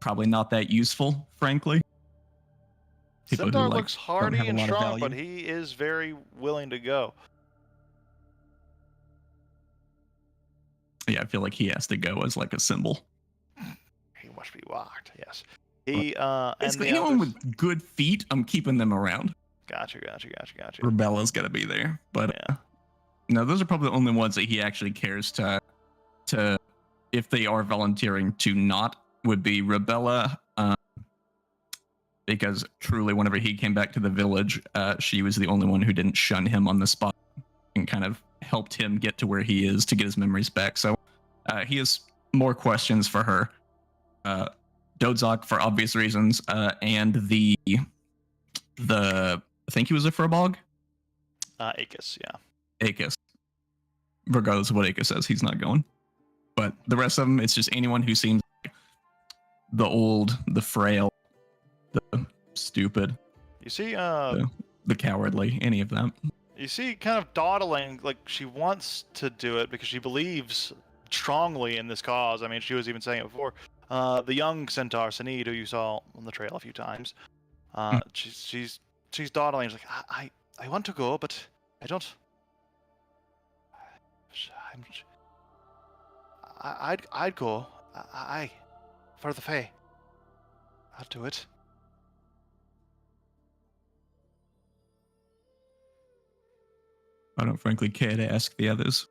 probably not that useful, frankly. People who, Centaur like, looks don't hardy have a and lot of strong, but value. he is very willing to go. Yeah, I feel like he has to go as like a symbol. He must be walked. Yes. He and Basically, the anyone others. with good feet, I'm keeping them around. Gotcha. Rubella's got to be there, but Yeah. no, those are probably the only ones that he actually cares to if they are volunteering to not, would be Rubella, because truly, whenever he came back to the village, she was the only one who didn't shun him on the spot and kind of helped him get to where he is to get his memories back. So he has more questions for her. Dodzok for obvious reasons, and the I think he was a Furbog? Akis, yeah. Akis. Regardless of what Akis says, he's not going. But the rest of them, it's just anyone who seems like the old, the frail, the stupid, You see, the cowardly, any of them. you see, kind of dawdling, like she wants to do it because she believes strongly in this cause. I mean, she was even saying it before. The young centaur Sanid, who you saw on the trail a few times, she's dawdling. She's like, I want to go, but I don't. I'd go. I for the Fae. I'll do it. I don't frankly care to ask the others.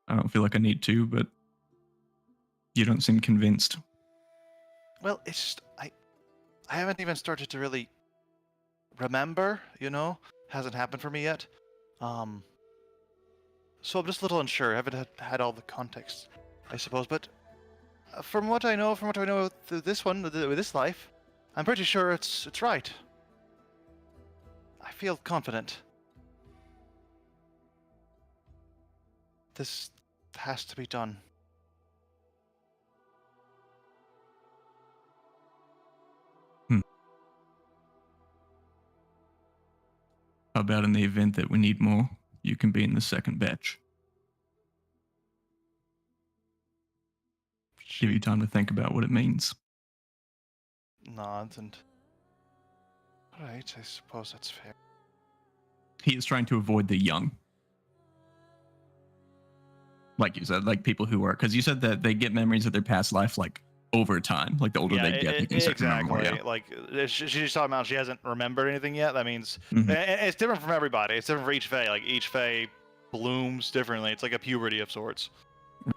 I don't feel like I need to, but you don't seem convinced. Well, it's just I haven't even started to really remember, hasn't happened for me yet. So I'm just a little unsure. I haven't had all the context, I suppose. But from what I know with this one, with this life, I'm pretty sure it's right. feel confident. This has to be done. How about in the event that we need more, you can be in the second batch? Give you time to think about what it means. Nods and... Alright, I suppose that's fair. He is trying to avoid the young. Like you said, like people who are... Because you said that they get memories of their past life, like, over time. Like, the older they get, they can start to remember more. Yeah. Like, she's talking about she hasn't remembered anything yet. That means... Mhm. And it's different from everybody. It's different for each Fae. Like, each Fae blooms differently. It's like a puberty of sorts.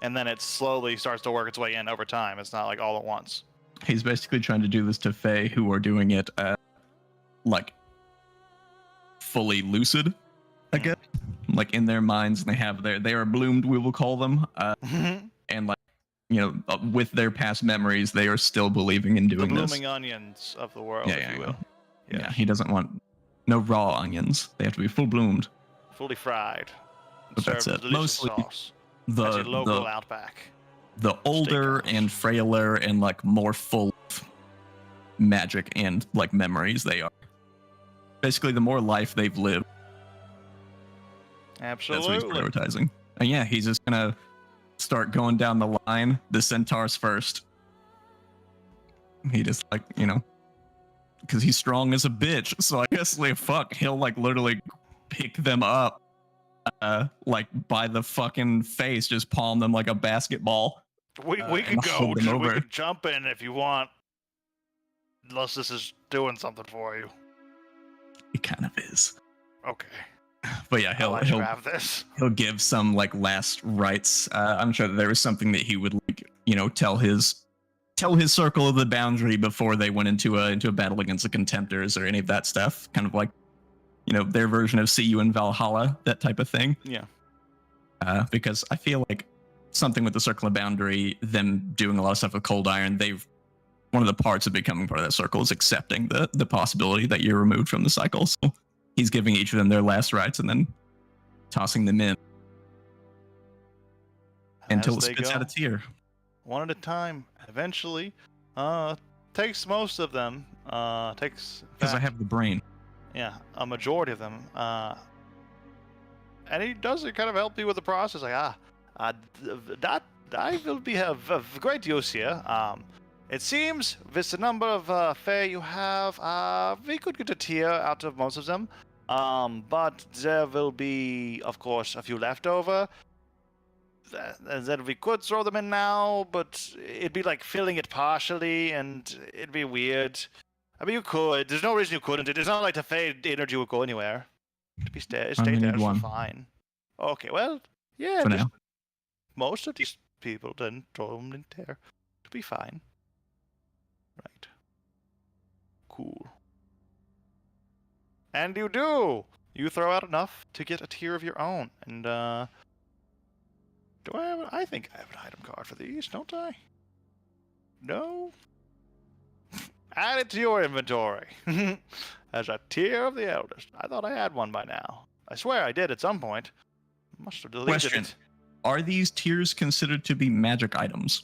And then it slowly starts to work its way in over time. It's not like all at once. He's basically trying to do this to Fae who are doing it, like, fully lucid, I guess. Like, in their minds, they have they are bloomed, we will call them. And, like, you know, with their past memories, they are still believing in doing the this. blooming onions of the world, Yeah, if you will. Yeah, he doesn't want no raw onions. They have to be full bloomed. Fully fried. But that's served it. with delicious Mostly sauce. That's your local Outback. The older Steakhouse. and frailer and like more full of magic and like memories they are. Basically, the more life they've lived, Absolutely. that's what he's prioritizing. And yeah, he's just gonna start going down the line. The centaurs first. He just like, you know, because he's strong as a bitch. So I guess like fuck, he'll like literally pick them up, like by the fucking face, just palm them like a basketball. We could and go. hold them We over. could jump in if you want. Unless this is doing something for you. It kind of is. Okay. But yeah, I'll let you have this. he'll give some like last rites. I'm sure that there was something that he would like, you know, tell his circle of the boundary before they went into a battle against the Contemptors or any of that stuff. Kind of like, you know, their version of "See You in Valhalla," that type of thing. Yeah. Because I feel like something with the circle of boundary, them doing a lot of stuff with Cold Iron, one of the parts of becoming part of that circle is accepting the possibility that you're removed from the cycle. So he's giving each of them their last rites and then tossing them in until it As they spits go, out a tear. one at a time. Eventually, takes most of them. Takes Because I fact, have the brain. yeah, a majority of them. And he does kind of help you with the process. Like that I will be of great use here. It seems with the number of Fae you have, we could get a tier out of most of them. But there will be, of course, a few left over. That we could throw them in now, but it'd be like filling it partially, and it'd be weird. I mean, you could. There's no reason you couldn't. It's not like the Fae energy would go anywhere. It'd be stay only there, need so one. fine. Okay, well, yeah, For just now. most of these people then throw them in there. It'll be fine. Right. Cool. And you do! You throw out enough to get a tier of your own. And, do I have I think I have an item card for these, don't I? No? Add it to your inventory. As a tier of the eldest. I thought I had one by now. I swear I did at some point. Must have deleted Question. it. Are these tiers considered to be magic items?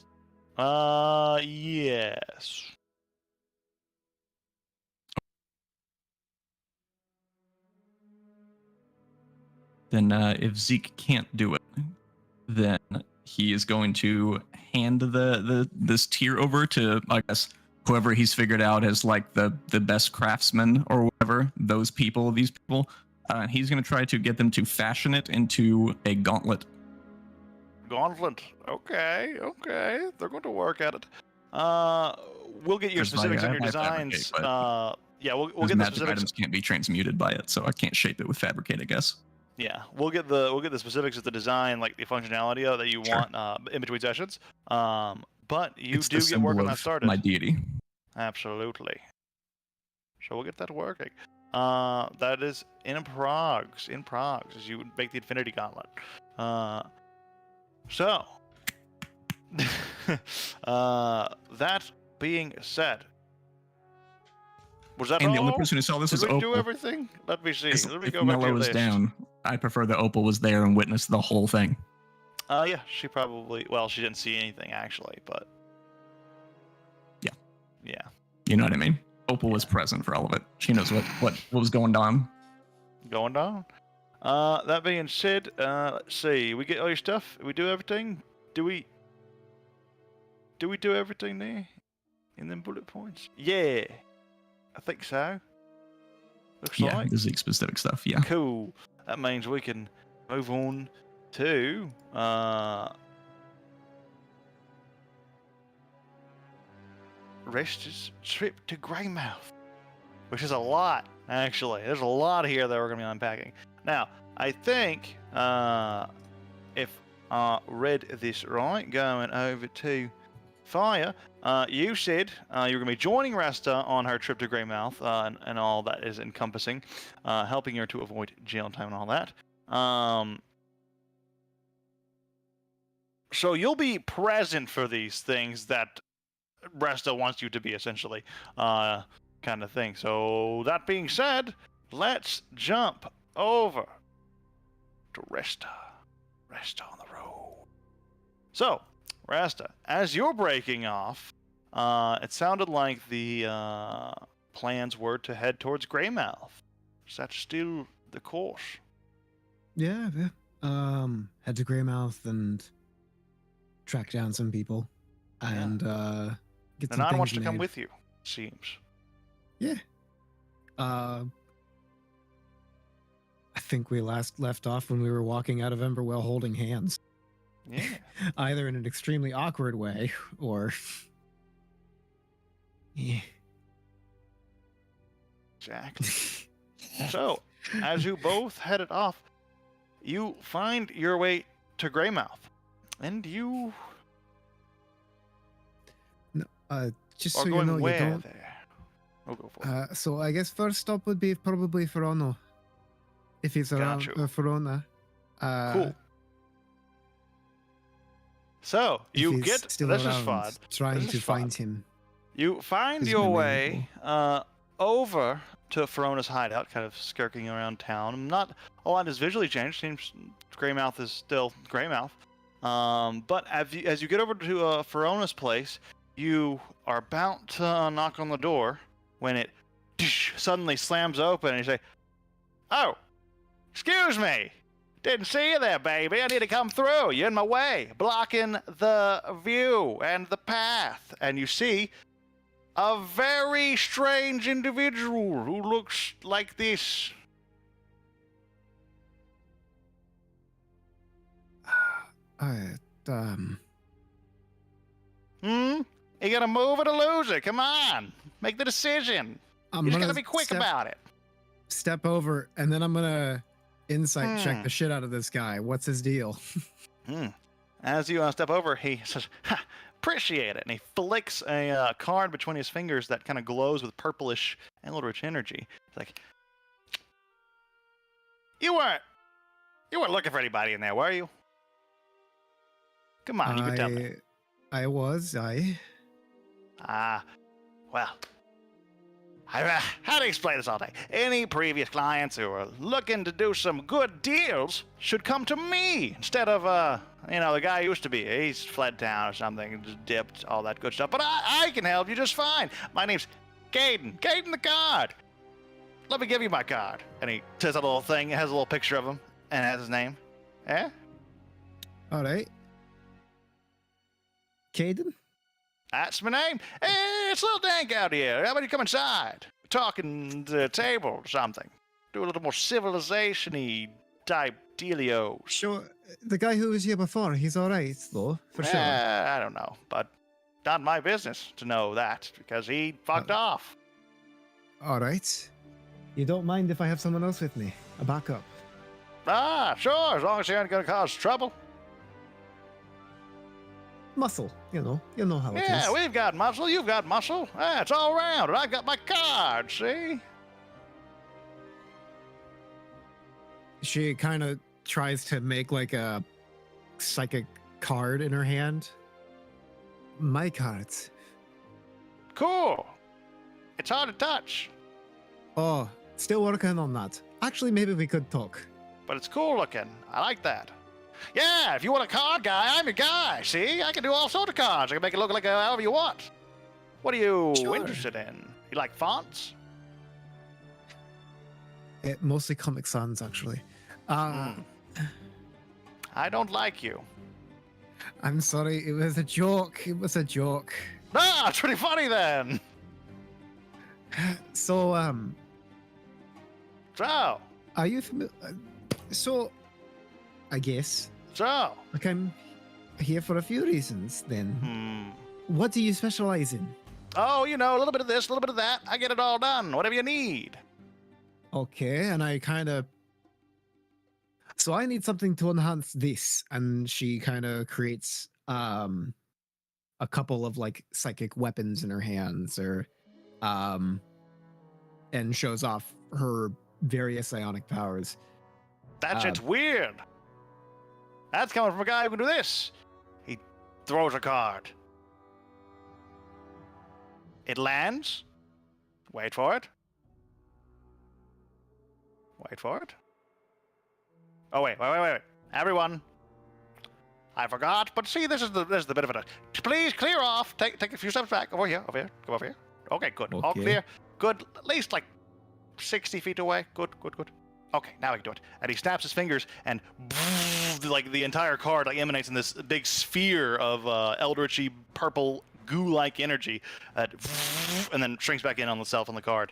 Yes. Then if Zeke can't do it, then he is going to hand this tier over to, I guess, whoever he's figured out as like the best craftsman or whatever, these people. And he's going to try to get them to fashion it into a gauntlet. Gauntlet. Okay. They're going to work at it. We'll get your Because specifics I on your have designs. Fabricate, Yeah, we'll Because get the magic specifics. items can't be transmuted by it, so I can't shape it with Fabricate, I guess. Yeah, we'll get the specifics of the design, like the functionality that you Sure. want in between sessions. But you It's do the get work symbol on that of started. my deity. Absolutely. So we'll get that working. That is in Prague as you make the Infinity Gauntlet. So, that being said, Was that And the all? only person who saw this Did was we do Opal. everything? Let me see. Let me If go back to Mello your is list. down, I prefer that Opal was there and witnessed the whole thing. Yeah, she probably. Well, she didn't see anything actually, but. Yeah. Yeah. You know what I mean? Opal was present for all of it. She knows what was going on. Going down. That being said, let's see. We get all your stuff. We do everything. Do we do everything there? In them bullet points? Yeah, I think so. Looks Yeah, like. the Zeke specific stuff. Yeah. Cool. That means we can move on to Rest's trip to Greymouth, which is a lot, actually. There's a lot here that we're going to be unpacking. Now, I think if I read this right, going over to Fire, you said you were going to be joining Resta on her trip to Greymouth and all that is encompassing, helping her to avoid jail time and all that. So you'll be present for these things that Resta wants you to be, essentially, kind of thing. So that being said, let's jump over to Resta. Resta on the road. So, Resta, as you're breaking off, it sounded like the plans were to head towards Greymouth. Is that still the course? Yeah. Head to Greymouth and track down some people and get some Nanan things wants to made. come with you, seems. Yeah. I think we last left off when we were walking out of Emberwell holding hands. Yeah. Either in an extremely awkward way or yeah. Exactly. So, as you both headed off, you find your way to Greymouth. And you Just are so you going know, you where don't. there? We'll go for it. So I guess first stop would be probably Frono, if he's around. Gotcha. Verona. Cool. So, if you he's get... still This is around, fun. Trying This to is fun. find him. You find is your my main way over to Ferona's hideout, kind of skirking around town. Not a lot has visually changed. Seems Greymouth is still Greymouth. But as you get over to Ferona's place, you are about to knock on the door when it suddenly slams open and you say, "Oh, excuse me. Didn't see you there, baby. I need to come through. You're in my way, blocking the view and the path." And you see a very strange individual who looks like this. You gotta move it or lose it. Come on. Make the decision. I'm You just gonna gotta be quick about it. step over, and then I'm gonna insight check Hmm. the shit out of this guy. What's his deal? As you step over, he says, "Ha, appreciate it." And he flicks a card between his fingers that kind of glows with purplish eldritch energy. It's like, you weren't looking for anybody in there, were you? Come on, you can tell me. I was. Well, how to explain this all day? Any previous clients who are looking to do some good deals should come to me instead of, the guy used to be. He's fled town or something, just dipped, all that good stuff. But I can help you just fine. My name's Caden. Caden the card. Let me give you my card. And he says a little thing, it has a little picture of him, and it has his name. Yeah? All right. Caden? That's my name. Hey, it's a little dank out here. How about you come inside? We're talking to a table or something. Do a little more civilization-y type dealio. Sure. The guy who was here before, he's all right, though, for sure. I don't know, but not my business to know that because he fucked off. All right. You don't mind if I have someone else with me? A backup? Sure, as long as you aren't going to cause trouble. Muscle, you know how it is. Yeah, we've got muscle, you've got muscle. It's all around, and I've got my card, see? She kind of tries to make like a psychic card in her hand. My cards. Cool. It's hard to touch. Oh, still working on that. Actually, maybe we could talk. But it's cool looking. I like that. Yeah, if you want a card guy, I'm your guy. See, I can do all sorts of cards. I can make it look like however you want. What are you Sure. interested in? You like fonts? Mostly Comic Sans, actually. I don't like you. I'm sorry, it was a joke. It was a joke. Ah, it's pretty funny then. So, So, are you familiar? So, I guess. so. Like, I'm here for a few reasons then. What do you specialize in? Oh, you know, a little bit of this, a little bit of that. I get it all done. Whatever you need. Okay, and I kind of. So I need something to enhance this, and she kind of creates a couple of like psychic weapons in her hands, or and shows off her various psionic powers. That shit's weird. That's coming from a guy who can do this. He throws a card. It lands. Wait for it. Wait for it. Oh wait. Everyone. I forgot, but see, this is the bit of it. Please clear off. Take a few steps back. Over here. Come over here. Okay, good. All Okay. clear. Good. At least like 60 feet away. Good. Okay, now we can do it. And he snaps his fingers, and like the entire card like emanates in this big sphere of eldritchy purple goo-like energy, and then shrinks back in on itself on the card.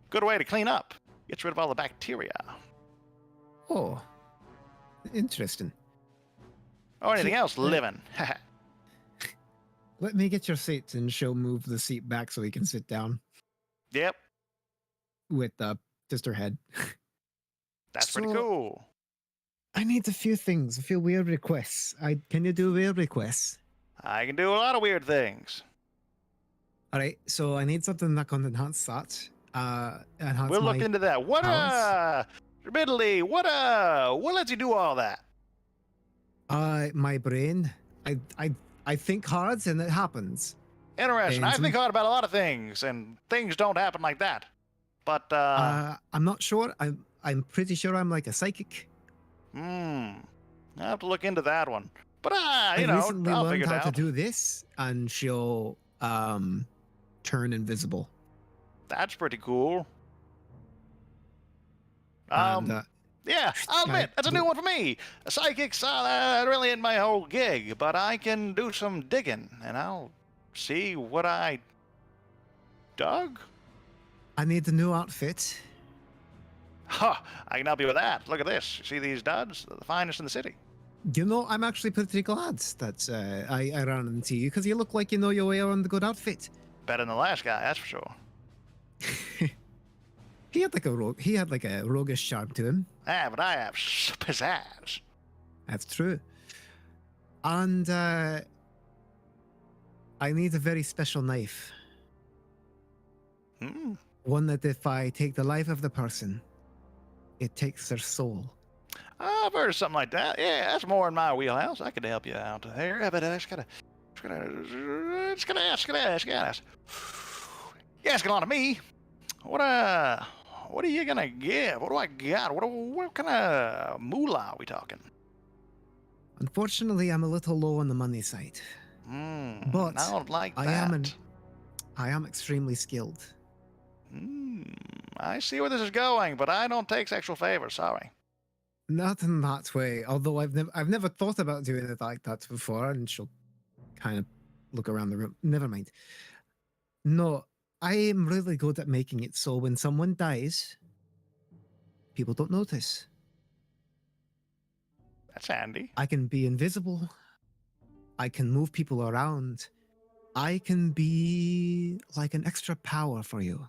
Good way to clean up. Gets rid of all the bacteria. Oh, interesting. Or anything else living. Let me get your seat, and she'll move the seat back so he can sit down Yep, with just her head. that's pretty So- cool. I need a few things, a few weird requests. Can you do weird requests? I can do a lot of weird things. All right, so I need something that can enhance that. Enhance We'll my look into that. What Ridley, what lets you do all that? my brain. I think hard and it happens. Interesting. I And- think hard about a lot of things, and things don't happen like that. But I'm not sure. I'm pretty sure I'm like a psychic. I have to look into that one. But I you know, recently I'll learned figure it how out. to do this, and she'll turn invisible. That's pretty cool. And, Yeah, I'll I- admit, that's a new one for me. Psychics really ain't my whole gig, but I can do some digging, and I'll see what I dug. I need a new outfit. Ha! I can help you with that. Look at this. You see these duds? They're the finest in the city. You know, I'm actually pretty glad that I ran into you, because you look like you know your way around the good outfit. Better than the last guy, that's for sure. He had like a roguish charm to him. Ah, but I have pizzazz. That's true. And I need a very special knife. One that if I take the life of the person, it takes their soul. I've heard of something like that. Yeah, that's more in my wheelhouse. I could help you out there. But I just gotta ask. You're asking a lot of me. What are you gonna give? What do I got? What kind of moolah are we talking? Unfortunately, I'm a little low on the money side. But I don't like I that. am extremely skilled. I see where this is going, but I don't take sexual favors. Sorry. Not in that way. Although I've never thought about doing it like that before, and she'll kind of look around the room. Never mind. No, I am really good at making it so when someone dies, people don't notice. That's handy. I can be invisible. I can move people around. I can be like an extra power for you.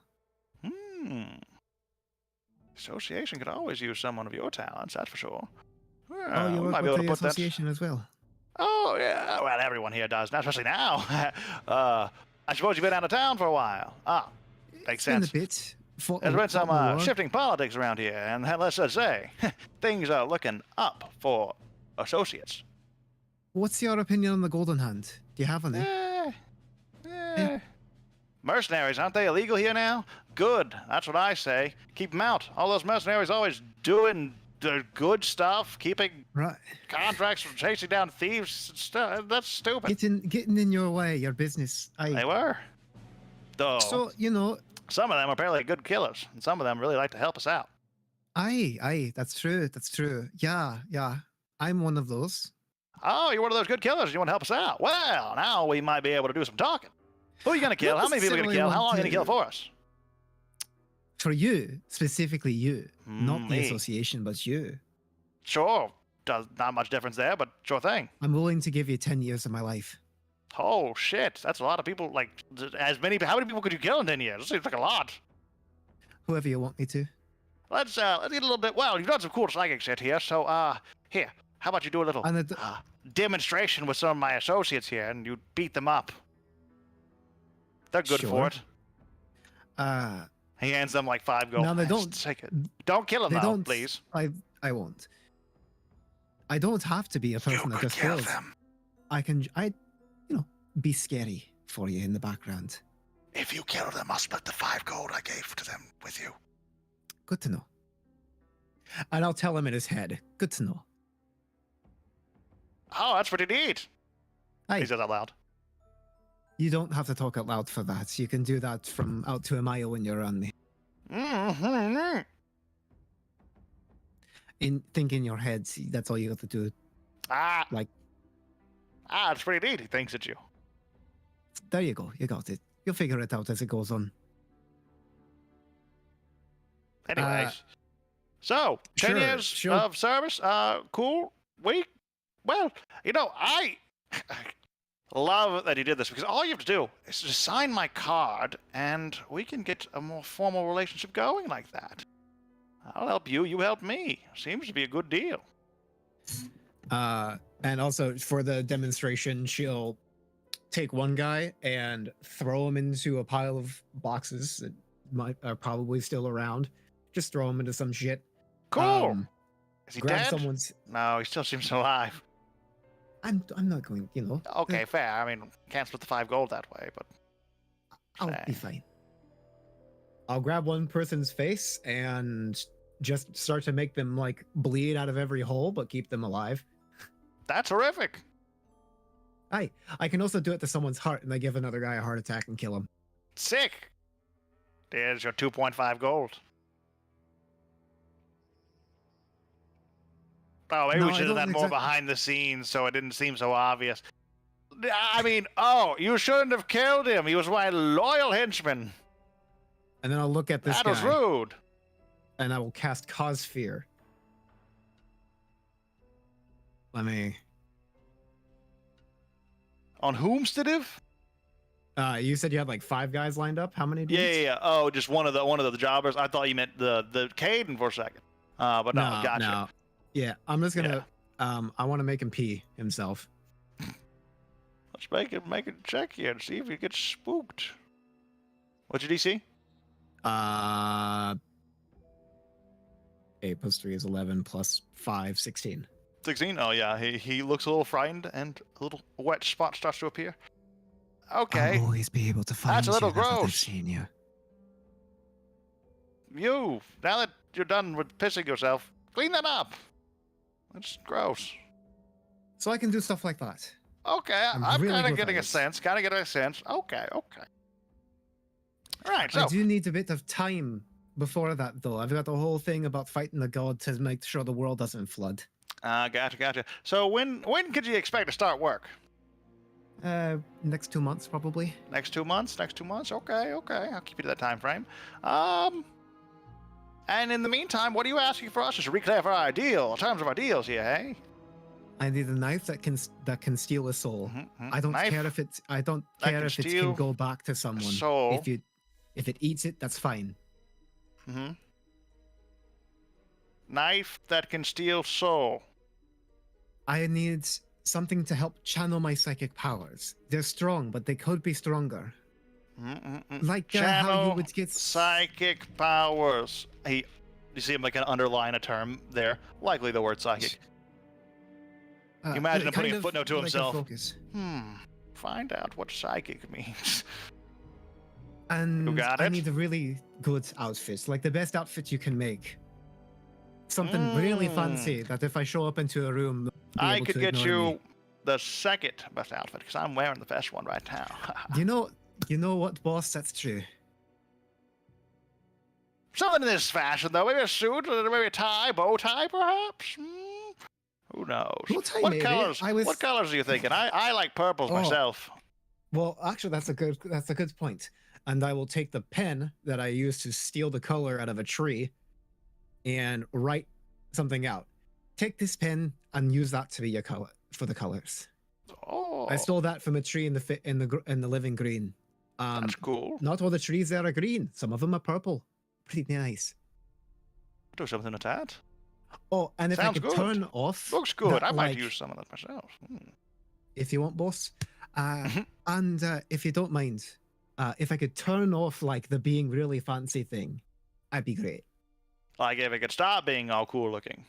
Association could always use someone of your talents, that's for sure. Oh, We you might work be able with to the put that. association as well. Oh, yeah. Well, everyone here does, especially now. I suppose you've been out of town for a while. Makes Been sense. a bit. There's been some war. shifting politics around here, and let's just say, things are looking up for associates. What's your opinion on the Golden Hand? Do you have any? Mercenaries, aren't they illegal here now? Good. That's what I say. Keep them out. All those mercenaries always doing the good stuff, keeping Right. contracts from chasing down thieves and stuff. That's stupid. Getting in your way, your business. They were. Though, So, you know, some of them are apparently good killers, and some of them really like to help us out. aye, that's true. That's true. Yeah. I'm one of those. Oh, you're one of those good killers. You want to help us out? Well, now we might be able to do some talking. Who are you going to kill? Not How many people are you going to kill? How long are you going to kill for us? For you, specifically you. Not the Me. association, but you. Sure. Does not much difference there, but sure thing. I'm willing to give you 10 years of my life. Oh shit, that's a lot of people. Like, how many people could you kill in 10 years? That seems like a lot. Whoever you want me to. Let's get a little bit. Well, you've done some cool psychic shit here, so here. How about you do a little And demonstration with some of my associates here, and you beat them up. They're good for Sure. it. He hands them like 5 gold. No, they Just don't. take it. Don't kill them They though, don't. please. I won't. I don't have to be a person that just kills. I can, be scary for you in the background. If you kill them, I'll split the 5 gold I gave to them with you. Good to know. And I'll tell him in his head. Good to know. Oh, that's pretty neat. Aye. He says out loud. You don't have to talk out loud for that. You can do that from out to a mile when you're on me. Mm-hmm. Think in your head. See, that's all you have to do. It's pretty neat. He thinks it's you. There you go. You got it. You'll figure it out as it goes on. Anyways. So, 10 years of service. Cool. Well, I love that you did this because all you have to do is just sign my card and we can get a more formal relationship going like that. I'll help you. You help me. Seems to be a good deal. And also for the demonstration, she'll take one guy and throw him into a pile of boxes that are probably still around. Just throw him into some shit. Cool. Is he Grab dead? someone's. No, he still seems alive. I'm not going. Okay, fair. I mean, can't split the 5 gold that way, but I'll be fine. I'll grab one person's face and just start to make them like bleed out of every hole, but keep them alive. that's horrific. I can also do it to someone's heart, and I give another guy a heart attack and kill him. Sick. There's your 2.5 gold. Oh, maybe No, we I should have don't done more exact- behind the scenes so it didn't seem so obvious. I mean, you shouldn't have killed him. He was my loyal henchman. And then I'll look at this That guy, was rude. and I will cast Cause Fear. Let me. On whomstead? You said you had like 5 guys lined up. How many? Yeah. Oh, just one of the jobbers. I thought you meant the Caden for a second. But no, gotcha. No. Yeah, I'm just gonna. I want to make him pee himself. Let's make a check here and see if he gets spooked. What's your DC? 8 plus 3 is 11 plus 5, 16. 16? Oh yeah, he looks a little frightened and a little wet spot starts to appear. Okay. I'll always be able to find That's a little you now that I've gross. seen you. You, now that you're done with pissing yourself, clean that up. That's gross. So I can do stuff like that. Okay, I'm I'm really kind of good getting at a this. sense. Okay. All right, so I do need a bit of time before that, though. I've got the whole thing about fighting the god to make sure the world doesn't flood. gotcha. So when could you expect to start work? Next 2 months, probably. Next 2 months. Okay. I'll keep you to that time frame. And in the meantime, what are you asking for us? Just to reclaim our terms of our deals here, hey? I need a knife that can steal a soul. I don't Knife care if it. I don't that care can if it steal can go back to someone. soul. If it eats it, that's fine. Knife that can steal soul. I need something to help channel my psychic powers. They're strong, but they could be stronger. Like how you Channel would get psychic powers. You see him like an underline a term there, likely the word psychic. You imagine him putting a footnote to like a himself. focus. Find out what psychic means. And You got I it? need a really good outfit, like the best outfit you can make. Something really fancy that if I show up into a room, they'll be I able could to get ignore you me. the second best outfit because I'm wearing the best one right now. You know what, boss? That's true. Something in this fashion, though. Maybe a suit, or maybe a tie, bow tie, perhaps. Who knows? Bow tie, what maybe. colors? I was- What colors are you thinking? I like purples Oh. myself. Well, actually, that's a good point. And I will take the pen that I used to steal the color out of a tree and write something out. Take this pen and use that to be your color for the colors. Oh, I stole that from a tree in the living green. that's cool. Not all the trees there are green. Some of them are purple. Pretty nice. Do something with that. Oh, and if Sounds I could good. turn off, Looks good. that, I might like, use some of that myself. if you want, boss. Mhm. And if you don't mind, if I could turn off like the being really fancy thing, I'd be great. Like if it could stop being all cool looking.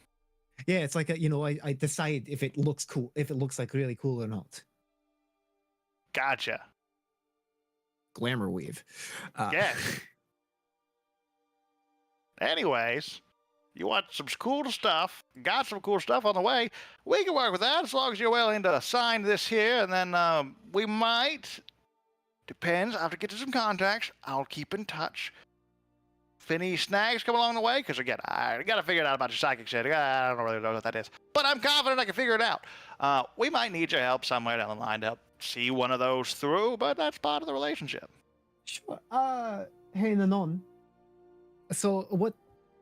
Yeah, it's like I decide if it looks cool, if it looks like really cool or not. Gotcha. Glamour weave. Yes. Anyways, you want some cool stuff? Got some cool stuff on the way? We can work with that as long as you're willing to sign this here, and then we might. Depends. I have to get to some contacts. I'll keep in touch. If any snags come along the way, because again, I got to figure it out about your psychic shit. I don't really know what that is, but I'm confident I can figure it out. We might need your help somewhere down the line to help see one of those through, but that's part of the relationship. Sure. Hey, Nanon. So, what,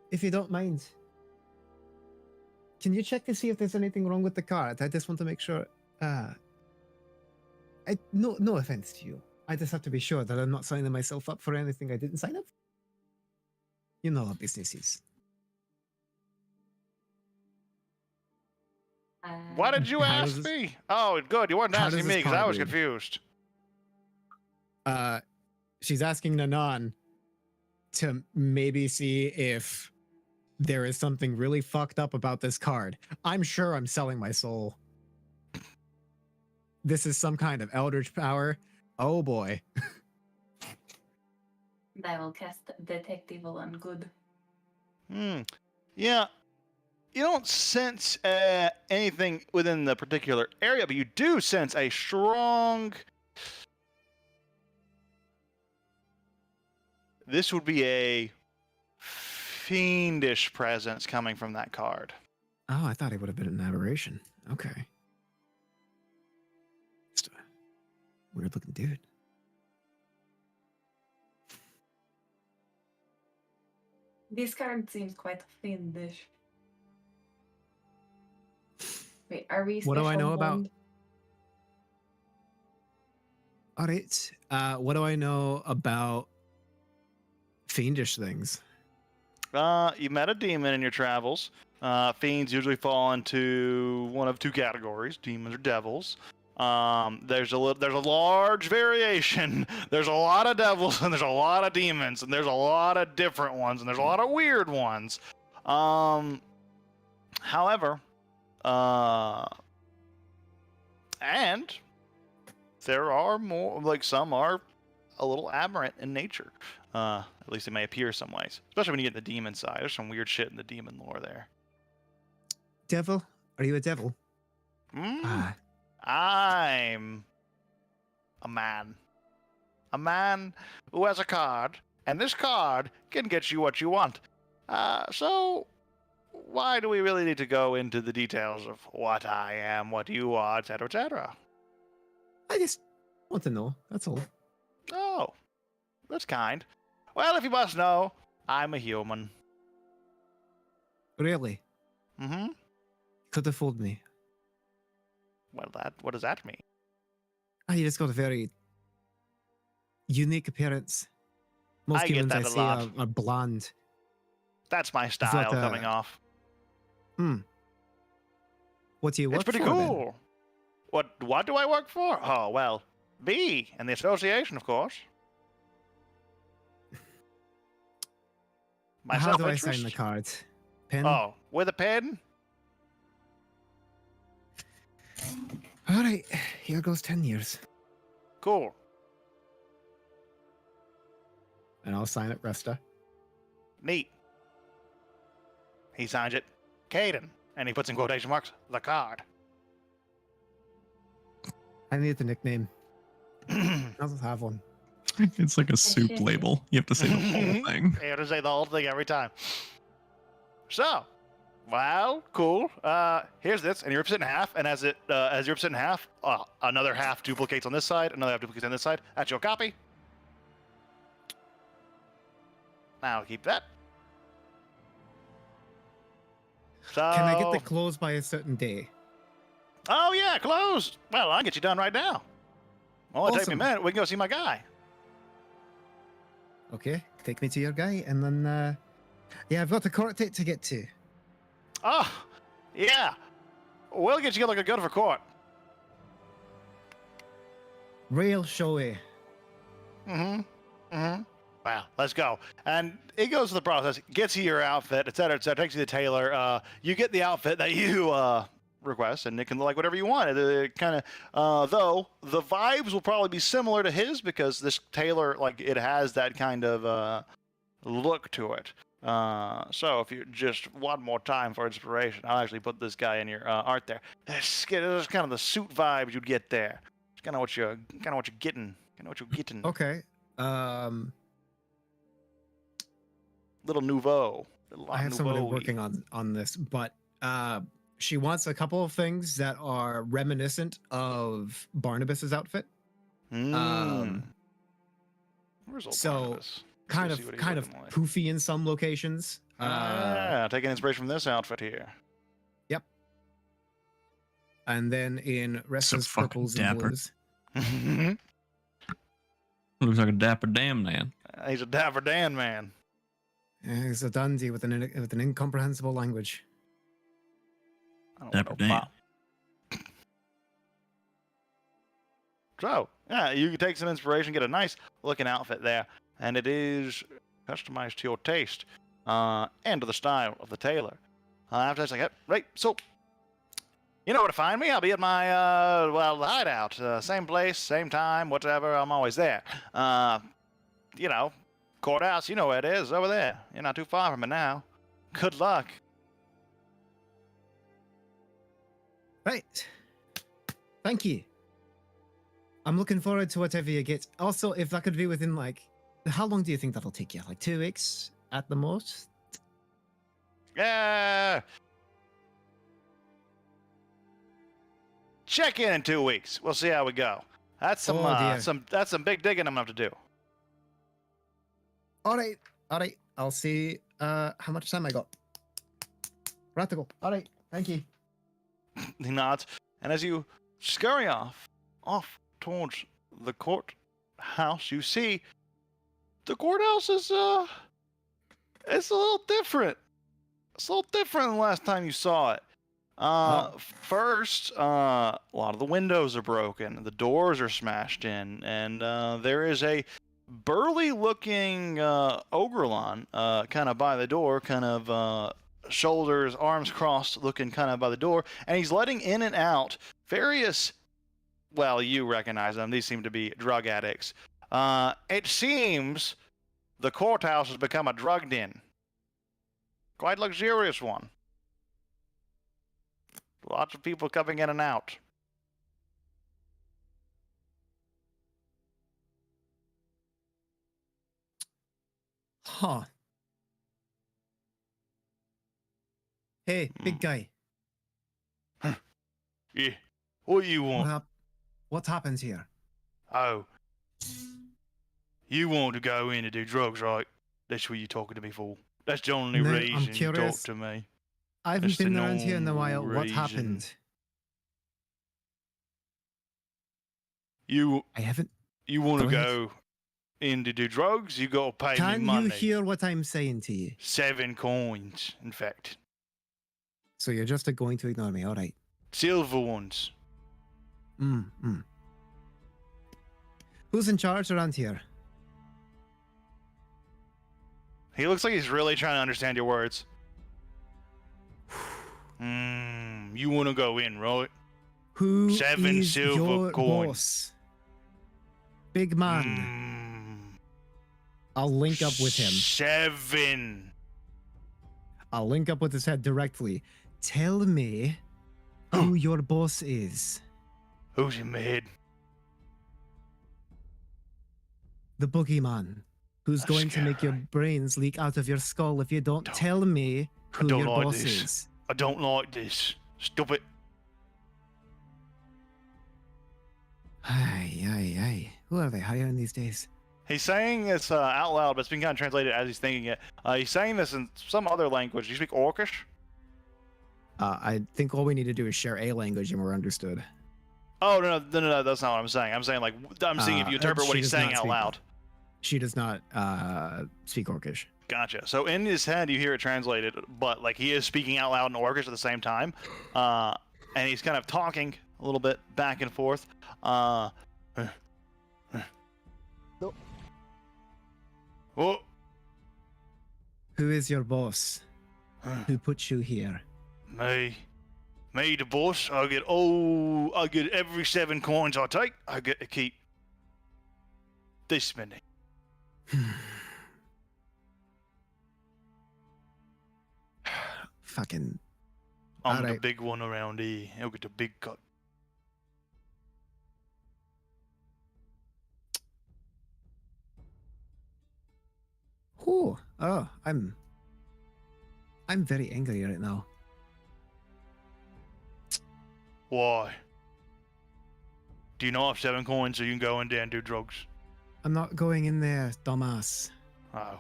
if you don't mind, can you check to see if there's anything wrong with the card? I just want to make sure. No offense to you. I just have to be sure that I'm not signing myself up for anything I didn't sign up for. You know how business is. Why did you How ask does- me? Oh, good. You weren't how asking does me this because I card was read? confused. She's asking Nanon to maybe see if there is something really fucked up about this card. I'm sure I'm selling my soul. This is some kind of eldritch power. Oh boy. I will cast Detective on good. Yeah. You don't sense anything within the particular area, but you do sense a strong. This would be a fiendish presence coming from that card. Oh, I thought it would have been an aberration. Okay. Just a weird looking dude. This card seems quite fiendish. Wait, are we? What do I special know about- bond? All right. What do I know about fiendish things? You met a demon in your travels. Fiends usually fall into one of two categories: demons or devils. There's a large variation. There's a lot of devils and there's a lot of demons and there's a lot of different ones and there's a lot of weird ones. However, and there are more, like some are a little aberrant in nature. At least they may appear some ways, especially when you get the demon side. There's some weird shit in the demon lore there. Devil? Are you a devil? Mm. I'm a man. A man who has a card, and this card can get you what you want. So, why do we really need to go into the details of what I am, what you are, etc., etc.? I just want to know. That's all. Oh, that's kind. Well, if you must know, I'm a human. Really? Mm-hmm. Could have fooled me. What does that mean? You just got a very unique appearance. Most I get humans that I a see lot. are blonde. That's my like style a- coming off. What do you work It's pretty for, then? cool. What do I work for? Oh, well, me and the association, of course. My How do I self-interest. sign the card? Pen? Oh, with a pen? All right. Here goes 10 years. Cool. And I'll sign it, Resta. Neat. He signs it, Caden, and he puts in quotation marks, the card. I need the nickname. I'll have one. It's like a soup label. You have to say the whole thing. You have to say the whole thing every time. So, wow, cool. Here's this, and you rip it in half, and as you rip it in half, another half duplicates on this side, another half duplicates on this side. That's your copy. Now keep that. So, Can I get the close by a certain day? Oh yeah, closed. Well, I'll get you done right now. Only take me a Awesome. minute. We can go see my guy. Okay, take me to your guy, and then yeah, I've got the court date to get to. Oh, yeah. We'll get you looking good for court. Real showy. Wow, let's go. And it goes through the process, gets you your outfit, etc., etc., takes you to the tailor. You get the outfit that you request, and it can look like whatever you want. It kind of, though, the vibes will probably be similar to his because this tailor, like, it has that kind of look to it. So if you just one more time for inspiration, I'll actually put this guy in your art there. That's kind of the suit vibes you'd get there. It's kind of what you're getting. Kind of what you're getting. Okay. Little nouveau. Little I have nouveau-y. somebody working on this, but she wants a couple of things that are reminiscent of Barnabas's outfit. Where's old so Barnabas? kind Let's see what of he's kind of looking like. poofy in some locations. Taking inspiration from this outfit here. Yep. And then in Resta's fucking purples dapper. and blues. Looks like a dapper damn man. He's a Dapper Dan man. He's a dandy with an incomprehensible language. I don't Dapper know Dan. about- So, yeah, you can take some inspiration, get a nice looking outfit there, and it is customized to your taste and to the style of the tailor. After that's like, yep, right, so you know where to find me. I'll be at my hideout, same place, same time, whatever. I'm always there. You know, courthouse, you know where it is, over there. You're not too far from it now. Good luck. Right. Thank you. I'm looking forward to whatever you get. Also, if that could be within like, how long do you think that'll take you? Like 2 weeks at the most? Yeah. Check in 2 weeks. We'll see how we go. That's some Oh, dear. that's some big digging I'm gonna have to do. All right. I'll see how much time I got. Practical. All right. Thank you. He nods, and as you scurry off towards the courthouse, you see the courthouse is it's a little different. It's a little different than the last time you saw it. First, a lot of the windows are broken, the doors are smashed in, and there is a burly-looking Ogrelon kind of by the door, kind of shoulders, arms crossed, looking kind of by the door, and he's letting in and out various, well, you recognize them, these seem to be drug addicts. It seems the courthouse has become a drug den. Quite luxurious one. Lots of people coming in and out. Huh. Hey, big guy. Yeah. What do you want? What happened here? Oh. You want to go in to do drugs, right? That's what you're talking to me for. That's the only No, I'm reason you talk curious. to me. I haven't That's the been around here in a while. What reason. happened? You I haven't. want to Go ahead. go in to do drugs? You got to pay me Can money. you hear what I'm saying to you? 7 coins, in fact. So you're just going to ignore me. All right. Silver ones. Who's in charge around here? He looks like he's really trying to understand your words. You want to go in, right? Who 7 is silver your coins. boss? Big man. I'll link up with him. 7. I'll link up with his head directly. Tell me who your boss is. Who's in my head? The boogeyman, who's going to make your brains leak out of your skull if you don't tell me who your boss is. I don't like this. Stop it. Aye. Who are they hiring these days? He's saying this out loud, but it's been kind of translated as he's thinking it. He's saying this in some other language. Do you speak Orcish? I think all we need to do is share a language and we're understood. Oh, no, that's not what I'm saying. I'm saying, like, I'm seeing if you interpret what he's saying out loud. She does not speak Orcish. Gotcha. So in his head, you hear it translated, but, like, he is speaking out loud in Orcish at the same time. And he's kind of talking a little bit back and forth. Oh. Who is your boss? Who put you here? Me, the boss. I get every 7 coins I take. I get to keep this many. Fucking. I'm the big one around here. I'll get the big cut. Oh, I'm very angry right now. Why? Do you not have 7 coins so you can go in there and do drugs? I'm not going in there, dumbass. Oh.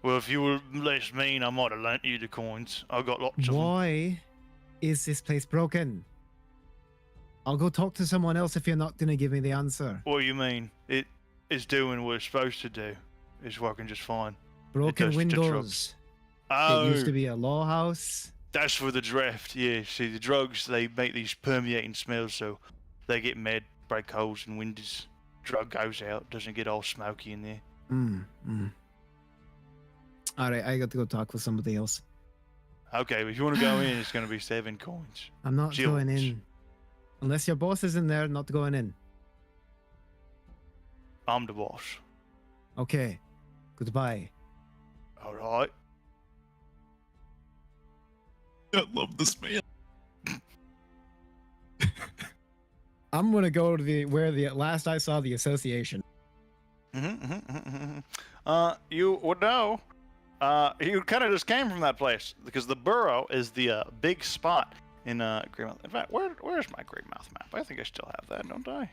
Well, if you were less mean, I might have lent you the coins. I got lots of them. Why is this place broken? I'll go talk to someone else if you're not going to give me the answer. What do you mean? It is doing what it's supposed to do. It's working just fine. Broken windows. Oh, It used to be a law house. that's for the draft. Yeah, see, the drugs, they make these permeating smells, so they get mad, break holes in windows. Drug goes out, doesn't get all smoky in there. All right, I got to go talk with somebody else. Okay, but if you want to go in, it's going to be 7 coins. I'm not going in. Unless your boss is in there, not going in. I'm the boss. Okay. Goodbye. All right. I love this man. I'm gonna go to where the last I saw the association. You would know. You kind of just came from that place because the burrow is the big spot in Greymouth. In fact, where's my Greymouth map? I think I still have that, don't I?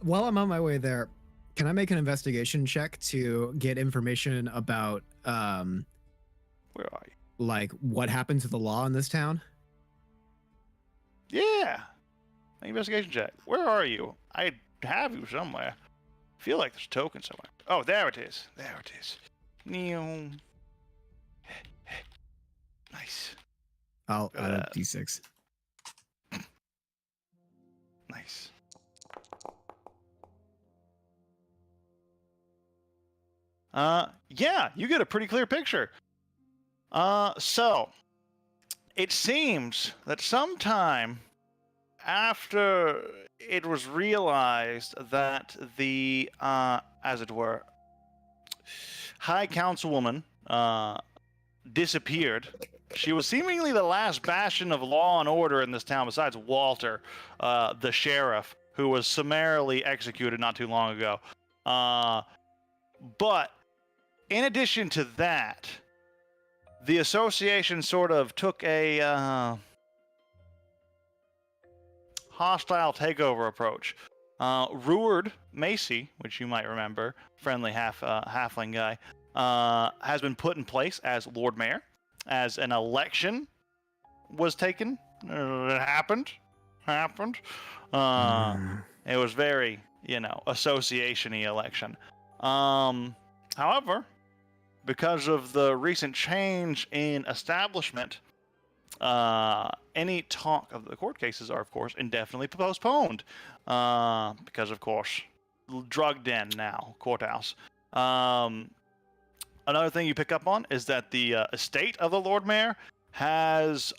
While I'm on my way there, can I make an investigation check to get information about Where are you? like what happened to the law in this town? Yeah. Investigation check. Where are you? I have you somewhere. I feel like there's a token somewhere. Oh, there it is. There it is. Neo. Nice. I'll add a D6. Nice. Yeah, you get a pretty clear picture. So it seems that sometime after it was realized that the, as it were, High Councilwoman disappeared. She was seemingly the last bastion of law and order in this town, besides Walter, the sheriff, who was summarily executed not too long ago. But in addition to that, the association sort of took a hostile takeover approach. Ruard Macy, which you might remember, friendly halfling guy, has been put in place as Lord Mayor, as an election was taken. It happened. It was very, association-y election. However, because of the recent change in establishment, any talk of the court cases are, of course, indefinitely postponed. Because, of course, drug den now, courthouse. Another thing you pick up on is that the estate of the Lord Mayor has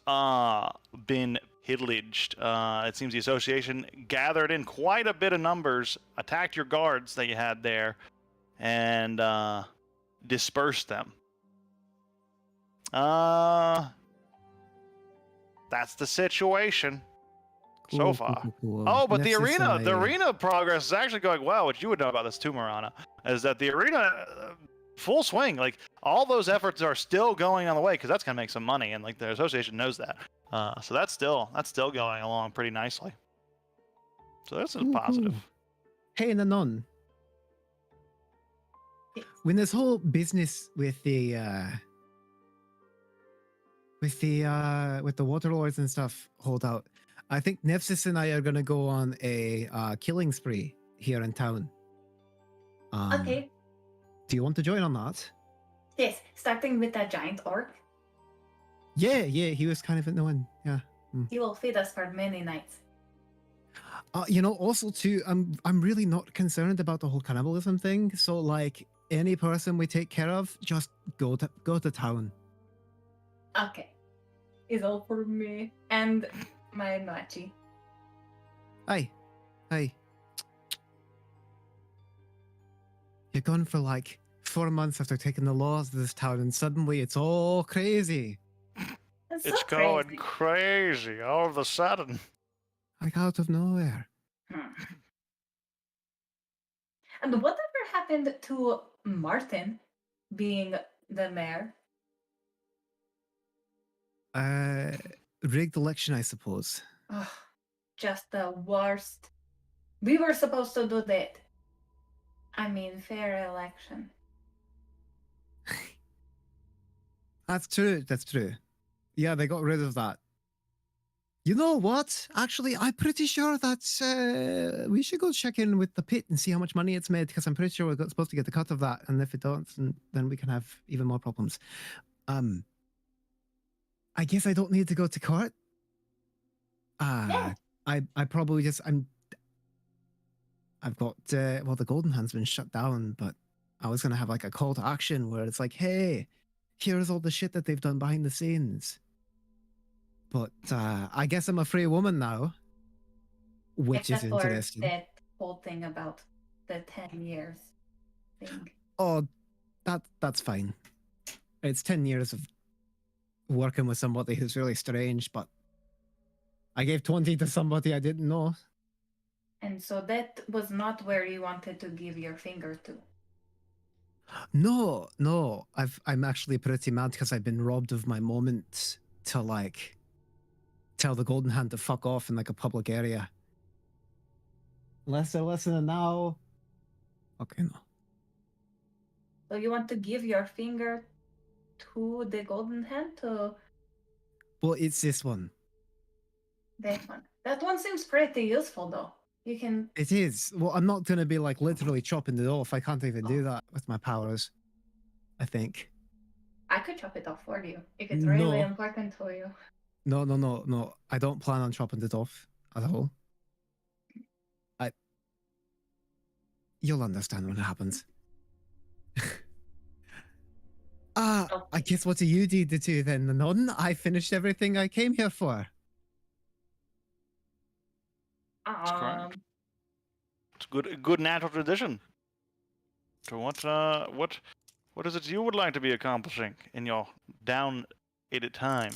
been pillaged. It seems the association gathered in quite a bit of numbers, attacked your guards that you had there, and dispersed them. That's the situation so far. Cool. Oh, but the Nexus and arena progress is actually going well, which you would know about this too, Marana, is that the arena, full swing, like, all those efforts are still going on the way, because that's going to make some money, and, like, the association knows that. So that's still going along pretty nicely. So that's a positive. Cool. Hey, Nanon. When this whole business with the waterlords and stuff hold out, I think Nefsis and I are gonna go on a killing spree here in town. Okay. Do you want to join on that? Yes, starting with that giant orc. Yeah, he was kind of in the one. Yeah. He will feed us for many nights. Also too, I'm really not concerned about the whole cannibalism thing. So like any person we take care of, just go to town. Okay. Is all for me and my Machi. Hey. You're gone for like 4 months after taking the laws of this town, and suddenly it's all crazy. That's It's so going crazy all of a sudden. Like out of nowhere. And whatever happened to Martin being the mayor? Rigged election, I suppose. Ugh, just the worst. We were supposed to do that. I mean, fair election. That's true. Yeah, they got rid of that. You know what? Actually, I'm pretty sure that we should go check in with the pit and see how much money it's made, because I'm pretty sure we're supposed to get a cut of that, and if it don't, then we can have even more problems. I guess I don't need to go to court. Yeah. I probably just I've got the Golden Hand's been shut down, but I was gonna have like a call to action where it's like, hey, here's all the shit that they've done behind the scenes. But I guess I'm a free woman now, which Except is for interesting. that whole thing about the 10 years thing. Oh, that's fine. It's 10 years of working with somebody who's really strange, but I gave 20 to somebody I didn't know. And so that was not where you wanted to give your finger to. No. I'm actually pretty mad because I've been robbed of my moment to like tell the Golden Hand to fuck off in like a public area. Unless they're listening now. Okay, no. So you want to give your finger to the Golden Hand, to Well, it's this one. that one? That one seems pretty useful, though. You can. It is. Well, I'm not going to be like literally chopping it off. I can't even do that with my powers, I think. I could chop it off for you if it's really No. important to you. No. I don't plan on chopping it off at all. You'll understand when it happens. I guess what do you need to do then, Nanon? I finished everything I came here for. That's correct. It's good natural tradition. So what is it you would like to be accomplishing in your down-aided time?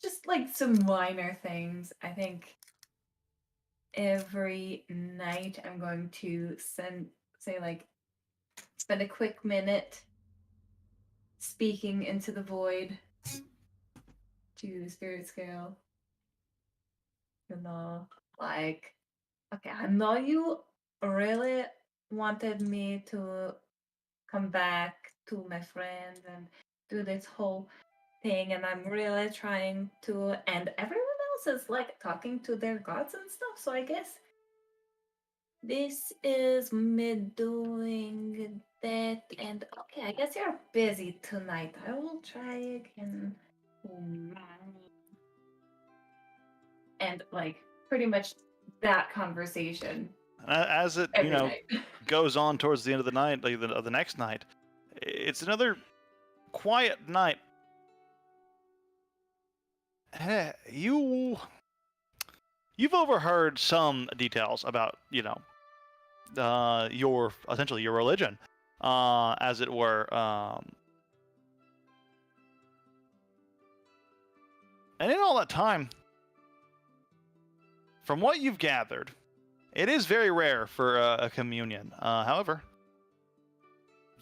Just like some minor things. I think every night I'm going to spend a quick minute speaking into the void to the spirit scale. Like, okay, I know you really wanted me to come back to my friends and do this whole thing, and I'm really trying to, and everyone else is like talking to their gods and stuff, so I guess this is me doing that. And okay, I guess you're busy tonight. I will try again. And like pretty much that conversation. As it Night. goes on towards the end of the night, like the next night, it's another quiet night you've overheard some details about, your essentially your religion, as it were. And in all that time, from what you've gathered, it is very rare for a communion. However,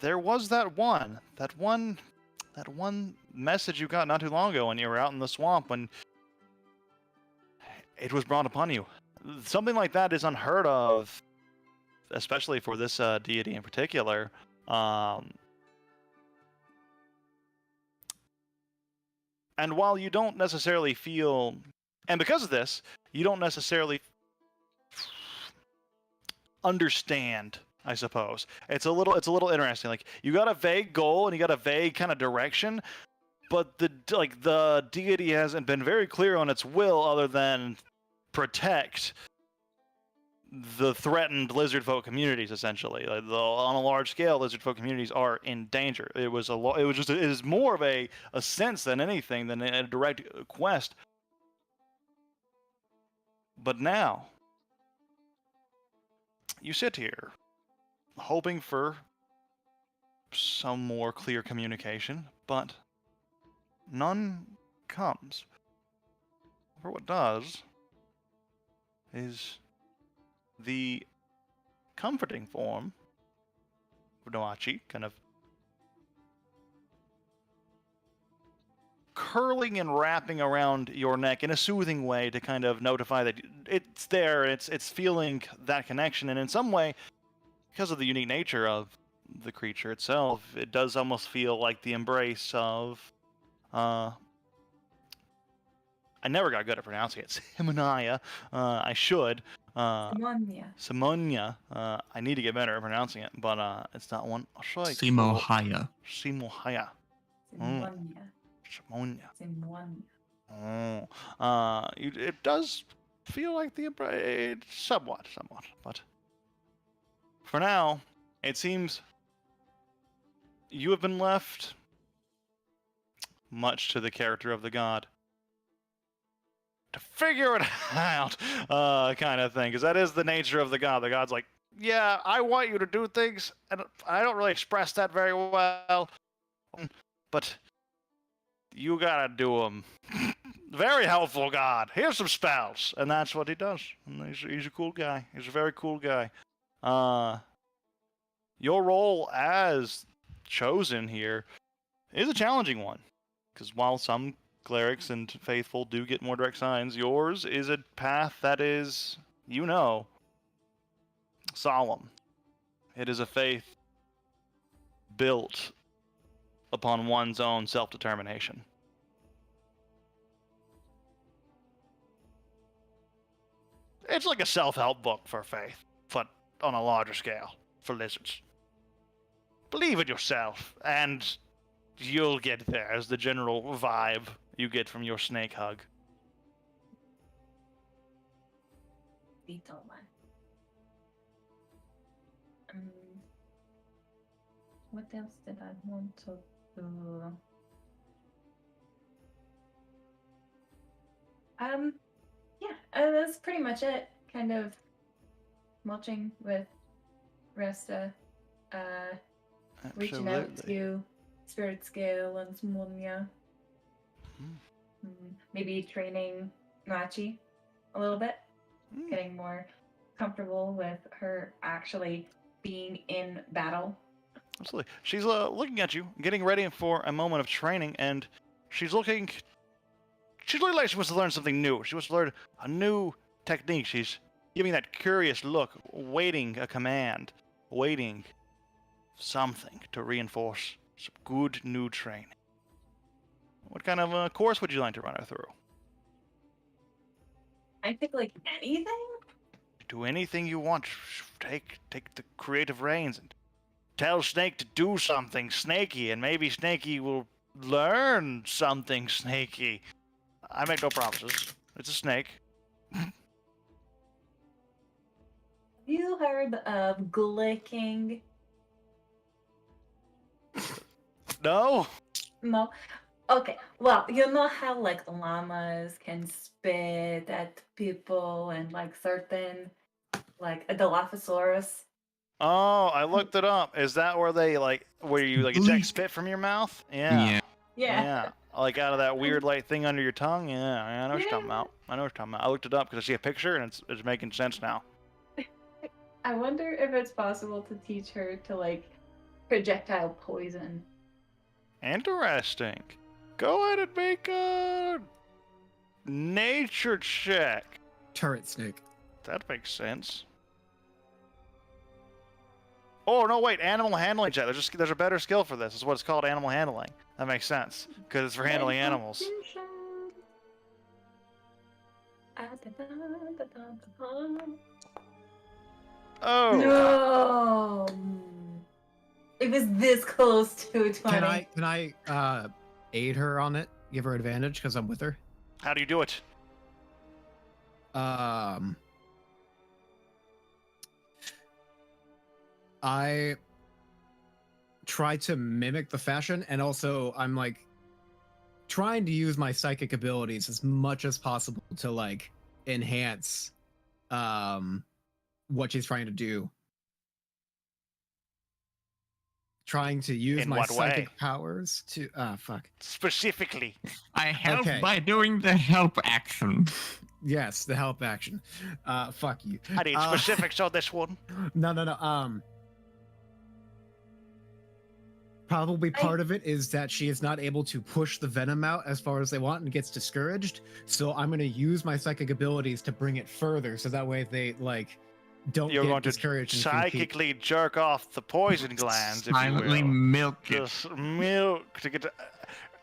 there was that one message you got not too long ago when you were out in the swamp when it was brought upon you. Something like that is unheard of, especially for this deity in particular. And while you don't necessarily feel, and because of this, you don't necessarily understand, I suppose. It's a little interesting. Like, you got a vague goal and you got a vague kind of direction, but the deity hasn't been very clear on its will other than protect the threatened lizard folk communities. Essentially, on a large scale, lizard folk communities are in danger. It is more of a sense than anything than a direct quest. But now you sit here hoping for some more clear communication, but none comes. For what does is the comforting form of Noachi kind of curling and wrapping around your neck in a soothing way to kind of notify that it's there, it's feeling that connection, and in some way, because of the unique nature of the creature itself, it does almost feel like the embrace of I never got good at pronouncing it. Simonia. I should. Simonia. I need to get better at pronouncing it, but it's not one. I'll show you. Simohaya. Simohaya. Simonia. It does feel like the embrace, somewhat, but for now, it seems you have been left, much to the character of the god, to figure it out, kind of thing, because that is the nature of the god. The god's like, yeah, I want you to do things, and I don't really express that very well, but you gotta do them. Very helpful god. Here's some spells, and that's what he does. And he's a cool guy. He's a very cool guy. Your role as chosen here is a challenging one, because while some clerics and faithful do get more direct signs, yours is a path that is, solemn. It is a faith built upon one's own self-determination. It's like a self-help book for faith, but on a larger scale for lizards. Believe in yourself, and you'll get there, as the general vibe you get from your snake hug. What else did I want to do? That's pretty much it. Kind of mulching with Resta, reaching out to Spirit Scale and Simonia. Maybe training Nachi a little bit, getting more comfortable with her actually being in battle. Absolutely. She's looking at you, getting ready for a moment of training, and she's looking like she wants to learn something new. She wants to learn a new technique. She's giving that curious look, waiting a command, waiting something to reinforce some good new training. What kind of course would you like to run her through? I think like anything. Do anything you want. Take the creative reins and tell Snake to do something snaky, and maybe Snaky will learn something snaky. I make no promises. It's a snake. You heard of glicking? No? No. Okay, well, you know how like llamas can spit at people and like certain like a Dilophosaurus. Oh, I looked it up. Is that where they where you like eject Bleak. spit from your mouth? Yeah. Yeah. Yeah. Yeah. Like out of that weird like thing under your tongue? Yeah, I know what you're talking Yeah. about. I know what you're talking about. I looked it up because I see a picture and it's making sense now. I wonder if it's possible to teach her to like projectile poison. Interesting. Go ahead and make a nature check. Turret snake. That makes sense. Oh no! Wait, animal handling check. There's a better skill for this. It's what it's called, animal handling. That makes sense because it's for handling animals. Oh. No. It was this close to 20. Can I aid her on it? Give her advantage because I'm with her. How do you do it? I try to mimic the fashion, and also I'm like trying to use my psychic abilities as much as possible to like enhance what she's trying to do. Trying to use In my what psychic way? powers to fuck. Specifically. I help Okay. by doing the help action. Yes, the help action. Fuck you. I need specifics on this one. No. Probably part of it is that she is not able to push the venom out as far as they want and gets discouraged. So I'm going to use my psychic abilities to bring it further, so that way they like don't You're get going to discouraged. and can keep- psychically jerk off the poison glands, if you Silently will. milk it. Just milk to get to...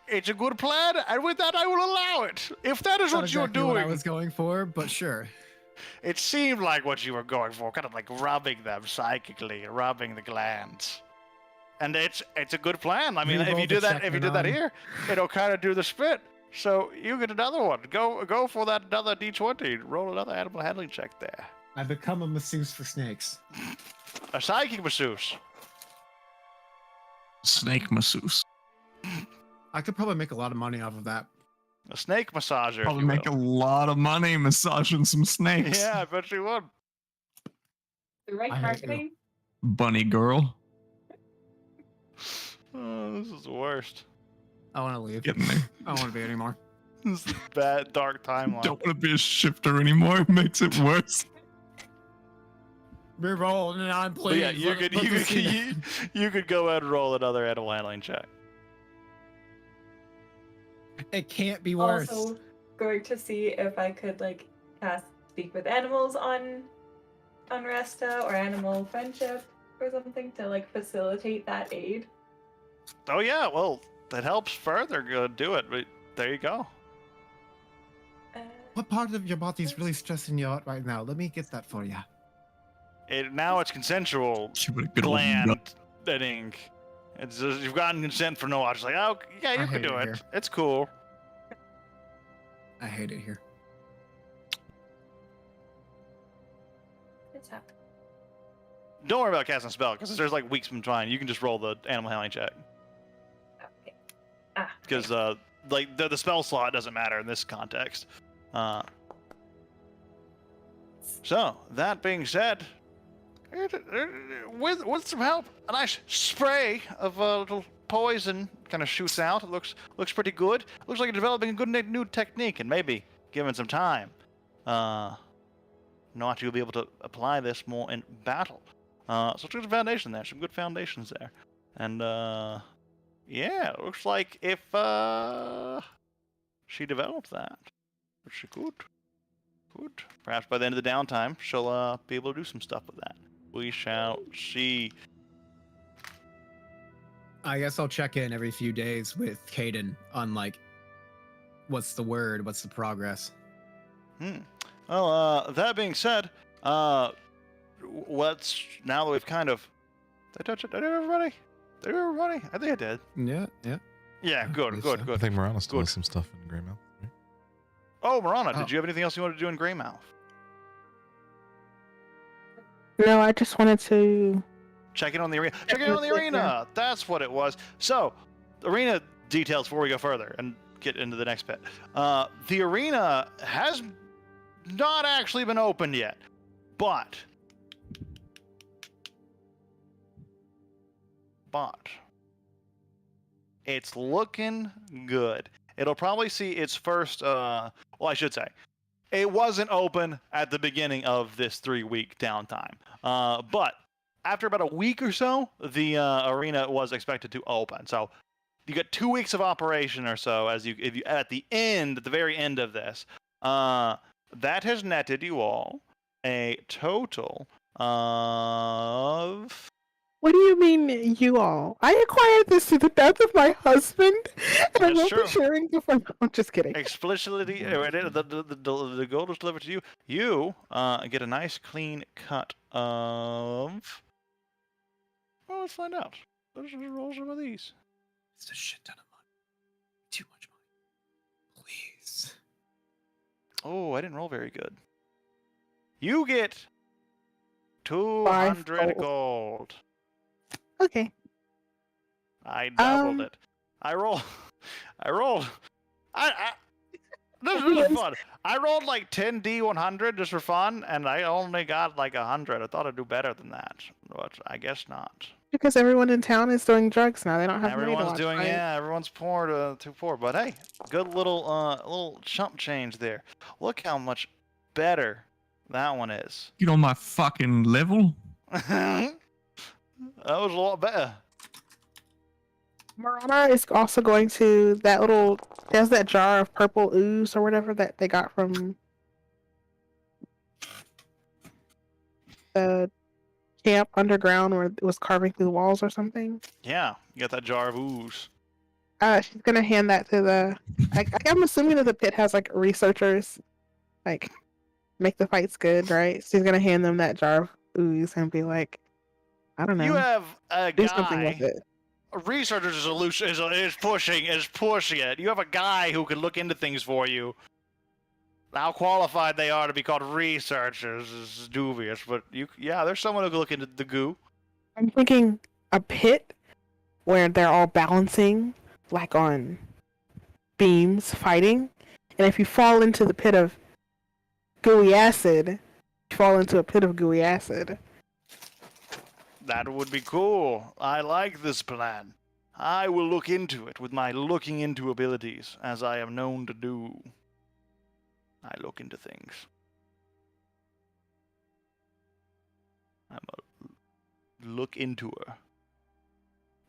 It's a good plan, and with that I will allow it. If that is Not what you're exactly doing, what I was going for, but sure. it seemed like what you were going for, kind of like rubbing them psychically, rubbing the glands. And it's a good plan. I mean, if Reroll you the do that, check, if you did that Manon. here, it'll kind of do the spit. So you get another one. Go for that another D20. Roll another animal handling check there. I become a masseuse for snakes. A psychic masseuse. Snake masseuse. I could probably make a lot of money off of that. A snake massager. if Probably you make a will. lot of money massaging some snakes. Yeah, I bet you would. The right I hate marketing? Bunny girl. Oh, this is the worst. I want to leave. Getting there. I don't want to be anymore. This is a bad, dark timeline. Don't want to be a shifter anymore. It makes it worse. Reroll, and I'm But please. yeah, you could go ahead and roll another animal handling check. It can't be worse. Also going to see if I could like cast speak with animals on Resta or animal friendship or something to like facilitate that aid. Oh yeah, well, that helps further. Go do it. But there you go. What part of your body is really stressing you out right now? Let me get that for you. Now it's consensual She would have good old gland gut. thinning. It's just, you've gotten consent for no. Just like, oh yeah, you I can hate do it it. here. It's cool. I hate it here. It's happening. Don't worry about casting a spell because there's like weeks from trying. You can just roll the animal handling check Okay. Ah. because like the spell slot doesn't matter in this context. So that being said, with some help, a nice spray of little poison kind of shoots out. It looks pretty good. Looks like you're developing a good new technique, and maybe given some time, not you'll be able to apply this more in battle. So it's a good foundation there. Some good foundations there, and yeah, it looks like if she developed that, which she could. Perhaps by the end of the downtime, she'll be able to do some stuff with that. We shall see. I guess I'll check in every few days with Caden on like, what's the word? What's the progress? Well, that being said, let's now that we've kind of. Did I touch it? Did I do everybody? Did I do everybody? I think I did. Yeah. Yeah, good. I think Morana still Good. has some stuff in Greymouth. Right? Oh, Marana, Oh. did you have anything else you wanted to do in Greymouth? No, I just wanted to. Check in on the arena. Check in on the arena. That's what it was. So, the arena details before we go further and get into the next bit. The arena has not actually been opened yet, but it's looking good. It'll probably see its first, well, I should say, it wasn't open at the beginning of this 3-week downtime. But after about a week or so, the arena was expected to open. So you get 2 weeks of operation or so if you at the very end of this. That has netted you all a total of... What do you mean, you all? I acquired this through the death of my husband, and I That's won't true. be sharing the fun. I'm just kidding. Explicitly, the gold is delivered to you. You get a nice clean cut of... Well, let's find out. Let's just roll some of these. It's a shit ton of money. Too much money. Please. Oh, I didn't roll very good. You get 200 gold. Okay. I doubled it. I rolled. This is fun. I rolled like 10 D100 just for fun, and I only got like 100. I thought I'd do better than that, but I guess not. Because everyone in town is doing drugs now. They don't have money to Everyone's watch doing, fights. yeah. Everyone's too poor. But hey, good little chump change there. Look how much better that one is. Get on my fucking level. That was a lot better. Marana is also going to there's that jar of purple ooze or whatever that they got from the camp underground where it was carving through the walls or something. Yeah, you got that jar of ooze. She's gonna hand that to I'm assuming that the pit has like researchers, like make the fights good, right? So she's gonna hand them that jar of ooze and be like, I don't know. You have a do something guy. with it. Researchers is pushing it. You have a guy who can look into things for you. How qualified they are to be called researchers is dubious, but there's someone who can look into the goo. I'm thinking a pit where they're all balancing, like on beams, fighting. And if you fall into the pit of gooey acid, you fall into a pit of gooey acid. That would be cool. I like this plan. I will look into it with my looking into abilities, as I am known to do. I look into things. I'm a look into her.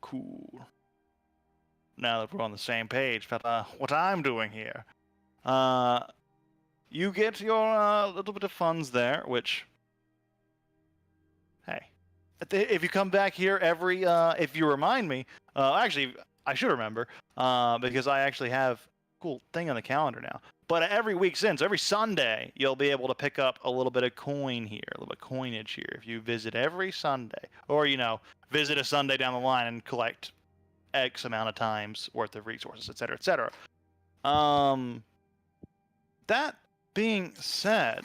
Cool. Now that we're on the same page about what I'm doing here. You get your little bit of funds there, which... Hey. If you come back here if you remind me, actually, I should remember, because I actually have a cool thing on the calendar now. But every week since, every Sunday, you'll be able to pick up a little bit of coin here, a little bit of coinage here, if you visit every Sunday. Or, visit a Sunday down the line and collect X amount of times worth of resources, etc., etc. That being said,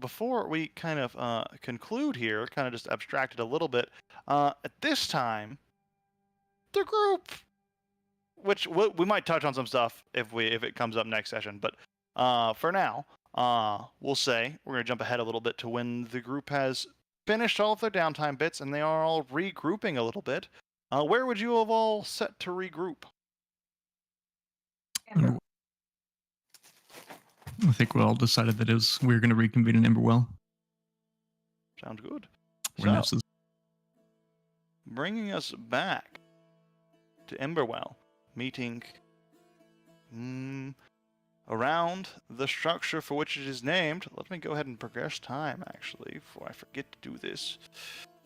before we kind of conclude here, kind of just abstracted a little bit, at this time, the group, which we might touch on some stuff if it comes up next session, but for now, we'll say we're going to jump ahead a little bit to when the group has finished all of their downtime bits and they are all regrouping a little bit. Where would you have all set to regroup? I think we all decided that we're going to reconvene in Emberwell. Sounds good. Where Ness is. Bringing us back to Emberwell, meeting around the structure for which it is named. Let me go ahead and progress time, actually, before I forget to do this.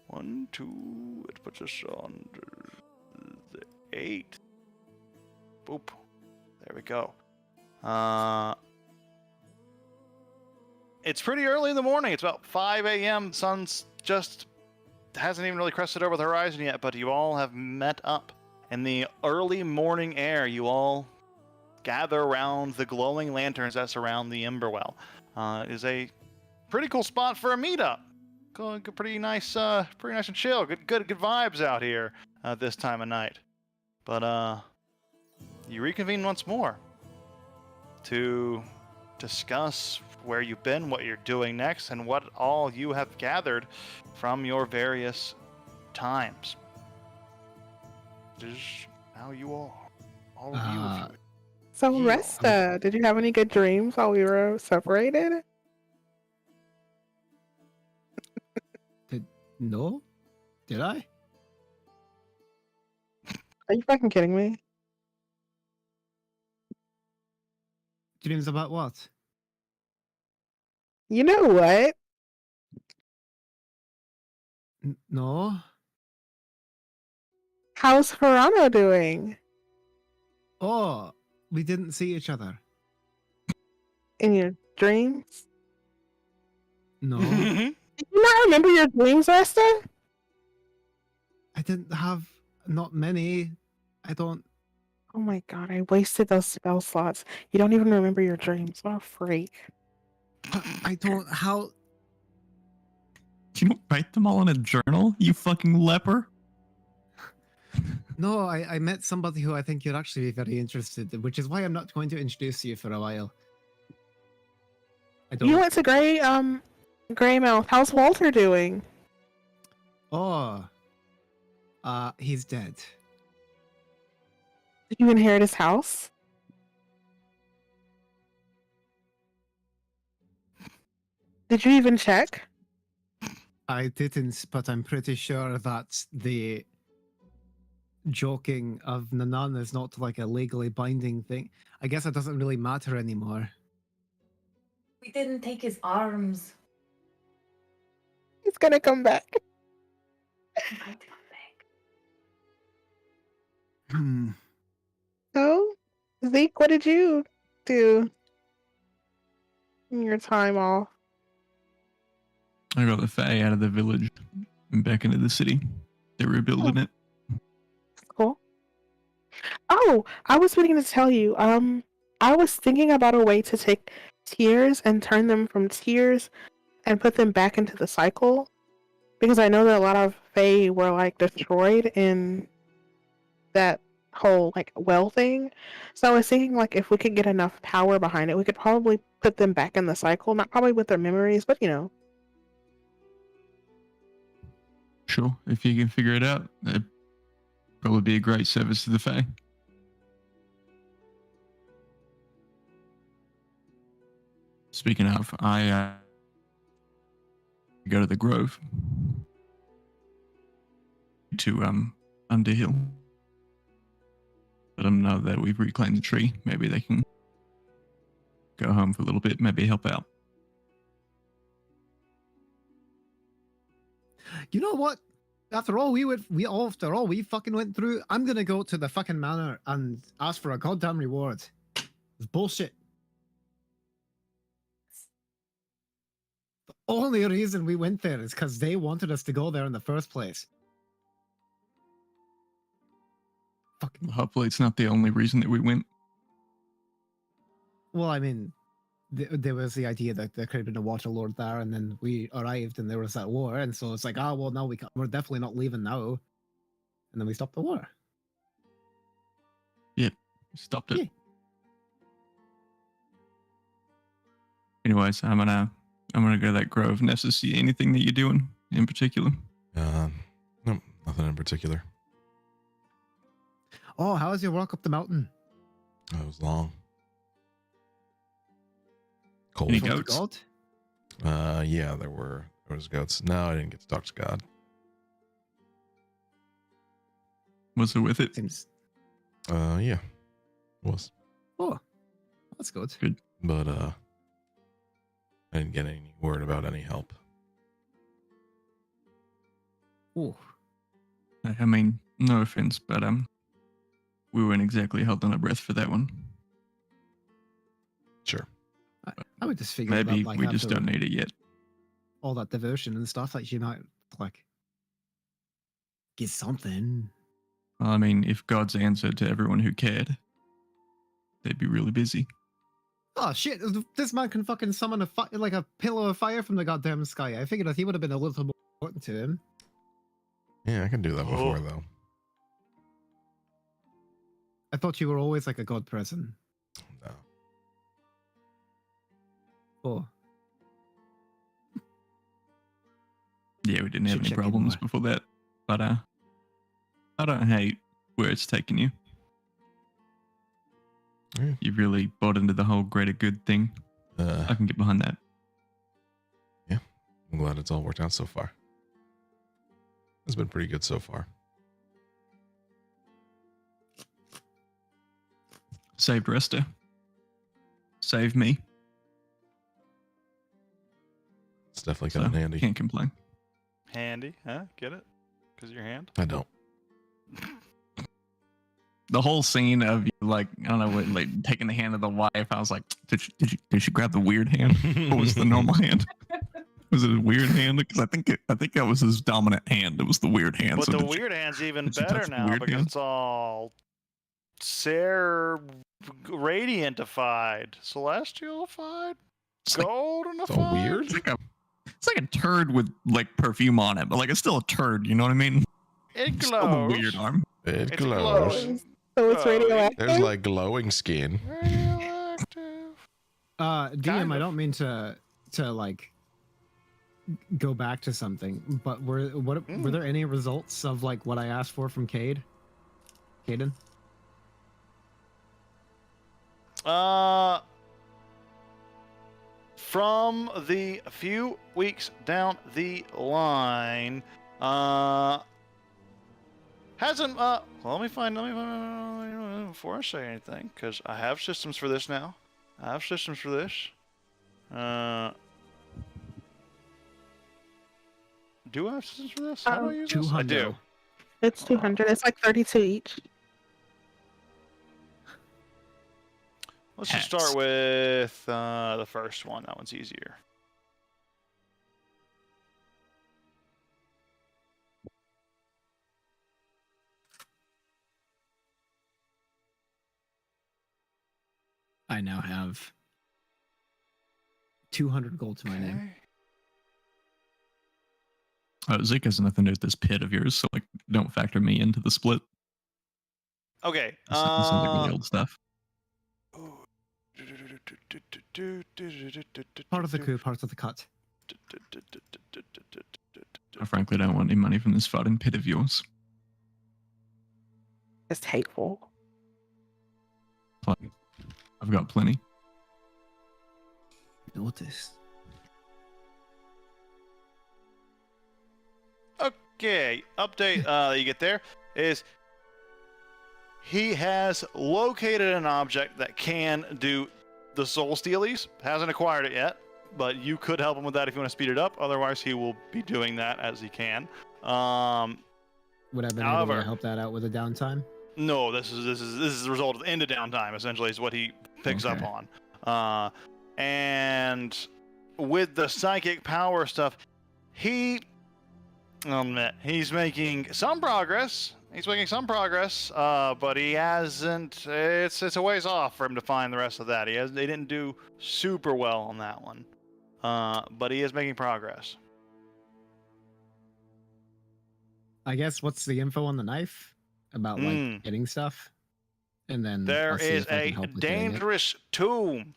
1, 2, it puts us on the 8. Boop. There we go. It's pretty early in the morning. It's about 5 a.m. Sun's just hasn't even really crested over the horizon yet, but you all have met up. In the early morning air, you all gather around the glowing lanterns that surround the Emberwell. It is a pretty cool spot for a meetup. Pretty nice and chill. Good vibes out here this time of night. But you reconvene once more to discuss where you've been, what you're doing next, and what all you have gathered from your various times. This is how you all of you, if you So, Heal. Resta, did you have any good dreams while we were separated? No? Did I? Are you fucking kidding me? Dreams about what? You know what? No? How's Ferrano doing? Oh, we didn't see each other. In your dreams? No. Did you not remember your dreams, Resta? I didn't have not many. I don't. Oh my god, I wasted those spell slots. You don't even remember your dreams. What a freak. I don't. How? You don't write them all in a journal, you fucking leper? No, I met somebody who I think you'd actually be very interested in, which is why I'm not going to introduce you for a while. I don't. You went to Greymouth. How's Walter doing? Oh. He's dead. Did you inherit his house? Did you even check? I didn't, but I'm pretty sure that the joking of Nanan is not like a legally binding thing. I guess it doesn't really matter anymore. We didn't take his arms. He's gonna come back. He might come back. Hmm. So, Zeke, what did you do in your time off? I got the Fae out of the village and back into the city. They're rebuilding it. Cool. Oh, I was waiting to tell you. I was thinking about a way to take tears and turn them from tears and put them back into the cycle, because I know that a lot of Fae were like destroyed in that whole like well thing. So I was thinking like if we could get enough power behind it, we could probably put them back in the cycle. Not probably with their memories, but you know. Sure, if you can figure it out, it'd probably be a great service to the Fae. Speaking of, I go to the Grove to Underhill. Let them know that we've reclaimed the tree. Maybe they can go home for a little bit, maybe help out. You know what? After all we fucking went through, I'm gonna go to the fucking manor and ask for a goddamn reward. It's bullshit. The only reason we went there is because they wanted us to go there in the first place. Fucking. Hopefully it's not the only reason that we went. Well, I mean, there was the idea that there could have been a water lord there, and then we arrived and there was that war, and so it's like, oh well, no, we're definitely not leaving now, and then we stopped the war. Yeah, stopped it. Yeah. Anyways, I'm gonna go to that grove. Nessa, see anything that you're doing in particular? No, nothing in particular. Oh, how was your walk up the mountain? It was long. Cold. Any Talk to goats? God? Yeah, there was goats. No, I didn't get to talk to God. Was it with it? Seems. Yeah, it was. Oh, that's good. Good. But I didn't get any word about any help. Oh, I mean, no offense, but we weren't exactly holding our breath for that one. Sure. I would just figure Maybe that, like, we just after don't need it yet. all that devotion and stuff, like you might like get something. Well, I mean, if God's answer to everyone who cared, they'd be really busy. Oh shit! This man can fucking summon like a pillar of fire from the goddamn sky. I figured that he would have been a little more important to him. Yeah, I can do that before though. I thought you were always like a god person. No. Oh, Yeah, we didn't have Should any check in problems more. before that. But I don't hate where it's taken you. Yeah. You've really bought into the whole greater good thing. I can get behind that. I'm glad it's all worked out so far. It's been pretty good so far. Saved Resta. Saved me. It's definitely So, come in handy. can't complain. Handy, huh? Get it? Because your hand? I don't. The whole scene of you, like, I don't know, what, like taking the hand of the wife, I was like, did she grab the weird hand? Or was it the normal hand? Was it a weird hand? Because I think that was his dominant hand. It was the weird hand. But So the did you- weird hand's even did you better touch the now weird because hand? it's all radiantified, celestialified, It's like- goldenified. So weird. It's like a turd with like perfume on it, but like it's still a turd. You know what I mean? It It's still a glows. weird arm. It It's glows. glowing. So it's Glowing. radioactive. There's like glowing skin. Radioactive. DM, Kind I of. don't mean to like go back to something, but were there any results of like what I asked for from Caden? From the few weeks down the line, hasn't well, let me find before I say anything, because I have systems for this now. I have systems for this. Do I have systems for this? How do I use this? I do. It's 200. It's like 32 each. Let's just start with the first one. That one's easier. I now have 200 gold to my name. Zeke has nothing to do with this pit of yours, so like don't factor me into the split. Okay. It sounds like really old stuff. Part of the coup, part of the cut. I frankly don't want any money from this fucking pit of yours. It's hateful. I've got plenty. Notice. Okay, update that you get there is he has located an object that can do the soul stealies. Hasn't acquired it yet, but you could help him with that if you want to speed it up. Otherwise, he will be doing that as he can. Would I have been able However- to help that out with the downtime? No, this is the result of the end of downtime. Essentially, is what he picks up Okay. on. And with the psychic power stuff, he's making some progress. But he hasn't. It's a ways off for him to find the rest of that. They didn't do super well on that one. But he is making progress. I guess what's the info on the knife about like getting stuff? And then There I'll see is if I can a help with getting it. dangerous tomb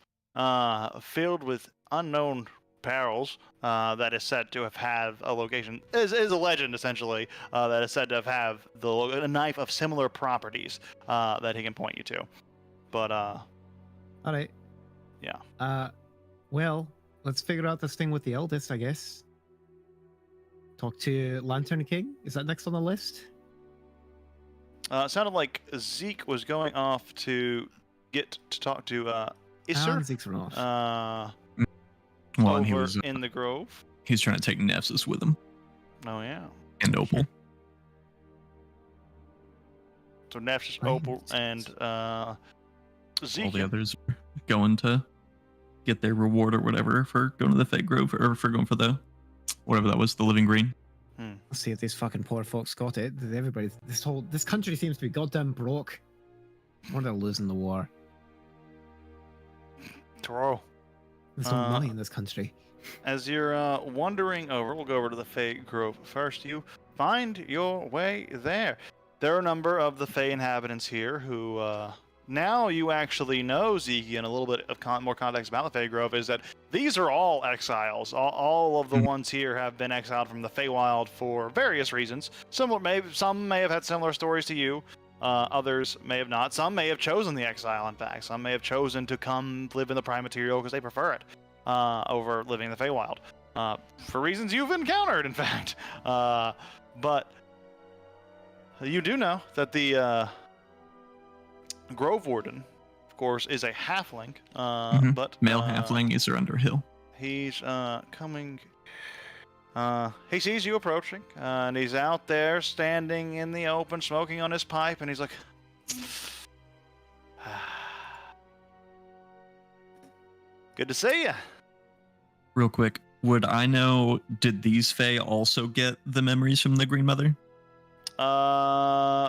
filled with unknown perils that is said to have a location is a legend essentially that is said to have a knife of similar properties that he can point you to. But All right. yeah. Well, let's figure out this thing with the eldest, I guess. Talk to Lantern King. Is that next on the list? It sounded like Zeke was going off to get to talk to Isser. Zeke's run off. Well, and he over was in the Grove. he's trying to take Nepsis with him Oh yeah. and Opal. So Nef's, Right. Opal, and Zeke. All the others are going to get their reward or whatever for going to the Fake Grove or for going for the whatever that was, the Living Green. Let's see if these fucking poor folks got it. Everybody, this country seems to be goddamn broke. Or they're losing the war. Toro. There's no money in this country. As you're wandering over, we'll go over to the Fake Grove first. You find your way there. there are a number of the Fey inhabitants here who, now you actually know, Zeke, and a little bit of more context about the Fey Grove is that these are all exiles. All of the ones here have been exiled from the Feywild for various reasons. Some may have had similar stories to you. Others may have not. Some may have chosen the exile, in fact. Some may have chosen to come live in the Prime Material because they prefer it over living in the Feywild. For reasons you've encountered, in fact. But you do know that the Grove Warden, of course, is a halfling. But Male halfling is under hill. He's coming. He sees you approaching, and he's out there standing in the open, smoking on his pipe, and he's like, "Good to see you." Real quick, would I know? Did these Fae also get the memories from the Green Mother?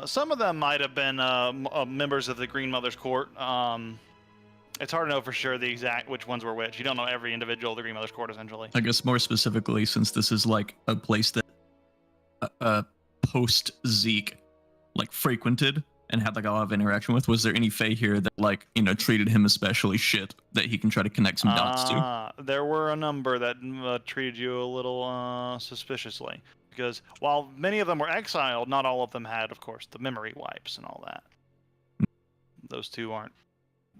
Some of them might have been members of the Green Mother's court. It's hard to know for sure the exact which ones were which. You don't know every individual of the Green Mother's court, essentially. I guess more specifically, since this is like a place that post Zeke like frequented and had like a lot of interaction with, was there any Fae here that like, you know, treated him especially shit that he can try to connect some dots to? There were a number that treated you a little suspiciously. Because while many of them were exiled, not all of them had, of course, the memory wipes and all that. Those two aren't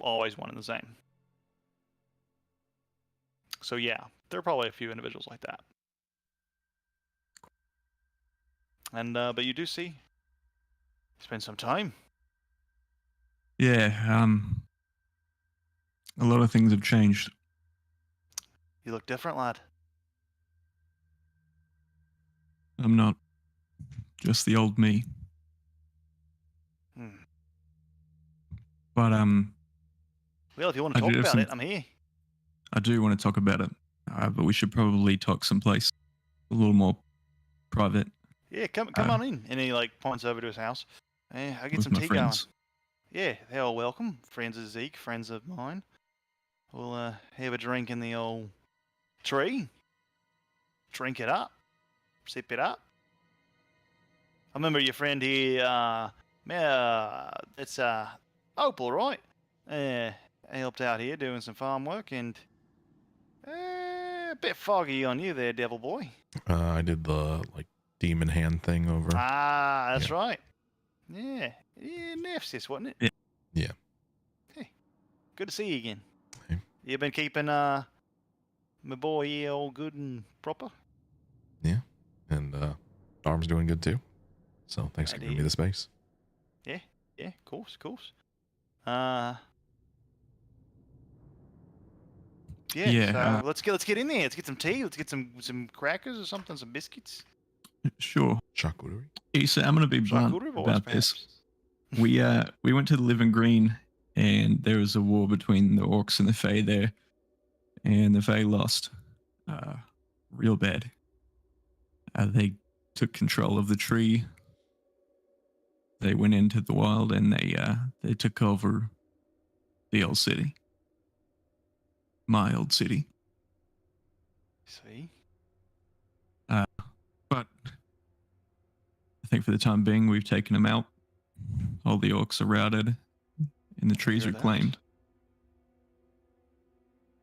always one and the same. So yeah, there are probably a few individuals like that. And but you do see, it's been some time. Yeah, a lot of things have changed. You look different, lad. I'm not just the old me. But well, if you want to talk about it, I'm here. I do want to talk about it, but we should probably talk someplace a little more private. Yeah, come on in. And he like points over to his house. Yeah, I'll get with some my tea friends. going. Yeah, they're all welcome. Friends of Zeke, friends of mine. We'll have a drink in the old tree. Drink it up. Sip it up. I remember your friend here, it's Opal, right? He helped out here doing some farm work, and a bit foggy on you there, devil boy. I did the like demon hand thing over. Ah, that's right. Yeah, Nephthys, wasn't it? Yeah. Hey, good to see you again. Hey. You been keeping my boy here all good and proper? Yeah, and Arm's doing good too. So thanks for giving me the space. Yeah, of course. So let's get in there. Let's get some tea. Let's get some crackers or something, some biscuits. Sure. Charcuterie. Issa, I'm gonna be blunt about this. We went to the Living Green, and there was a war between the orcs and the Fae there, and the Fae lost, real bad. They took control of the tree. They went into the wild, and they took over the old city. My old city. See? But I think for the time being, we've taken them out. All the orcs are routed, and the trees reclaimed.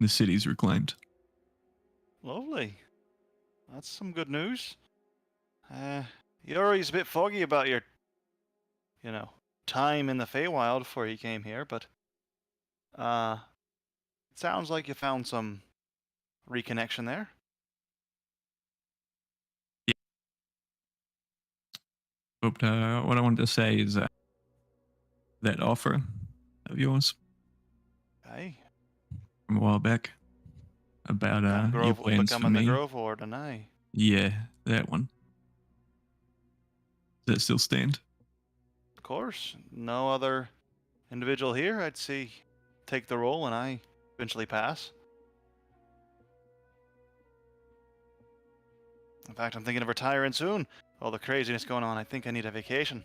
The city's reclaimed. Lovely. That's some good news. You're always a bit foggy about your, time in the Feywild before you came here, but it sounds like you found some reconnection there. Yeah. But what I wanted to say is that offer of yours from a while back about your plans for me. The Grove Warden, aye. Yeah, that one. Does that still stand? Of course. No other individual here I'd see take the role, and I eventually pass. In fact, I'm thinking of retiring soon. All the craziness going on, I think I need a vacation.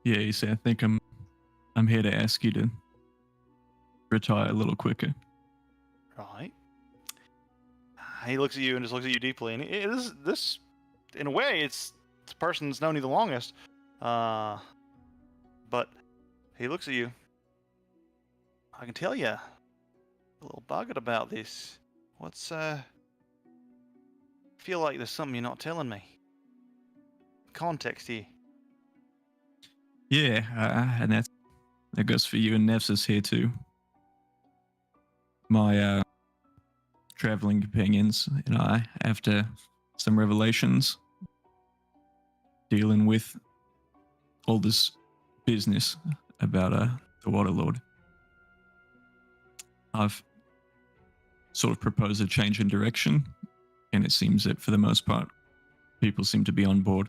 Yeah, you see, I think I'm here to ask you to retire a little quicker. Right. He looks at you and just looks at you deeply, and this in a way, it's it's the person that's known you the longest. But he looks at you. I can tell you a little buggered about this. What's feel like there's something you're not telling me. Context here. Yeah, and that goes for you and Nevsis here too. My traveling companions and I, after some revelations, dealing with all this business about the Waterlord, I've sort of proposed a change in direction, and it seems that for the most part, people seem to be on board.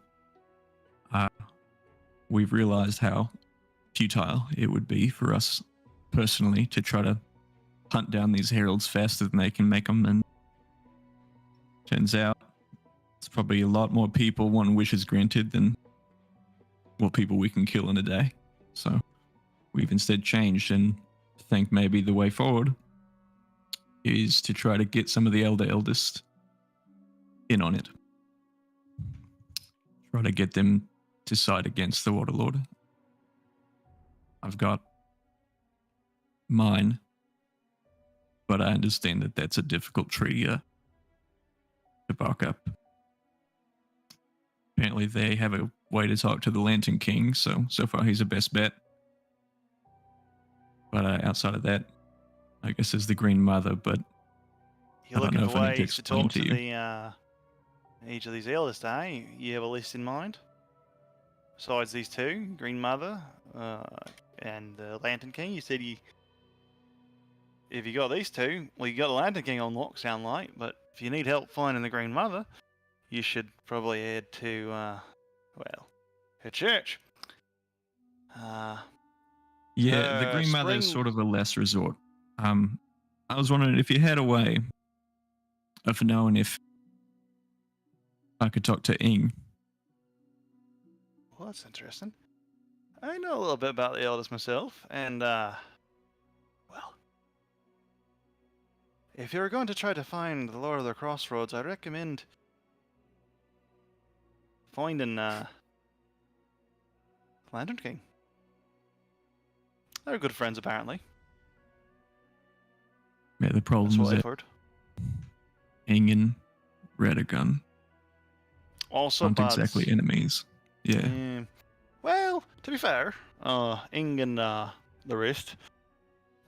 We've realized how futile it would be for us personally to try to hunt down these heralds faster than they can make them, and turns out it's probably a lot more people want wishes granted than what people we can kill in a day. So we've instead changed and think maybe the way forward is to try to get some of the eldest in on it. Try to get them to side against the Waterlord. I've got mine, but I understand that that's a difficult tree to bark up. Apparently they have a way to talk to the Lantern King, so far he's the best bet. But outside of that, I guess there's the Green Mother, but You're I don't looking know for if I need to ways to explain talk to to you. each of these eldest, eh? You have a list in mind? Besides these two, Green Mother, and the Lantern King, you said if you got these two, well, you got the Lantern King on lock, sound like, but if you need help finding the Green Mother, you should probably head to, her church. Yeah, the Green Mother is sort of a last resort. I was wondering if you had a way of knowing if I could talk to Ing. Well, that's interesting. I know a little bit about the eldest myself, and, well, if you're going to try to find the Lord of the Crossroads, I recommend finding, Lantern King. They're good friends, apparently. Yeah, the That's problem what is I've that heard. Ing and Radagon Also aren't buds. exactly enemies. Yeah. Well, to be fair, Ing and the rest,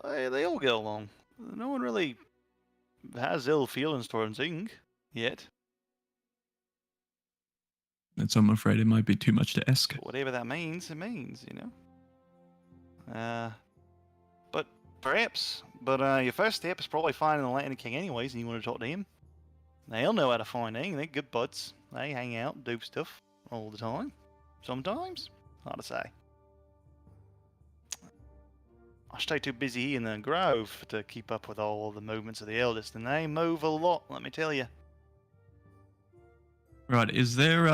they all get along. No one really has ill feelings towards Ing yet. That's, I'm afraid, it might be too much to ask. Whatever that means, it means, you know. But perhaps. But your first step is probably finding the Lantern King anyways, and you want to talk to him. They'll know how to find Ing. They're good buds. They hang out, do stuff all the time. Sometimes. Hard to say. I stay too busy here in the grove to keep up with all the movements of the eldest, and they move a lot, let me tell you. Right, is there,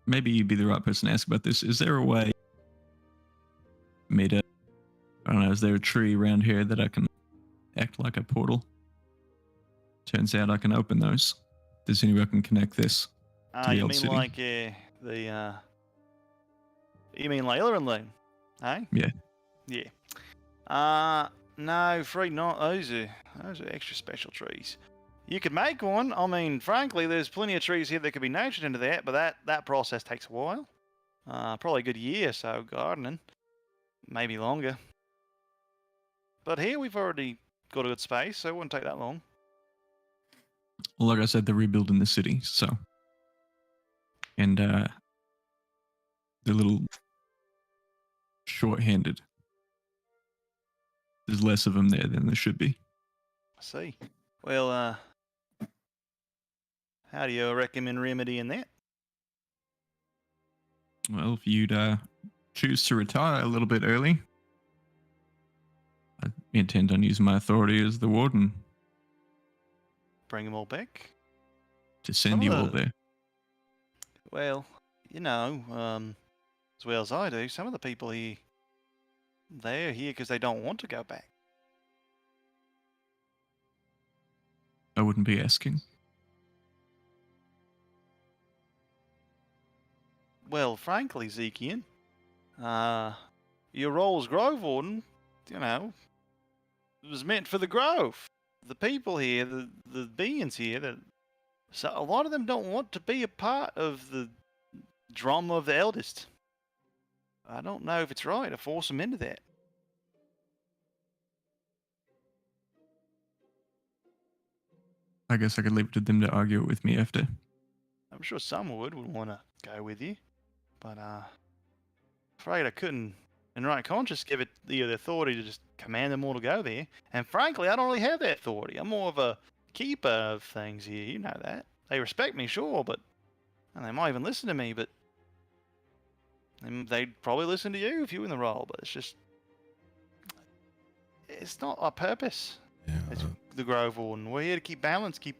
maybe you'd be the right person to ask about this. Is there a way for me to, I don't know, is there a tree around here that I can act like a portal? Turns out I can open those. There's any way I can connect this to the You old mean city. like, you mean like Illirin, eh? Yeah. Yeah. No, afraid not. Those are extra special trees. You could make one. I mean, frankly, there's plenty of trees here that could be nurtured into that, but that process takes a while. Probably a good year or so gardening. Maybe longer. But here we've already got a good space, so it wouldn't take that long. Well, like I said, they're rebuilding the city, so. And they're a little short-handed. There's less of them there than there should be. I see. Well, how do you recommend remedying that? Well, if you'd choose to retire a little bit early, I intend on using my authority as the warden Bring them all back? to send you all there. Well, you know, as well as I do, some of the people here, they're here because they don't want to go back. I wouldn't be asking. Well, frankly, Zekian, your role as Grove Warden, you know, was meant for the Grove. The people here, the beings here, so a lot of them don't want to be a part of the drama of the eldest. I don't know if it's right to force them into that. I guess I could leave it to them to argue it with me after. I'm sure some would want to go with you, but afraid I couldn't, in right conscience, give it the authority to just command them all to go there. And frankly, I don't really have that authority. I'm more of a keeper of things here. You know that. They respect me, sure, but and they might even listen to me, but they'd probably listen to you if you were in the role. But it's not our purpose. Yeah. It's the Grove Warden. We're here to keep balance, keep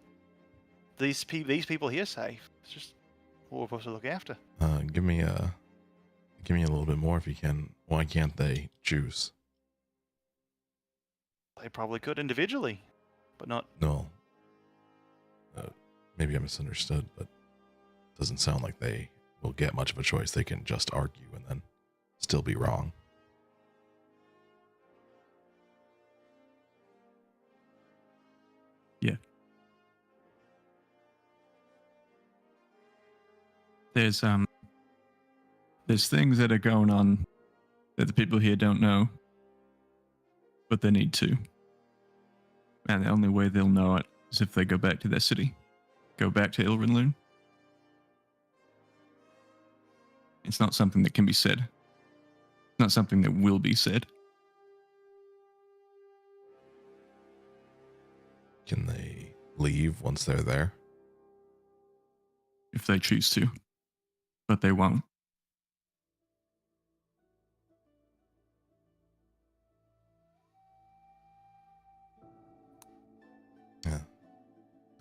these people here safe. It's just what we're supposed to look after. Give me a little bit more if you can. Why can't they choose? They probably could individually, but not. No. Maybe I misunderstood, but it doesn't sound like they will get much of a choice. They can just argue and then still be wrong. Yeah. There's things that are going on that the people here don't know, but they need to. And the only way they'll know it is if they go back to their city. Go back to Ilrinloon. It's not something that can be said. It's not something that will be said. Can they leave once they're there? If they choose to. But they won't. Yeah.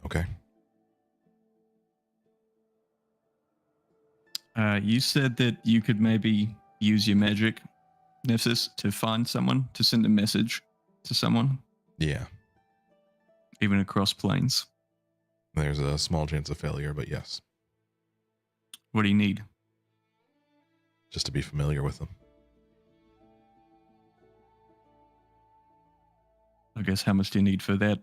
Okay. You said that you could maybe use your magic, Nephthys, to find someone, to send a message to someone, Yeah. even across planes. There's a small chance of failure, but yes. What do you need? Just to be familiar with them. I guess how much do you need for that?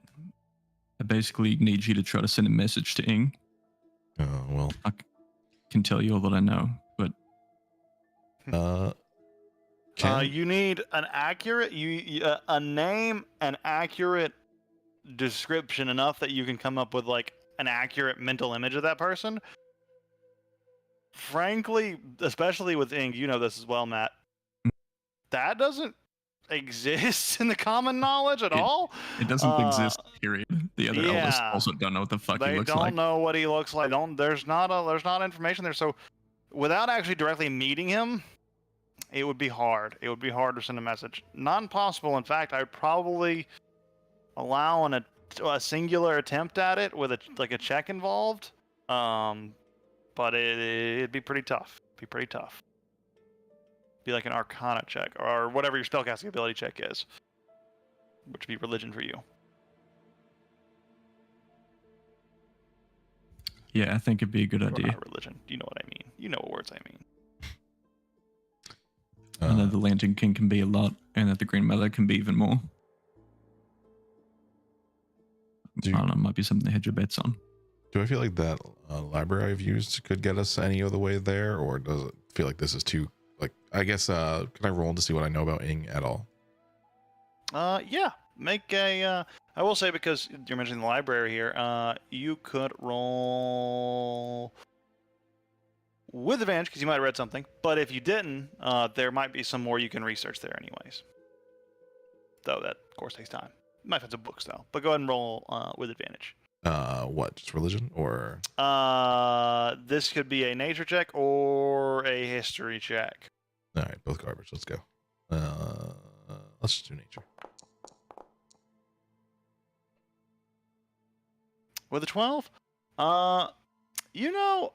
I basically need you to try to send a message to Ing. Well. I can tell you all that I know, but you need an accurate a name, an accurate description enough that you can come up with like an accurate mental image of that person. Frankly, especially with Ing, you know this as well, Matt. That doesn't exist in the common knowledge at all. It doesn't exist. Period. The other elders also don't know what the fuck he looks like. They don't know what he looks like. There's not information there. So, without actually directly meeting him, it would be hard. It would be hard to send a message. Not impossible. In fact, I'd probably allow a singular attempt at it with a check involved. But it'd be pretty tough. Be like an Arcana check or whatever your spellcasting ability check is, which would be religion for you. Yeah, I think it'd be a good idea. Not religion. You know what I mean. You know what words I mean. I know the Lantern King can be a lot, and that the Green Mother can be even more. I don't know, might be something to hedge your bets on. Do I feel like that library I've used could get us any other way there, or does it feel like this is too, like, I guess, can I roll to see what I know about Ing at all? Yeah. Make a, I will say, because you're mentioning the library here, you could roll with advantage because you might have read something, but if you didn't, there might be some more you can research there anyways. Though that, of course, takes time. You might find some books, though. But go ahead and roll with advantage. What? Just religion or? This could be a nature check or a history check. All right, both garbage. Let's go. Let's just do nature. With a 12? You know,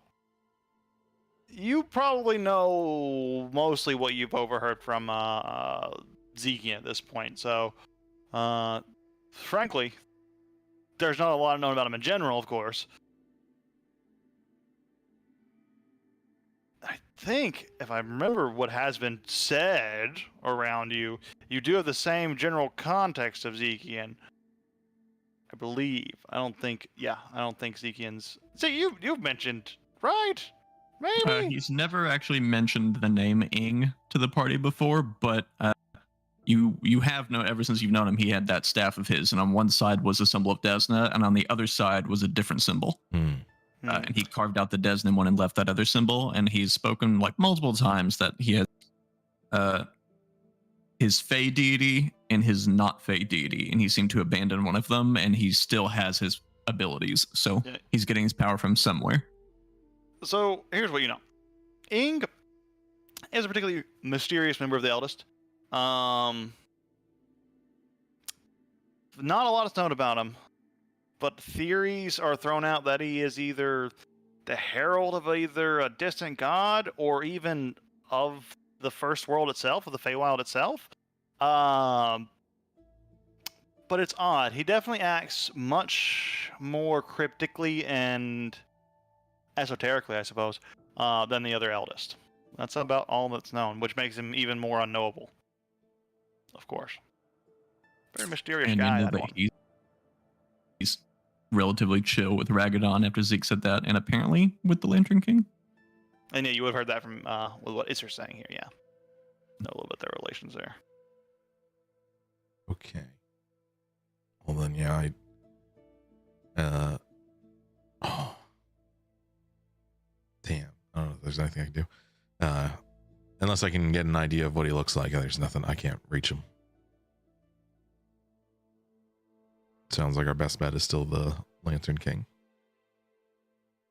you probably know mostly what you've overheard from Zekian at this point. So, frankly, there's not a lot known about him in general, of course. I think, if I remember what has been said around you, you do have the same general context of Zekian. I believe. I don't think Zekian's. So you've mentioned, right? Maybe. He's never actually mentioned the name Ing to the party before, but you have known ever since you've known him. He had that staff of his, and on one side was a symbol of Desna, and on the other side was a different symbol. And he carved out the Desna one and left that other symbol. And he's spoken like multiple times that he has his Fey deity and his not Fey deity, and he seemed to abandon one of them, and he still has his abilities. So he's getting his power from somewhere. So here's what you know. Ing is a particularly mysterious member of the Eldest. Not a lot is known about him, but theories are thrown out that he is either the herald of either a distant god or even of the first world itself, of the Feywild itself. But it's odd. He definitely acts much more cryptically and esoterically, I suppose, than the other Eldest. That's about all that's known, which makes him even more unknowable. Of course. Very mysterious and guy. You know that he's relatively chill with Ragadon after Zeke said that, and apparently with the Lantern King. And yeah, you would have heard that from with what Isser's saying here, yeah. Know a little bit their relations there. Okay. Well then, yeah, oh. Damn. I don't know if there's anything I can do. Unless I can get an idea of what he looks like, there's nothing. I can't reach him. Sounds like our best bet is still the Lantern King.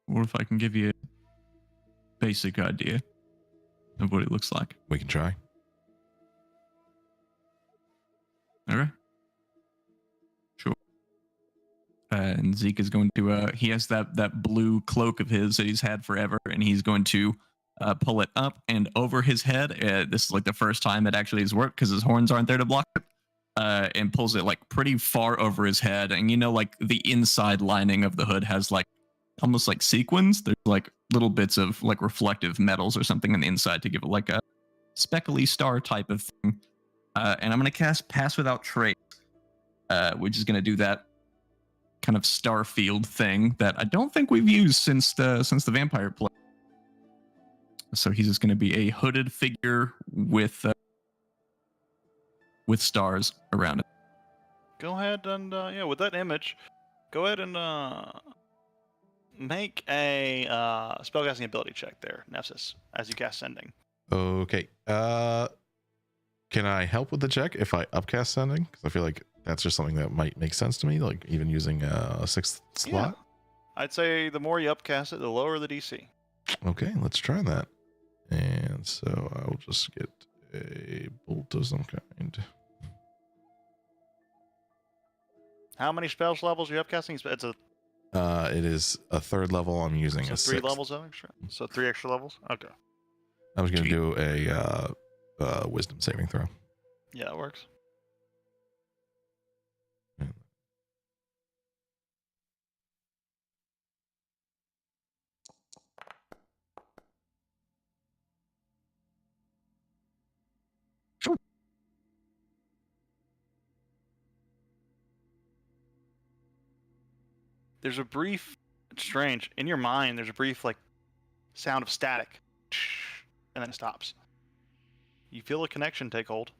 What if I can give you a basic idea of what it looks like? We can try. Okay. Sure. And Zeke is going to, he has that blue cloak of his that he's had forever, and he's going to pull it up and over his head. This is like the first time it actually has worked because his horns aren't there to block it. And pulls it like pretty far over his head. And you know, like the inside lining of the hood has like almost like sequins. There's like little bits of like reflective metals or something on the inside to give it like a speckly star type of thing. And I'm going to cast Pass Without Trace, which is going to do that kind of star field thing that I don't think we've used since the vampire play. So he's just going to be a hooded figure with stars around it. Go ahead and with that image, go ahead and make a spellcasting ability check there, Nessus, as you cast Sending. Okay. Can I help with the check if I upcast Sending? Because I feel like that's just something that might make sense to me, like even using a sixth slot. Yeah. I'd say the more you upcast it, the lower the DC. Okay, let's try that. And so I will just get a bolt of some kind. How many spells levels are you upcasting? It's it is a third level. I'm using so a 3 sixth. levels of extra. So 3 extra levels. Okay. I was gonna do a wisdom saving throw. Yeah, it works. There's a brief, it's strange, in your mind, there's a brief, like, sound of static. And then it stops. You feel a connection take hold.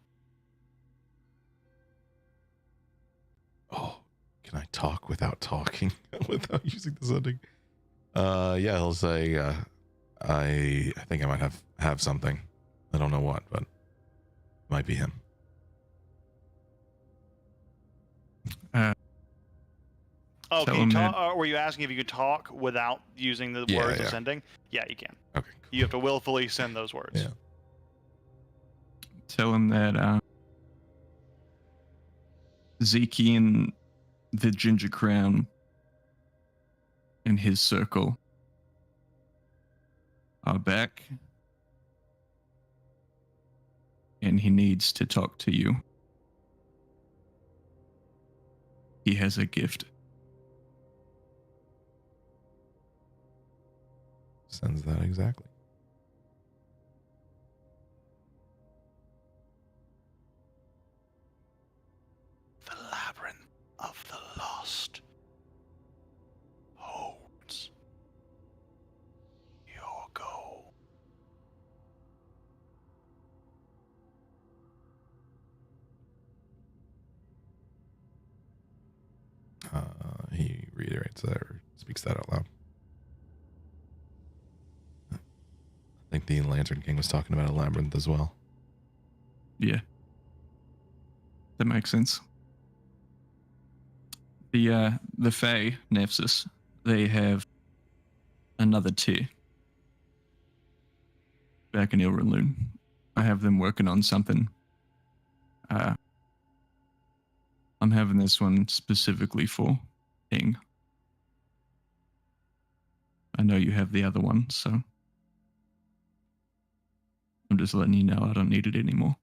Oh, can I talk without talking? Without using the Sending? Yeah, he'll say, I think I might have something. I don't know what, but it might be him. Oh, can you talk? Were you asking if you could talk without using the words of Sending? Yeah, you can. Okay. You have to willfully send those words. Yeah. Tell him that Zeke and the Ginger Crown and his circle are back, and he needs to talk to you. He has a gift. Sends that exactly. narrates that or speaks that out loud. I think the Lantern King was talking about a labyrinth as well. Yeah. That makes sense. The Fae, Nephsis, they have another tier back in Ilraloon. I have them working on something. I'm having this one specifically for Ing. I know you have the other one, so I'm just letting you know I don't need it anymore.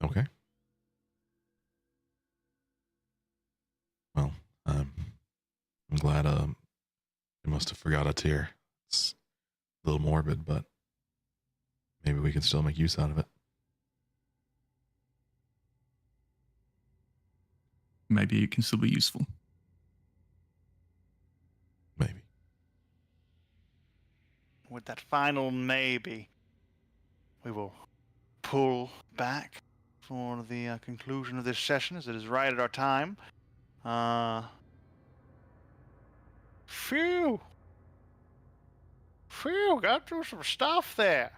Okay. Well, I'm glad you must have forgot a tier. It's a little morbid, but maybe we can still make use out of it. Maybe it can still be useful. Maybe. With that final maybe, we will pull back for the conclusion of this session, as it is right at our time. Phew, got through some stuff there.